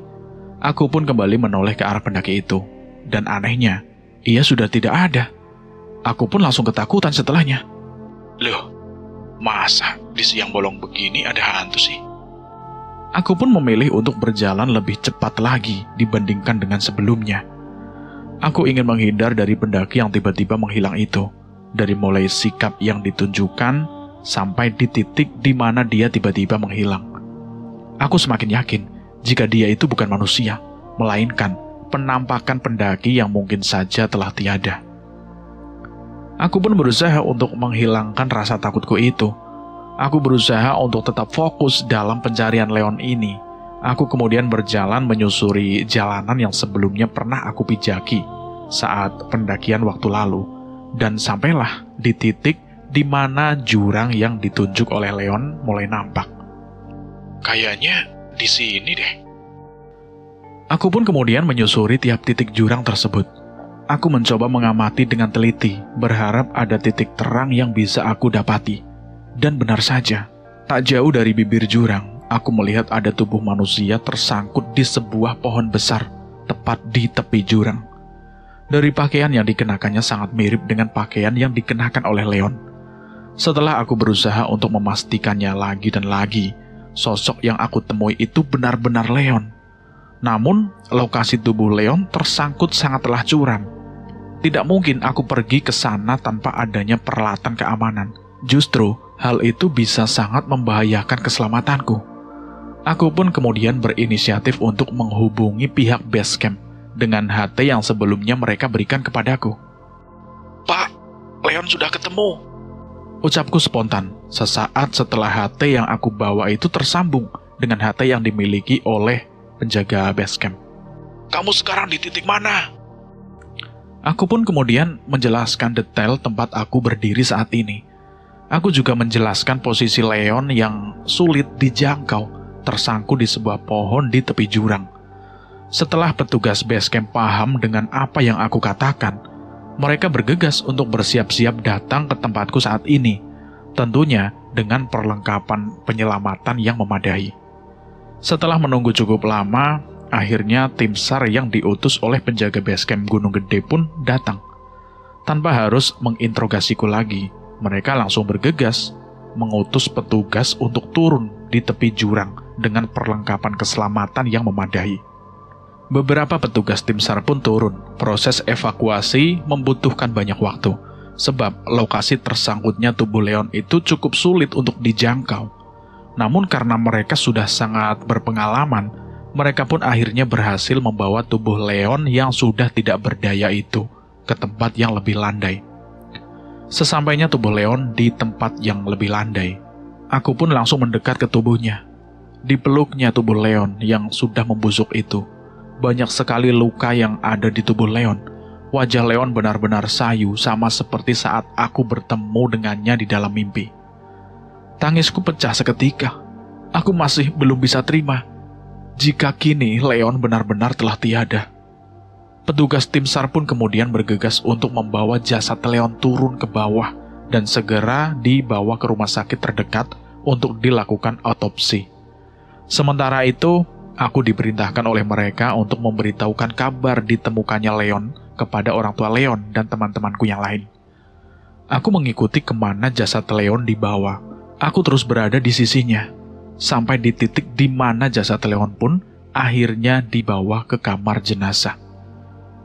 Speaker 1: Aku pun kembali menoleh ke arah pendaki itu. Dan anehnya, ia sudah tidak ada. Aku pun langsung ketakutan setelahnya.
Speaker 3: Loh, masa di siang bolong begini ada hantu sih?
Speaker 1: Aku pun memilih untuk berjalan lebih cepat lagi dibandingkan dengan sebelumnya. Aku ingin menghindar dari pendaki yang tiba-tiba menghilang itu. Dari mulai sikap yang ditunjukkan sampai di titik di mana dia tiba-tiba menghilang. Aku semakin yakin jika dia itu bukan manusia, melainkan penampakan pendaki yang mungkin saja telah tiada. Aku pun berusaha untuk menghilangkan rasa takutku itu. Aku berusaha untuk tetap fokus dalam pencarian Leon ini. Aku kemudian berjalan menyusuri jalanan yang sebelumnya pernah aku pijaki saat pendakian waktu lalu, dan sampailah di titik di mana jurang yang ditunjuk oleh Leon mulai nampak.
Speaker 3: Kayaknya di sini deh.
Speaker 1: Aku pun kemudian menyusuri tiap titik jurang tersebut. Aku mencoba mengamati dengan teliti, berharap ada titik terang yang bisa aku dapati. Dan benar saja, tak jauh dari bibir jurang, aku melihat ada tubuh manusia tersangkut di sebuah pohon besar, tepat di tepi jurang. Dari pakaian yang dikenakannya sangat mirip dengan pakaian yang dikenakan oleh Leon. Setelah aku berusaha untuk memastikannya lagi dan lagi, sosok yang aku temui itu benar-benar Leon. Namun, lokasi tubuh Leon tersangkut sangatlah curam. Tidak mungkin aku pergi ke sana tanpa adanya peralatan keamanan. Justru, hal itu bisa sangat membahayakan keselamatanku. Aku pun kemudian berinisiatif untuk menghubungi pihak base camp dengan HT yang sebelumnya mereka berikan kepadaku.
Speaker 3: Pak, Leon sudah ketemu.
Speaker 1: Ucapku spontan, sesaat setelah HT yang aku bawa itu tersambung dengan HT yang dimiliki oleh penjaga base camp.
Speaker 3: Kamu sekarang di titik mana?
Speaker 1: Aku pun kemudian menjelaskan detail tempat aku berdiri saat ini. Aku juga menjelaskan posisi Leon yang sulit dijangkau, tersangkut di sebuah pohon di tepi jurang. Setelah petugas base camp paham dengan apa yang aku katakan, mereka bergegas untuk bersiap-siap datang ke tempatku saat ini, tentunya dengan perlengkapan penyelamatan yang memadai. Setelah menunggu cukup lama, akhirnya tim SAR yang diutus oleh penjaga base camp Gunung Gede pun datang. Tanpa harus menginterogasiku lagi, mereka langsung bergegas, mengutus petugas untuk turun di tepi jurang dengan perlengkapan keselamatan yang memadai. Beberapa petugas tim SAR pun turun. Proses evakuasi membutuhkan banyak waktu, sebab lokasi tersangkutnya tubuh Leon itu cukup sulit untuk dijangkau. Namun karena mereka sudah sangat berpengalaman, mereka pun akhirnya berhasil membawa tubuh Leon yang sudah tidak berdaya itu ke tempat yang lebih landai. Sesampainya tubuh Leon di tempat yang lebih landai, aku pun langsung mendekat ke tubuhnya. Dipeluknya tubuh Leon yang sudah membusuk itu. Banyak sekali luka yang ada di tubuh Leon. Wajah Leon benar-benar sayu, sama seperti saat aku bertemu dengannya di dalam mimpi. Tangisku pecah seketika. Aku masih belum bisa terima jika kini Leon benar-benar telah tiada. Petugas tim SAR pun kemudian bergegas untuk membawa jasad Leon turun ke bawah dan segera dibawa ke rumah sakit terdekat untuk dilakukan autopsi. Sementara itu, aku diperintahkan oleh mereka untuk memberitahukan kabar ditemukannya Leon kepada orang tua Leon dan teman-temanku yang lain. Aku mengikuti kemana jasad Leon dibawa. Aku terus berada di sisinya, sampai di titik di mana jasad Leon pun akhirnya dibawa ke kamar jenazah.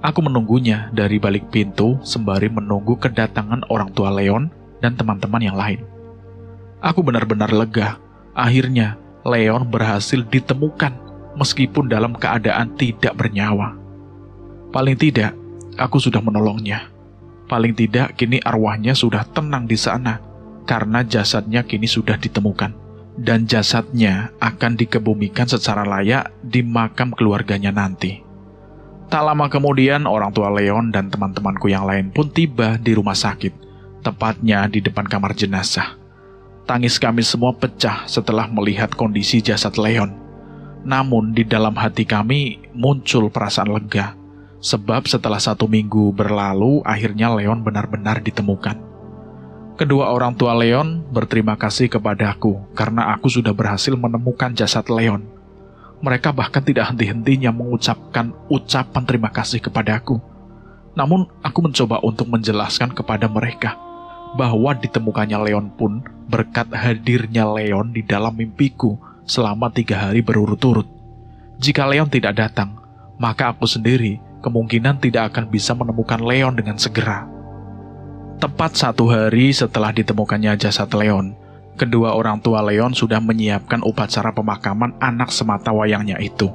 Speaker 1: Aku menunggunya dari balik pintu sembari menunggu kedatangan orang tua Leon dan teman-teman yang lain. Aku benar-benar lega. Akhirnya, Leon berhasil ditemukan meskipun dalam keadaan tidak bernyawa. Paling tidak, aku sudah menolongnya. Paling tidak, kini arwahnya sudah tenang di sana karena jasadnya kini sudah ditemukan. dan jasadnya akan dikebumikan secara layak di makam keluarganya nanti. Tak lama kemudian, orang tua Leon dan teman-temanku yang lain pun tiba di rumah sakit, tepatnya di depan kamar jenazah. Tangis kami semua pecah setelah melihat kondisi jasad Leon. Namun di dalam hati kami muncul perasaan lega, sebab setelah 1 minggu berlalu, akhirnya Leon benar-benar ditemukan. Kedua orang tua Leon berterima kasih kepadaku karena aku sudah berhasil menemukan jasad Leon. Mereka bahkan tidak henti-hentinya mengucapkan ucapan terima kasih kepadaku. Namun aku mencoba untuk menjelaskan kepada mereka bahwa ditemukannya Leon pun berkat hadirnya Leon di dalam mimpiku selama 3 hari berurut-urut. Jika Leon tidak datang, maka aku sendiri kemungkinan tidak akan bisa menemukan Leon dengan segera. Tepat 1 hari setelah ditemukannya jasad Leon, kedua orang tua Leon sudah menyiapkan upacara pemakaman anak sematawayangnya itu.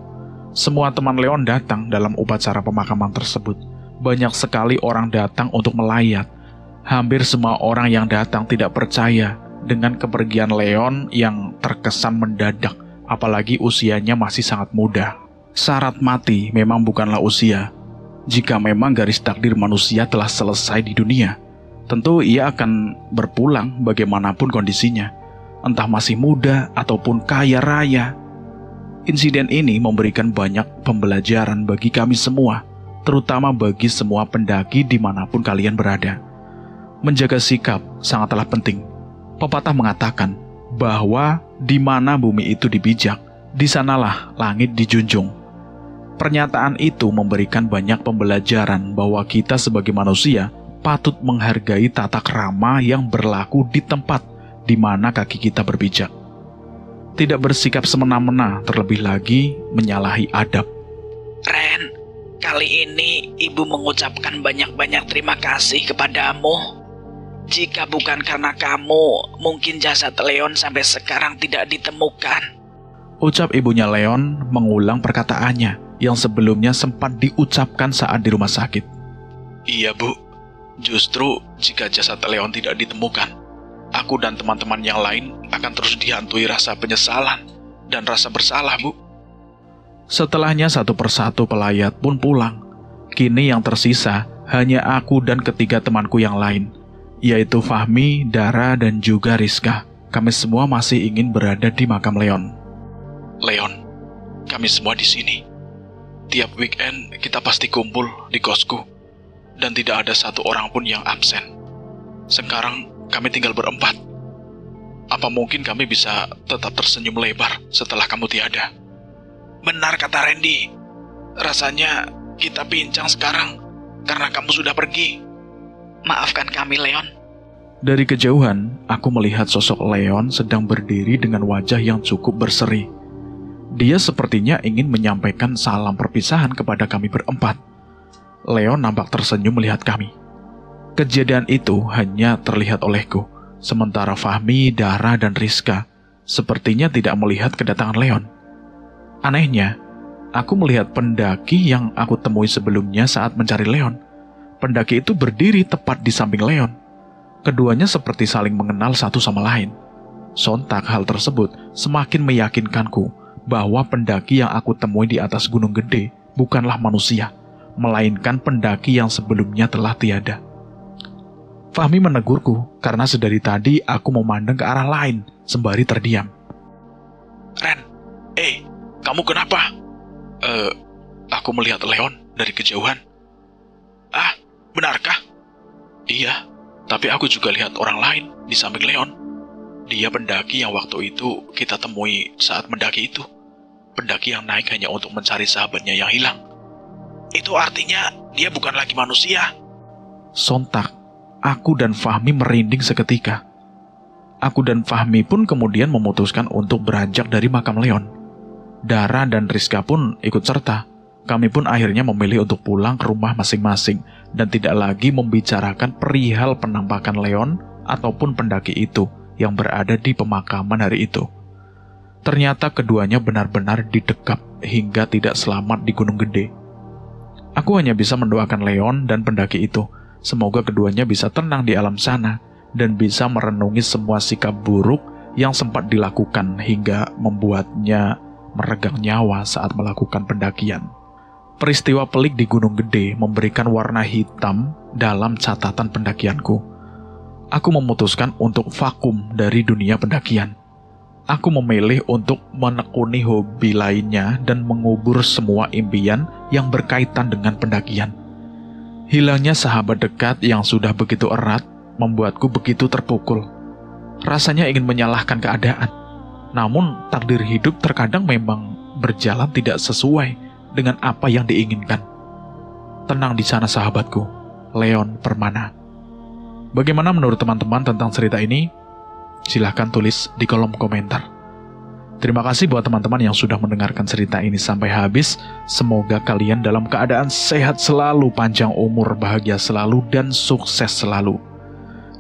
Speaker 1: Semua teman Leon datang dalam upacara pemakaman tersebut. Banyak sekali orang datang untuk melayat. Hampir semua orang yang datang tidak percaya dengan kepergian Leon yang terkesan mendadak, apalagi usianya masih sangat muda. Syarat mati memang bukanlah usia. Jika memang garis takdir manusia telah selesai di dunia, tentu ia akan berpulang bagaimanapun kondisinya, entah masih muda ataupun kaya raya. Insiden ini memberikan banyak pembelajaran bagi kami semua, terutama bagi semua pendaki dimanapun kalian berada. Menjaga sikap sangatlah penting. Pepatah mengatakan bahwa di mana bumi itu dipijak, di sanalah langit dijunjung. Pernyataan itu memberikan banyak pembelajaran bahwa kita sebagai manusia patut menghargai tata krama yang berlaku di tempat di mana kaki kita berpijak. Tidak bersikap semena-mena, terlebih lagi menyalahi adab.
Speaker 2: Ren, kali ini ibu mengucapkan banyak-banyak terima kasih kepadamu. Jika bukan karena kamu, mungkin jasad Leon sampai sekarang tidak ditemukan.
Speaker 1: Ucap ibunya Leon mengulang perkataannya yang sebelumnya sempat diucapkan saat di rumah sakit.
Speaker 3: Iya, Bu. Justru jika jasad Leon tidak ditemukan, aku dan teman-teman yang lain akan terus dihantui rasa penyesalan dan rasa bersalah, Bu.
Speaker 1: Setelahnya 1 persatu pelayat pun pulang. Kini yang tersisa hanya aku dan ketiga temanku yang lain, yaitu Fahmi, Dara, dan juga Rizka. Kami semua masih ingin berada di makam Leon.
Speaker 3: Leon, kami semua di sini. Tiap weekend kita pasti kumpul di kosku, dan tidak ada 1 orang pun yang absen. Sekarang kami tinggal berempat. Apa mungkin kami bisa tetap tersenyum lebar setelah kamu tiada? Benar kata Randy. Rasanya kita pincang sekarang karena kamu sudah pergi.
Speaker 2: Maafkan kami, Leon.
Speaker 1: Dari kejauhan, aku melihat sosok Leon sedang berdiri dengan wajah yang cukup berseri. Dia sepertinya ingin menyampaikan salam perpisahan kepada kami berempat. Leon nampak tersenyum melihat kami. Kejadian itu hanya terlihat olehku, sementara Fahmi, Dara, dan Rizka sepertinya tidak melihat kedatangan Leon. Anehnya, aku melihat pendaki yang aku temui sebelumnya saat mencari Leon. Pendaki itu berdiri tepat di samping Leon. Keduanya seperti saling mengenal satu sama lain. Sontak hal tersebut semakin meyakinkanku bahwa pendaki yang aku temui di atas Gunung Gede bukanlah manusia, melainkan pendaki yang sebelumnya telah tiada. Fahmi menegurku karena sedari tadi aku memandang ke arah lain sembari terdiam.
Speaker 3: Ren, kamu kenapa? Aku melihat Leon dari kejauhan. Ah, benarkah? Iya, tapi aku juga lihat orang lain di samping Leon. Dia pendaki yang waktu itu kita temui saat mendaki itu. Pendaki yang naik hanya untuk mencari sahabatnya yang hilang. Itu artinya dia bukan lagi manusia.
Speaker 1: Sontak, aku dan Fahmi merinding seketika. Aku dan Fahmi pun kemudian memutuskan untuk beranjak dari makam Leon. Dara dan Rizka pun ikut serta. Kami pun akhirnya memilih untuk pulang ke rumah masing-masing dan tidak lagi membicarakan perihal penampakan Leon ataupun pendaki itu yang berada di pemakaman hari itu. Ternyata keduanya benar-benar didekap hingga tidak selamat di Gunung Gede. Aku hanya bisa mendoakan Leon dan pendaki itu. Semoga keduanya bisa tenang di alam sana dan bisa merenungi semua sikap buruk yang sempat dilakukan hingga membuatnya meregang nyawa saat melakukan pendakian. Peristiwa pelik di Gunung Gede memberikan warna hitam dalam catatan pendakianku. Aku memutuskan untuk vakum dari dunia pendakian. Aku memilih untuk menekuni hobi lainnya dan mengubur semua impian yang berkaitan dengan pendakian. Hilangnya sahabat dekat yang sudah begitu erat membuatku begitu terpukul. Rasanya ingin menyalahkan keadaan. Namun takdir hidup terkadang memang berjalan tidak sesuai dengan apa yang diinginkan. Tenang di sana sahabatku, Leon Permana. Bagaimana menurut teman-teman tentang cerita ini? Silahkan tulis di kolom komentar. Terima kasih buat teman-teman yang sudah mendengarkan cerita ini sampai habis. Semoga kalian dalam keadaan sehat selalu, panjang umur, bahagia selalu, dan sukses selalu.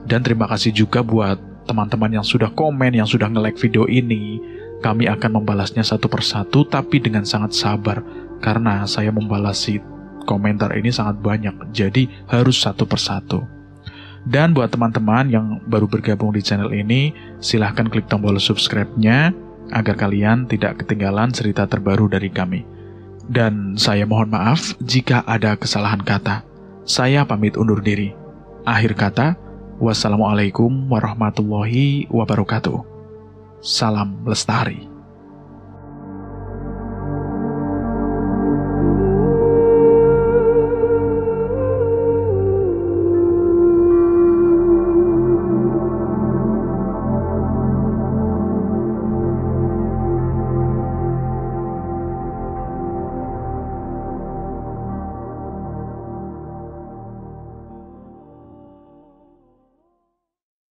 Speaker 1: Dan terima kasih juga buat teman-teman yang sudah komen, yang sudah nge-like video ini. Kami akan membalasnya satu persatu, tapi dengan sangat sabar. Karena saya membalasi komentar ini sangat banyak, jadi harus satu persatu. Dan buat teman-teman yang baru bergabung di channel ini, silahkan klik tombol subscribe-nya agar kalian tidak ketinggalan cerita terbaru dari kami. Dan saya mohon maaf jika ada kesalahan kata. Saya pamit undur diri. Akhir kata, wassalamualaikum warahmatullahi wabarakatuh. Salam lestari.